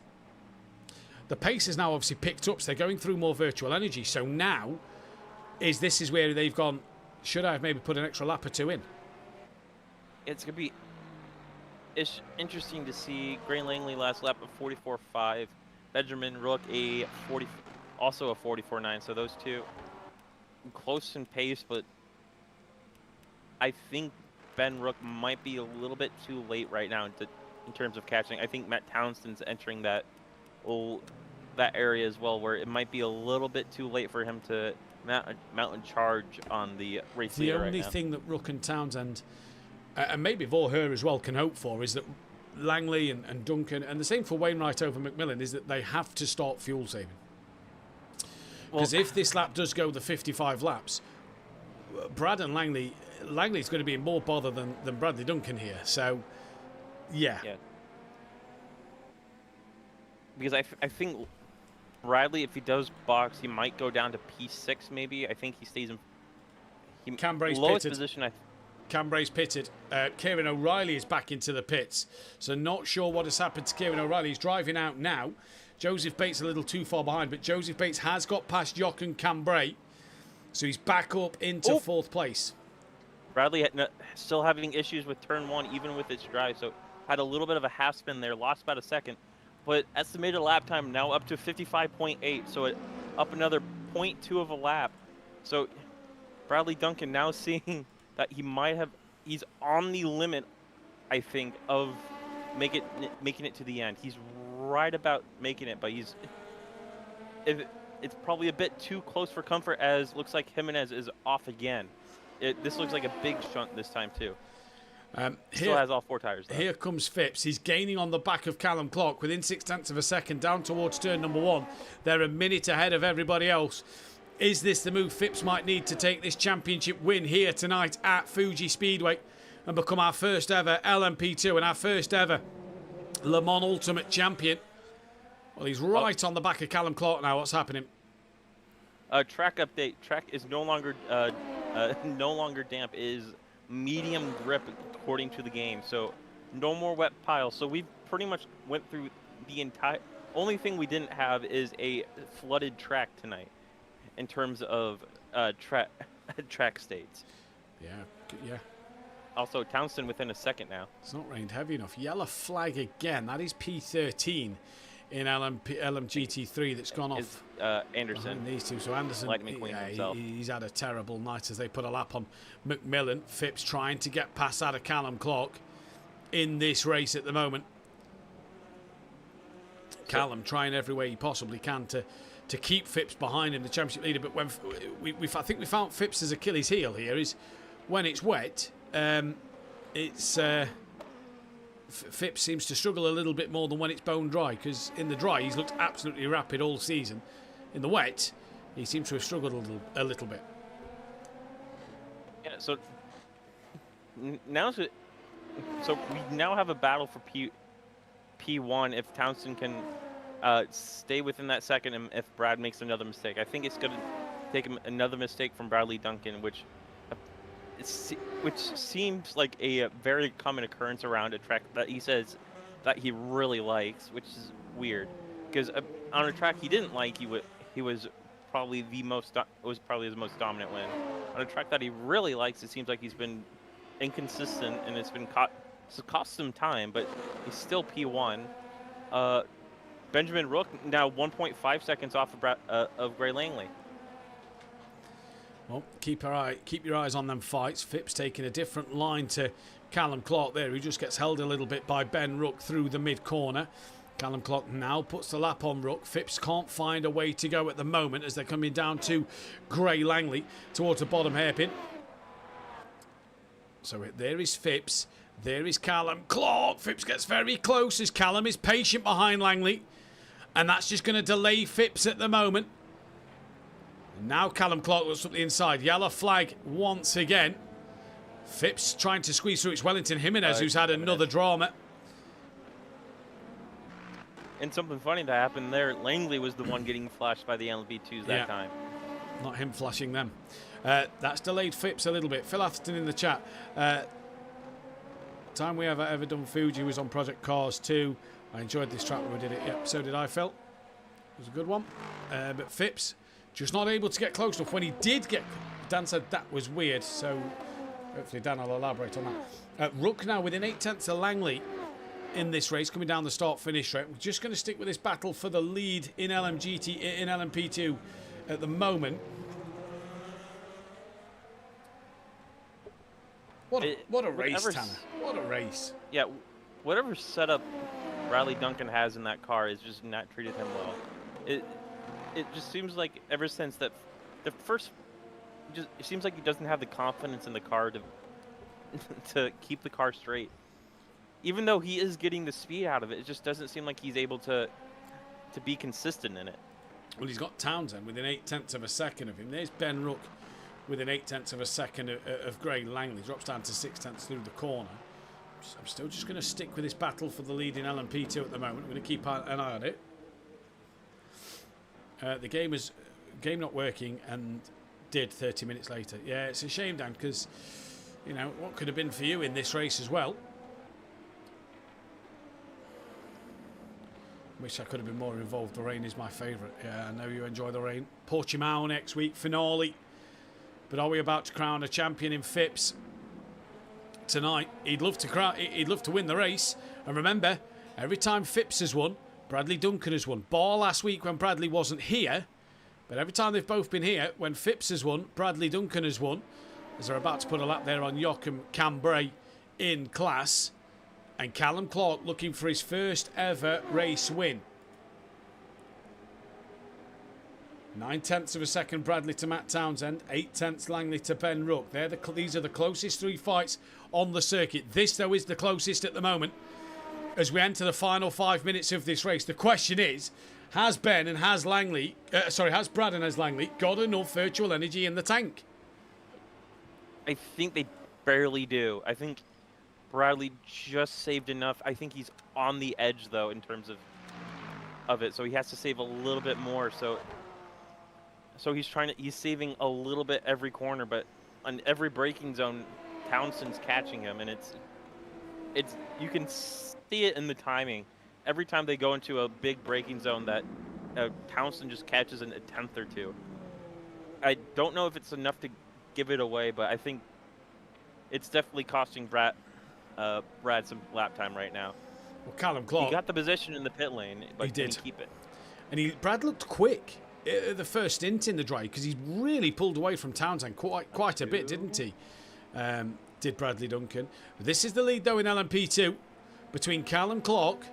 The pace has now obviously picked up, so they're going through more virtual energy. So now, this is where they've gone, should I have maybe put an extra lap or two in? It's going to be... It's interesting to see Gray Langley last lap of 44.5. Benjamin Rook also a 44.9, so those two close in pace, but I think Ben Rook might be a little bit too late right now in terms of catching. I think Matt Townsend's entering that area as well, where it might be a little bit too late for him to mount and charge on the race leader right now. The only thing that Rook and Townsend, and maybe Vorher as well, can hope for is that Langley and Duncan, and the same for Wainwright over McMillan, is that they have to start fuel saving. Because if this lap does go the 55 laps, Brad and Langley's going to be in more bother than Bradley Duncan here. So, yeah. Because I think Bradley, if he does box, he might go down to P6 maybe. I think he stays in Cambray's lowest pitted. Position. Cambray's pitted. Kieran O'Reilly is back into the pits. So not sure what has happened to Kieran O'Reilly. He's driving out now. Joseph Bates a little too far behind, but Joseph Bates has got past Jock and Cambray. So he's back up into fourth place. Bradley still having issues with turn 1, even with its drive. So had a little bit of a half spin there, lost about a second. But estimated lap time now up to 55.8. So up another 0.2 of a lap. So Bradley Duncan now seeing that he's on the limit, I think, of making it to the end. He's right about making it, but it's probably a bit too close for comfort, as looks like Jimenez is off again. This looks like a big shunt this time too. Still has all 4 tires left. Here comes Phipps. He's gaining on the back of Callum Clark within 0.6 of a second down towards turn number 1. They're a minute ahead of everybody else. Is this the move Phipps might need to take this championship win here tonight at Fuji Speedway and become our first ever LMP2 and our first ever Le Mans Ultimate Champion? Well, he's right on the back of Callum Clark now. What's happening? Track update. Track is no longer damp. It is medium grip according to the game. So no more wet piles. So we pretty much went through the entire... Only thing we didn't have is a flooded track tonight. In terms of track states. Yeah. Also, Townsend within a second now. It's not rained heavy enough. Yellow flag again. That is P13 in LMGT3 that's gone off. Anderson. These two. So Anderson, he's had a terrible night as they put a lap on McMillan. Phipps trying to get past out of Callum Clark in this race at the moment. Callum trying every way he possibly can to keep Phipps behind him, the championship leader. But when I think we found Phipps' Achilles heel here is when it's wet. It's Phipps seems to struggle a little bit more than when it's bone dry, because in the dry he's looked absolutely rapid all season. In the wet, he seems to have struggled a little bit. Yeah, so now, we now have a battle for P1 if Townsend can stay within that second, and if Brad makes another mistake. I think it's going to take him another mistake from Bradley Duncan, which seems like a very common occurrence around a track that he says that he really likes, which is weird, because on a track he didn't like, he was probably his most dominant win. On a track that he really likes, it seems like he's been inconsistent, and it's cost him time, but he's still P1. Benjamin Rook now 1.5 seconds off of Gray Langley. Well, keep your eyes on them fights. Phipps taking a different line to Callum Clark there, who just gets held a little bit by Ben Rook through the mid-corner. Callum Clark now puts the lap on Rook. Phipps can't find a way to go at the moment as they're coming down to Gray Langley towards the bottom hairpin. So there is Phipps. There is Callum Clark. Phipps gets very close as Callum is patient behind Langley. And that's just going to delay Phipps at the moment. And now Callum Clark looks up the inside. Yellow flag once again. Phipps trying to squeeze through. It's Wellington Jimenez who's had another drama. And something funny that happened there, Langley was the one getting flashed by the LMP2s that time. Not him flashing them. That's delayed Phipps a little bit. Phil Atherton in the chat. Time we ever done Fuji was on Project Cars 2. I enjoyed this track when we did it. Yep, so did I, Phil. It was a good one. But Phipps just not able to get close enough. When he did get... Dan said that was weird, so hopefully Dan will elaborate on that. Rook now within 8/10 of Langley in this race, coming down the start-finish straight. We're just going to stick with this battle for the lead in LMP2 at the moment. What a race, Tanner. What a race. Yeah, whatever setup Bradley Duncan has in that car is just not treated him well. It just seems like ever since that the first, it seems like he doesn't have the confidence in the car to keep the car straight. Even though he is getting the speed out of it, it just doesn't seem like he's able to be consistent in it. Well, he's got Townsend within 8/10 of a second of him. There's Ben Rook within 8/10 of a second of Gray Langley. Drops down to 6/10 through the corner. I'm still just going to stick with this battle for the lead in LMP2 at the moment. I'm going to keep an eye on it. The game not working and did 30 minutes later. Yeah, it's a shame, Dan, because, you know, what could have been for you in this race as well. Wish I could have been more involved. The rain is my favourite. Yeah, I know you enjoy the rain. Portimao next week, finale. But are we about to crown a champion in Phipps tonight? He'd love to win the race. And remember, every time Phipps has won, Bradley Duncan has won. Bar last week when Bradley wasn't here. But every time they've both been here, when Phipps has won, Bradley Duncan has won. As they're about to put a lap there on Joachim Cambrai in class. And Callum Clark looking for his first ever race win. 9/10 of a second Bradley to Matt Townsend. 8/10 Langley to Ben Rook. These are the closest three fights on the circuit. This, though, is the closest at the moment. As we enter the final 5 minutes of this race, the question is, has Brad and has Langley got enough virtual energy in the tank? I think they barely do. I think Bradley just saved enough. I think he's on the edge, though, in terms of it. So he has to save a little bit more. So he's saving a little bit every corner, but on every braking zone, Townsend's catching him, and it's you can see it in the timing. Every time they go into a big braking zone, that Townsend just catches in a 10th or two. I don't know if it's enough to give it away, but I think it's definitely costing Brad some lap time right now. Well, Callum Clark, he got the position in the pit lane, but he did didn't keep it. And Brad looked quick at the first stint in the dry because he really pulled away from Townsend quite a bit, didn't he? Did Bradley Duncan. This is the lead, though, in LMP2 between Callum Clark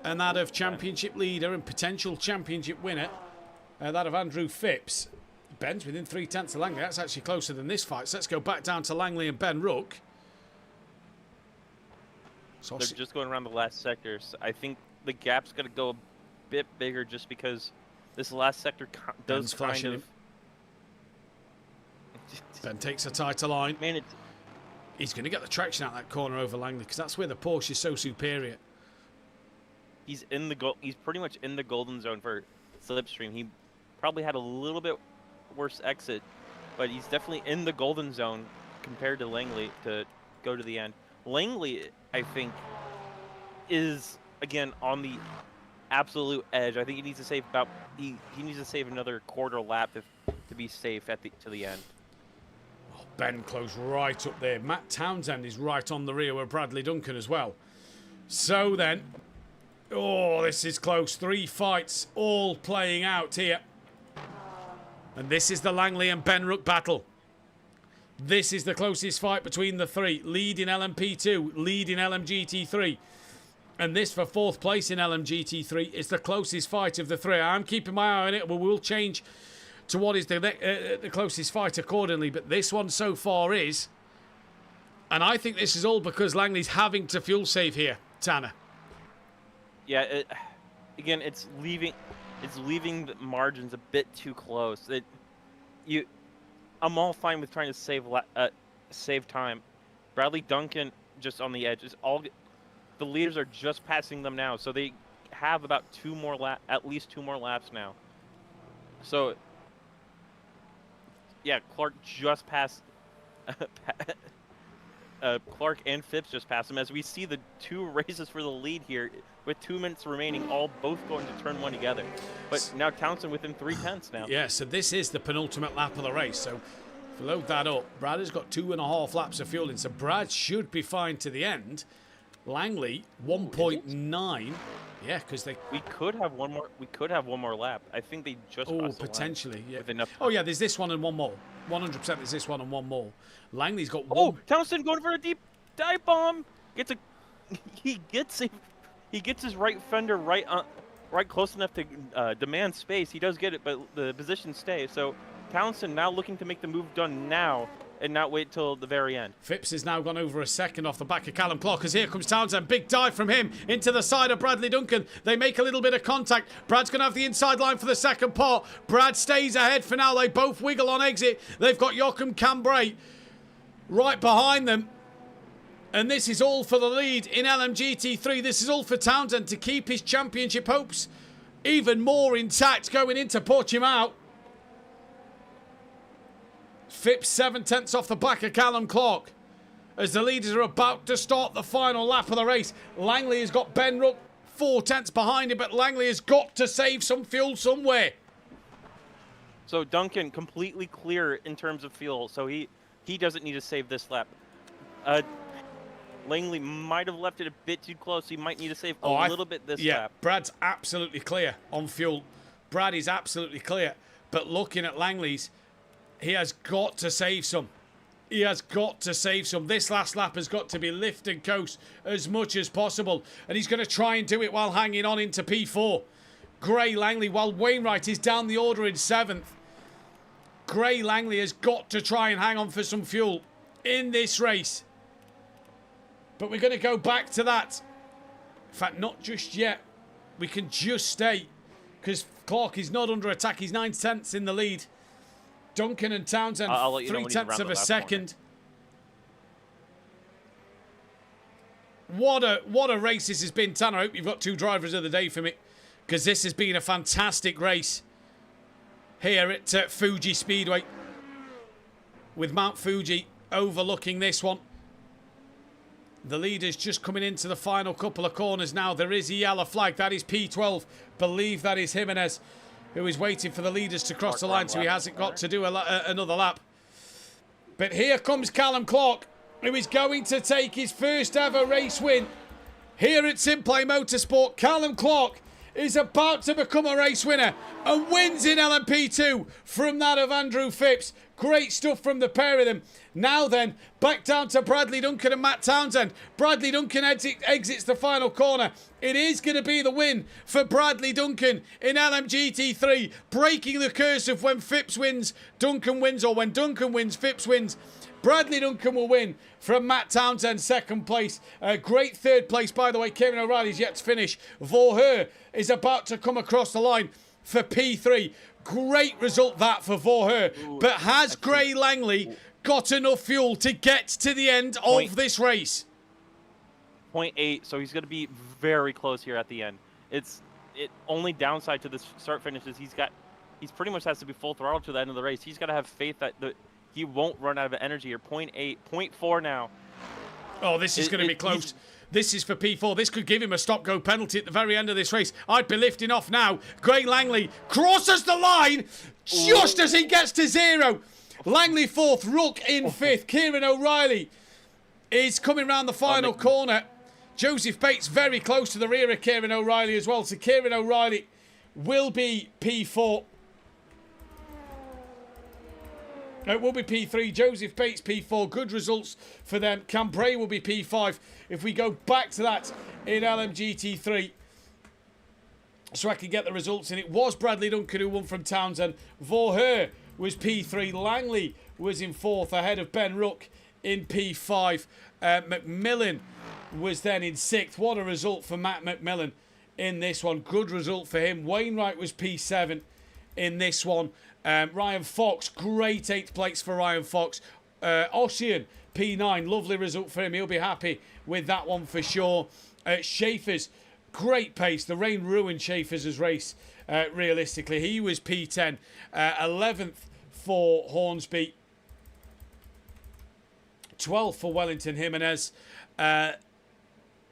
and that of championship leader and potential championship winner, that of Andrew Phipps. Ben's within 3/10 of Langley. That's actually closer than this fight. So let's go back down to Langley and Ben Rook. So They're just going around the last sector. So I think the gap's going to go a bit bigger just because this last sector does kind of... Ben takes a tighter line. Man, he's going to get the traction out that corner over Langley because that's where the Porsche is so superior. He's pretty much in the golden zone for slipstream. He probably had a little bit worse exit, but he's definitely in the golden zone compared to Langley to go to the end. Langley, I think, is again on the absolute edge. I think he needs to save he needs to save another quarter lap to be safe to the end. Oh, Ben close right up there. Matt Townsend is right on the rear with Bradley Duncan as well. So then, oh, this is close. 3 fights all playing out here. And this is the Langley and Ben Rook battle. This is the closest fight between the 3. Lead in LMP2, lead in LMGT3. And this for 4th place in LMGT3 is the closest fight of the 3. I'm keeping my eye on it, but we'll change to what is the closest fight accordingly. But this one so far is. And I think this is all because Langley's having to fuel save here, Tanner. Yeah, again, it's leaving the margins a bit too close. I'm all fine with trying to save time. Bradley Duncan just on the edge. The leaders are just passing them now, so they have about at least 2 more laps now. So, yeah, Clark just passed. Clark and Phipps just passed him. As we see the 2 races for the lead here, with 2 minutes remaining, both going to turn 1 together. But now Townsend within 3/10 now. Yeah, so this is the penultimate lap of the race. So if we load that up, Brad has got 2.5 laps of fueling, so Brad should be fine to the end. Langley 1.9. Yeah, because we could have one more. We could have one more lap. I think they just potentially. Yeah. With enough time. Oh yeah, there's this one and one more. 100% there's this one and one more. Langley's got one. Oh, Townsend going for a deep dive bomb. He gets his right fender right close enough to demand space. He does get it, but the position stays. So Townsend now looking to make the move done now and not wait till the very end. Phipps has now gone over a second off the back of Callum Clark as here comes Townsend. Big dive from him into the side of Bradley Duncan. They make a little bit of contact. Brad's going to have the inside line for the second part. Brad stays ahead for now. They both wiggle on exit. They've got Joachim Cambrai right behind them. And this is all for the lead in LMGT3. This is all for Townsend to keep his championship hopes even more intact going into Portimao. Phipps 7/10 off the back of Callum Clark as the leaders are about to start the final lap of the race. Langley has got Ben Rook 4/10 behind him, but Langley has got to save some fuel somewhere. So Duncan completely clear in terms of fuel, so he doesn't need to save this lap. Langley might have left it a bit too close. He might need to save a little bit this lap. Brad's absolutely clear on fuel. Brad is absolutely clear, but looking at Langley's, he has got to save some. He has got to save some. This last lap has got to be lift and coast as much as possible. And he's going to try and do it while hanging on into P4. Gray Langley, while Wainwright is down the order in 7th. Gray Langley has got to try and hang on for some fuel in this race. But we're going to go back to that. In fact, not just yet. We can just stay because Clark is not under attack. He's 9/10 in the lead. Duncan and Townsend, 3/10 of a second. What a race this has been, Tanner. I hope you've got 2 drivers of the day for me, because this has been a fantastic race here at Fuji Speedway, with Mount Fuji overlooking this one. The leaders just coming into the final couple of corners now. There is a yellow flag. That is P12. Believe that is Jimenez, who is waiting for the leaders to cross the line, so he hasn't got to do another lap. But here comes Callum Clark, who is going to take his first ever race win here at SimPlay Motorsport. Callum Clark is about to become a race winner and wins in LMP2 from that of Andrew Phipps. Great stuff from the pair of them. Now then, back down to Bradley Duncan and Matt Townsend. Bradley Duncan exits the final corner. It is going to be the win for Bradley Duncan in LMGT3, breaking the curse of when Phipps wins, Duncan wins, or when Duncan wins, Phipps wins. Bradley Duncan will win from Matt Townsend, second place. Great third place, by the way. Kieran O'Reilly's yet to finish. Vorher is about to come across the line for P3. Great result that for Vorher. But has Gray Langley got enough fuel to get to the end of this race? 0.8, so he's going to be very close here at the end. Only downside to this start finish is he's pretty much has to be full throttle to the end of the race. He's got to have faith that he won't run out of energy here. 0.8, 0.4 now. Oh, this is going to be close. This is for P4. This could give him a stop-go penalty at the very end of this race. I'd be lifting off now. Gray Langley crosses the line just as he gets to 0. Langley 4th, Rook in 5th. Kieran O'Reilly is coming round the final corner. Joseph Bates very close to the rear of Kieran O'Reilly as well. So Kieran O'Reilly will be P4. It will be P3. Joseph Bates, P4. Good results for them. Cambrai will be P5. If we go back to that in LMGT3, so I can get the results in. It was Bradley Duncan who won from Townsend. Vorher was P3. Langley was in 4th ahead of Ben Rook in P5. McMillan was then in 6th. What a result for Matt McMillan in this one. Good result for him. Wainwright was P7 in this one. Ryan Fox, great 8th place for Ryan Fox. Ossian, P9, lovely result for him. He'll be happy with that one for sure. Schaefer's, great pace. The rain ruined Schaefer's race, realistically. He was P10. 11th for Hornsby. 12th for Wellington Jimenez. And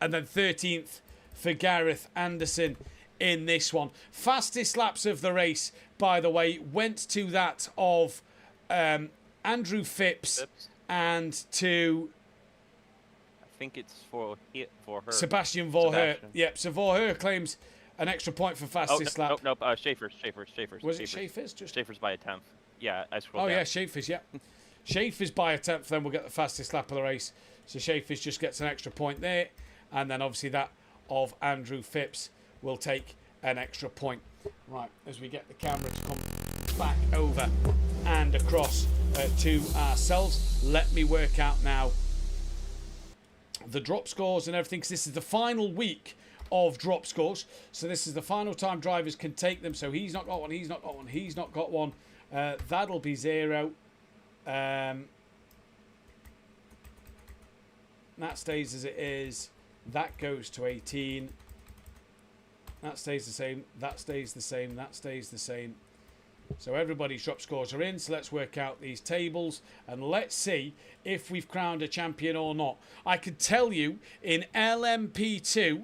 then 13th for Gareth Anderson in this one. Fastest laps of the race, by the way, went to that of Andrew Phipps and to... I think it's for her. Sebastian Vorher. Yep, so Vorher claims an extra point for fastest lap. Nope. Schaefer's. Was it Schaefer's? Schaefer's by a 10th. Yeah, I scrolled down. Yeah, Schaefer's, yeah. Schaefer's by a 10th, then we'll get the fastest lap of the race. So Schaefer's just gets an extra point there. And then obviously that of Andrew Phipps will take an extra point. Right, as we get the camera to come back over and across to ourselves, let me work out now the drop scores and everything, because this is the final week of drop scores. So this is the final time drivers can take them. So he's not got one, he's not got one, he's not got one. That'll be 0. That stays as it is. That goes to 18. That stays the same. That stays the same. That stays the same. So everybody's drop scores are in. So let's work out these tables and let's see if we've crowned a champion or not. I could tell you in LMP2,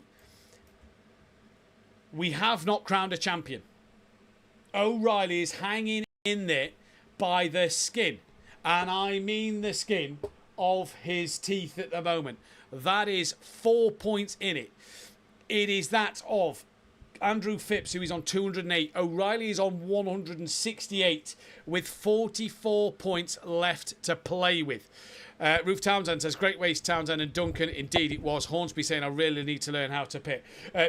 we have not crowned a champion. O'Reilly is hanging in there by the skin. And I mean the skin of his teeth at the moment. That is 4 points in it. It is that of Andrew Phipps, who is on 208. O'Reilly is on 168 with 44 points left to play with. Ruth Townsend says, great race, Townsend and Duncan. Indeed it was. Hornsby saying, I really need to learn how to pit.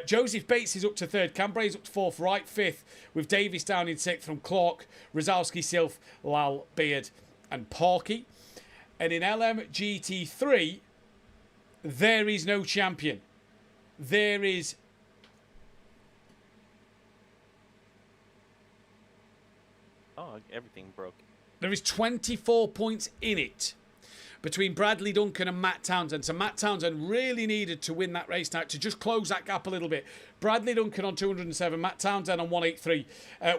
Joseph Bates is up to 3rd. Cambray's up to 4th. Wright 5th. With Davis down in 6th from Clark. Rozalski, Silf, Lal, Beard and Parkey. And in LMGT3, there is no champion. There is... Oh, everything broke. There is 24 points in it between Bradley Duncan and Matt Townsend. So Matt Townsend really needed to win that race tonight to just close that gap a little bit. Bradley Duncan on 207, Matt Townsend on 183.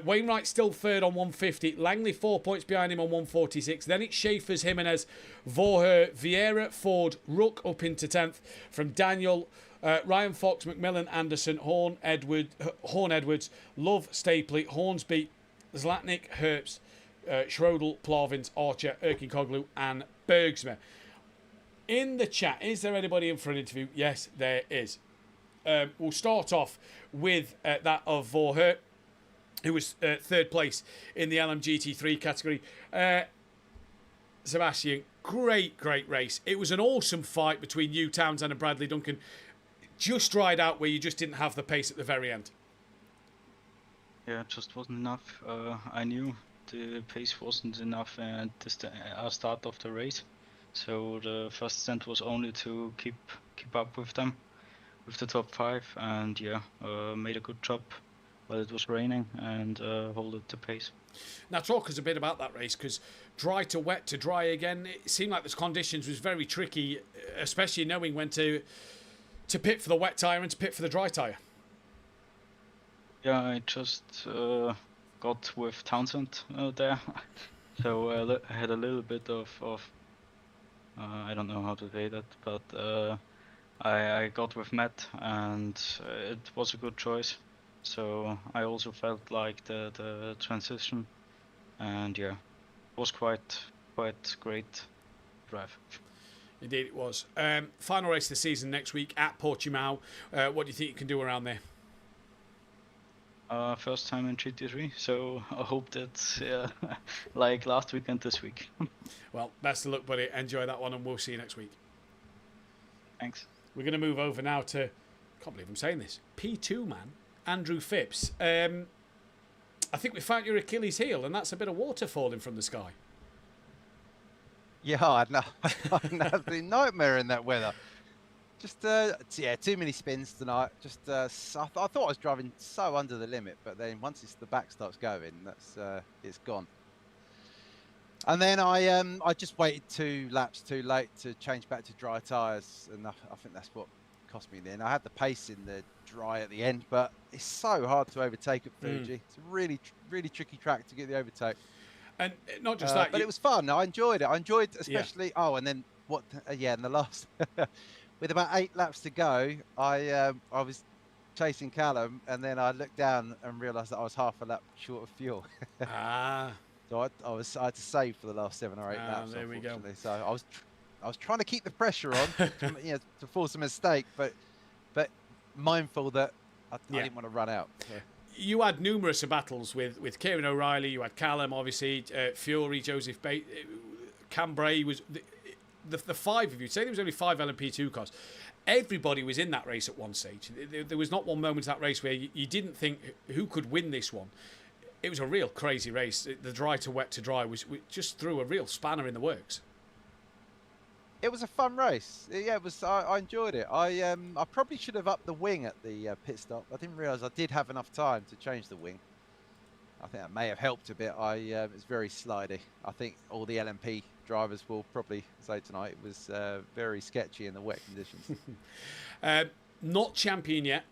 Wainwright still 3rd on 150. Langley 4 points behind him on 146. Then it's Schaefer's, Jimenez, Vorher, Vieira, Ford, Rook up into 10th. From Daniel, Ryan Fox, McMillan, Anderson, Horn Edwards, Love, Stapley, Hornsby, Zlatnik, Herbst, Schrodel, Plavins, Archer, Erkin-Koglu and Bergsma. In the chat, is there anybody in for an interview? Yes, there is. We'll start off with that of Vorher, who was 3rd place in the LMGT3 category. Sebastian, great race. It was an awesome fight between you, Townsend and Bradley Duncan. Just dried out where you just didn't have the pace at the very end. Yeah, it just wasn't enough. I knew the pace wasn't enough at the start of the race. So the first stint was only to keep up with them, with the top 5, and yeah, made a good job while it was raining and hold the pace. Now talk us a bit about that race, because dry to wet to dry again, it seemed like the conditions was very tricky, especially knowing when to pit for the wet tyre and to pit for the dry tyre. Yeah, I just got with Townsend there, so I had a little bit of I don't know how to say that, but I got with Matt, and it was a good choice. So I also felt like the transition, and yeah, it was quite great drive. Indeed it was. Final race of the season next week at Portimao. What do you think you can do around there? First time in GT3, so I hope that's like last weekend this week. Well, best of luck, buddy. Enjoy that one, and we'll see you next week. Thanks. We're going to move over now to, I can't believe I'm saying this, P2 man, Andrew Phipps. I think we found your Achilles heel, and that's a bit of water falling from the sky. Yeah, I had an absolute nightmare in that weather. Just, yeah, too many spins tonight. Just, I thought I was driving so under the limit, but then once the back starts going, that's it's gone. And then I just waited 2 laps too late to change back to dry tyres, and I think that's what cost me then. I had the pace in the dry at the end, but it's so hard to overtake at Fuji. It's a really tricky track to get the overtake. And not just that, but it was fun. I enjoyed it. I enjoyed especially. Yeah. Oh, and then what? Yeah, in the last, with about 8 laps to go, I was chasing Callum, and then I looked down and realised that I was half a lap short of fuel. So I had to save for the last 7 or 8 laps. There we go. So I was trying to keep the pressure on, to force a mistake, but mindful that I didn't want to run out. So. You had numerous battles with Kieran O'Reilly. You had Callum, obviously, Fury, Joseph Bates, Cambrai. Was the 5 of you. Say there was only 5 LMP2 cars. Everybody was in that race at one stage. There was not one moment in that race where you didn't think who could win this one. It was a real crazy race. The dry to wet to dry was just threw a real spanner in the works. It was a fun race. Yeah, it was. I enjoyed it. I probably should have upped the wing at the pit stop. I didn't realise I did have enough time to change the wing. I think that may have helped a bit. It's very slidey. I think all the LMP drivers will probably say tonight it was very sketchy in the wet conditions. Not champion yet.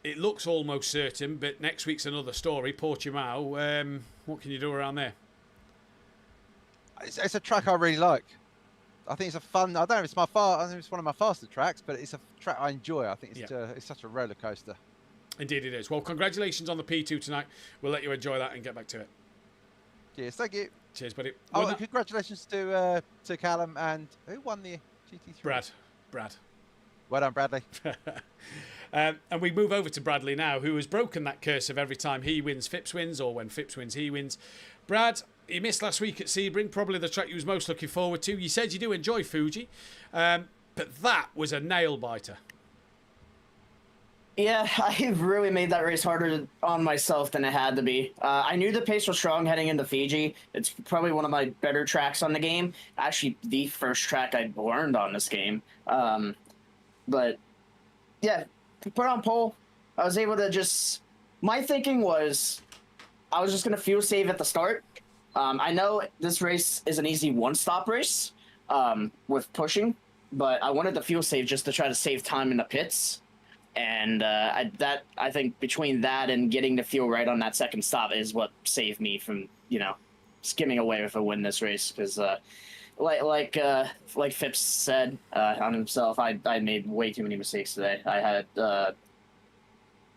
It looks almost certain, but next week's another story. Portimao. What can you do around there? It's a track I really like. I think it's a fun. I don't know if it's I think it's one of my faster tracks, but it's a track I enjoy. I think it's such a roller coaster. Indeed, it is. Well, congratulations on the P2 tonight. We'll let you enjoy that and get back to it. Cheers, thank you. Cheers, buddy. Oh, congratulations to Callum, and who won the GT3? Brad. Well done, Bradley. And we move over to Bradley now, who has broken that curse of every time he wins, Phipps wins, or when Phipps wins, he wins. Brad, he missed last week at Sebring, probably the track you was most looking forward to. You said you do enjoy Fuji, but that was a nail-biter. Yeah, I really made that race harder on myself than it had to be. I knew the pace was strong heading into Fiji. It's probably one of my better tracks on the game. Actually, the first track I learned on this game. But, yeah, put on pole. I was able to just... My thinking was I was just going to fuel save at the start. I know this race is an easy one-stop race with pushing, but I wanted the fuel save just to try to save time in the pits. And I think between that and getting the fuel right on that second stop is what saved me from, skimming away with a win this race. Because like Phipps said on himself, I made way too many mistakes today. I had a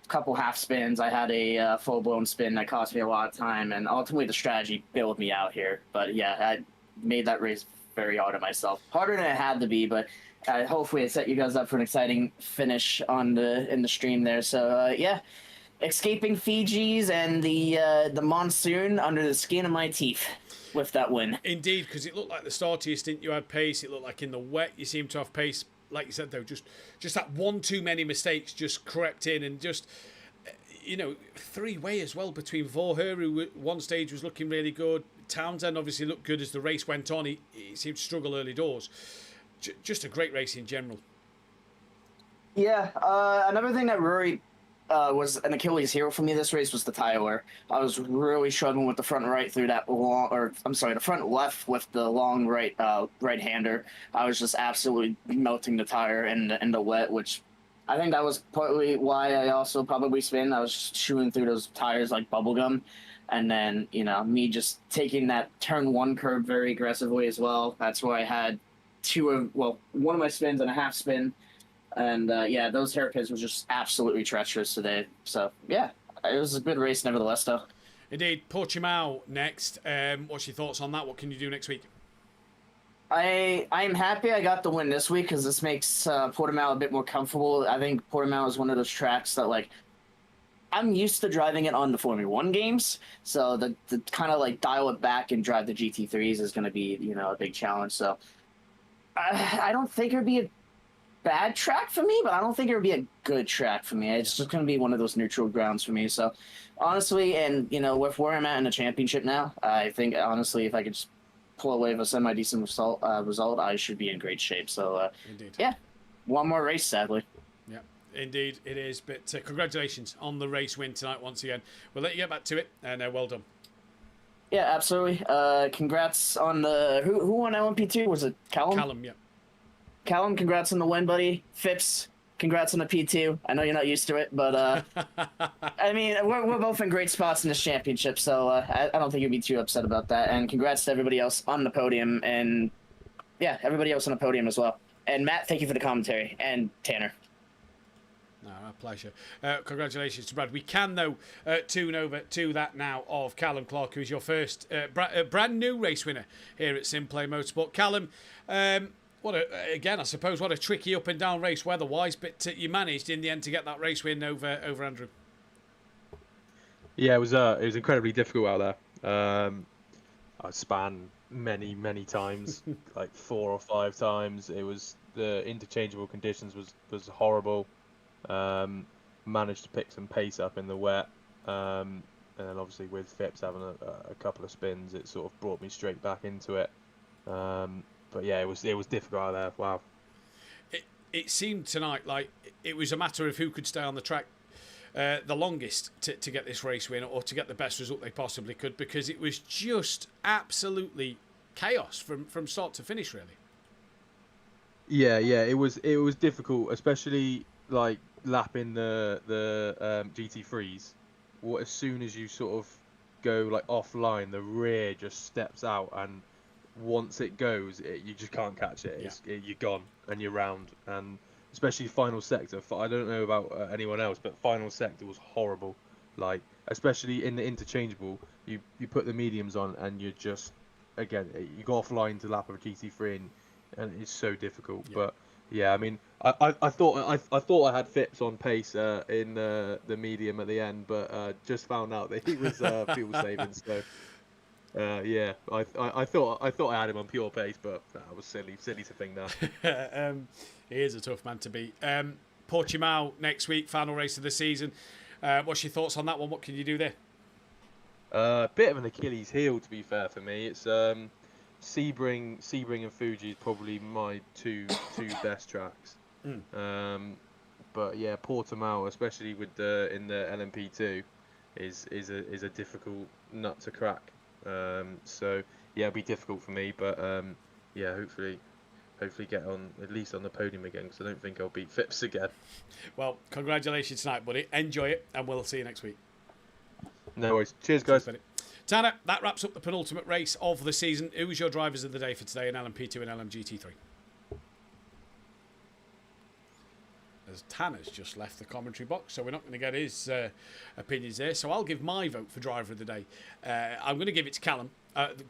couple half spins. I had a full-blown spin that cost me a lot of time. And ultimately the strategy bailed me out here. But yeah, I made that race very hard on myself. Harder than it had to be, but... hopefully it set you guys up for an exciting finish in the stream there. So yeah, escaping Fiji's and the monsoon under the skin of my teeth with that win. Indeed, because it looked like the start of your stint you had pace. It looked like in the wet you seemed to have pace. Like you said though, just that one too many mistakes just crept in, and just you know, three-way as well between Vorher, who at one stage was looking really good. Townsend obviously looked good as the race went on. He seemed to struggle early doors. Just a great race in general. Yeah, another thing that Rory was an Achilles heel for me this race was the tire wear. I was really struggling with the front right through that long, or I'm sorry, the front left with the long right-hander. I was just absolutely melting the tire in the wet, which I think that was partly why I also probably spin. I was chewing through those tires like bubblegum. And then, you know, me just taking that turn one curve very aggressively as well. That's where I had one of my spins and a half spin. And, yeah, those hairpins were just absolutely treacherous today. So, yeah, it was a good race nevertheless, though. Indeed. Portimao next. What's your thoughts on that? What can you do next week? I am happy I got the win this week because this makes Portimao a bit more comfortable. I think Portimao is one of those tracks that, like, I'm used to driving it on the Formula 1 games, so the kind of like dial it back and drive the GT3s is going to be, you know, a big challenge. So I don't think it would be a bad track for me, but I don't think it would be a good track for me. It's just going to be one of those neutral grounds for me. So honestly, and, you know, with where I'm at in the championship now, I think, honestly, if I could just pull away with a semi-decent result, I should be in great shape. So, yeah, one more race, sadly. Yeah. Indeed, it is. But congratulations on the race win tonight once again. We'll let you get back to it, and well done. Yeah, absolutely. Congrats on the... Who won LMP2? Was it Callum? Callum, yeah. Callum, congrats on the win, buddy. Phipps, congrats on the P2. I know you're not used to it, but... I mean, we're both in great spots in this championship, so I don't think you'd be too upset about that. And congrats to everybody else on the podium, and... Yeah, everybody else on the podium as well. And Matt, thank you for the commentary. And Tanner. No, a pleasure. Congratulations to Brad. We can, though, tune over to that now of Callum Clark, who is your first brand new race winner here at SimPlay Motorsport. Callum, again, I suppose, what a tricky up and down race weather-wise, but you managed in the end to get that race win over Andrew. Yeah, it was incredibly difficult out there. I span many times, like 4 or 5 times. It was the interchangeable conditions was horrible. Managed to pick some pace up in the wet, and then obviously with Phipps having a couple of spins, it sort of brought me straight back into it. But yeah, it was difficult out there. Wow. It seemed tonight like it was a matter of who could stay on the track the longest to get this race win, or to get the best result they possibly could, because it was just absolutely chaos from start to finish, really. Yeah, it was difficult, especially like lapping the GT3s. As soon as you sort of go like offline, the rear just steps out, and once it goes, you just can't catch it. You're gone and you're round. And especially final sector. I don't know about anyone else, but final sector was horrible. Like, especially in the interchangeable, you put the mediums on and you're just, again, you go offline to lap of a GT3, and it's so difficult. Yeah. But yeah, I mean, I thought I had Phipps on pace in the medium at the end, but just found out that he was fuel saving. So yeah, I thought I had him on pure pace, but that was silly to think that. He is a tough man to beat. Portimao next week, final race of the season. What's your thoughts on that one? What can you do there? Bit of an Achilles heel, to be fair, for me. It's Sebring and Fuji is probably my two best tracks. But yeah, Portimao, especially in the LMP2, is a difficult nut to crack. So yeah, it'll be difficult for me, but yeah, hopefully get on at least on the podium again, because I don't think I'll beat Phipps again. Well, congratulations tonight, buddy. Enjoy it, and we'll see you next week. No worries. Cheers, guys. Tanner, that wraps up the penultimate race of the season. Who was your drivers of the day for today in LMP2 and LMGT3? As Tanner's just left the commentary box, so we're not going to get his opinions there. So I'll give my vote for driver of the day. I'm going to give it to Callum.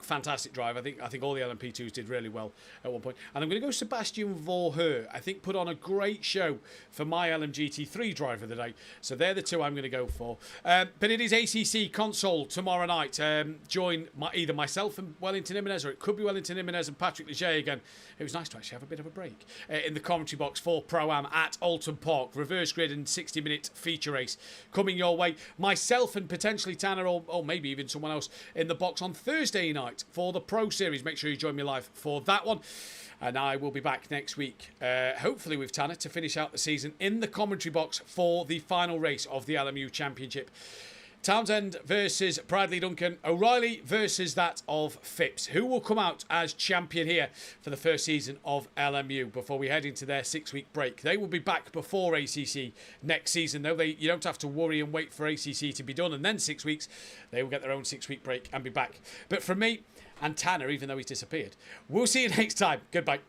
Fantastic drive. I think all the LMP2s did really well at one point. And I'm going to go Sebastian Voorher. I think put on a great show for my LMGT3 driver of the day. So they're the two I'm going to go for. But it is ACC console tomorrow night. Join either myself and Wellington Jimenez, or it could be Wellington Jimenez and Patrick Leger again. It was nice to actually have a bit of a break in the commentary box for Pro-Am at Alton Park. Reverse grid and 60-minute feature race coming your way. Myself and potentially Tanner, or maybe even someone else in the box on Thursday night for the Pro Series. Make sure you join me live for that one. And I will be back next week, hopefully with Tanner, to finish out the season in the commentary box for the final race of the LMU Championship. Townsend versus Bradley Duncan. O'Reilly versus that of Phipps. Who will come out as champion here for the first season of LMU before we head into their 6-week break? They will be back before ACC next season, though. You don't have to worry and wait for ACC to be done and then 6 weeks. They will get their own 6-week break and be back. But from me and Tanner, even though he's disappeared, we'll see you next time. Goodbye.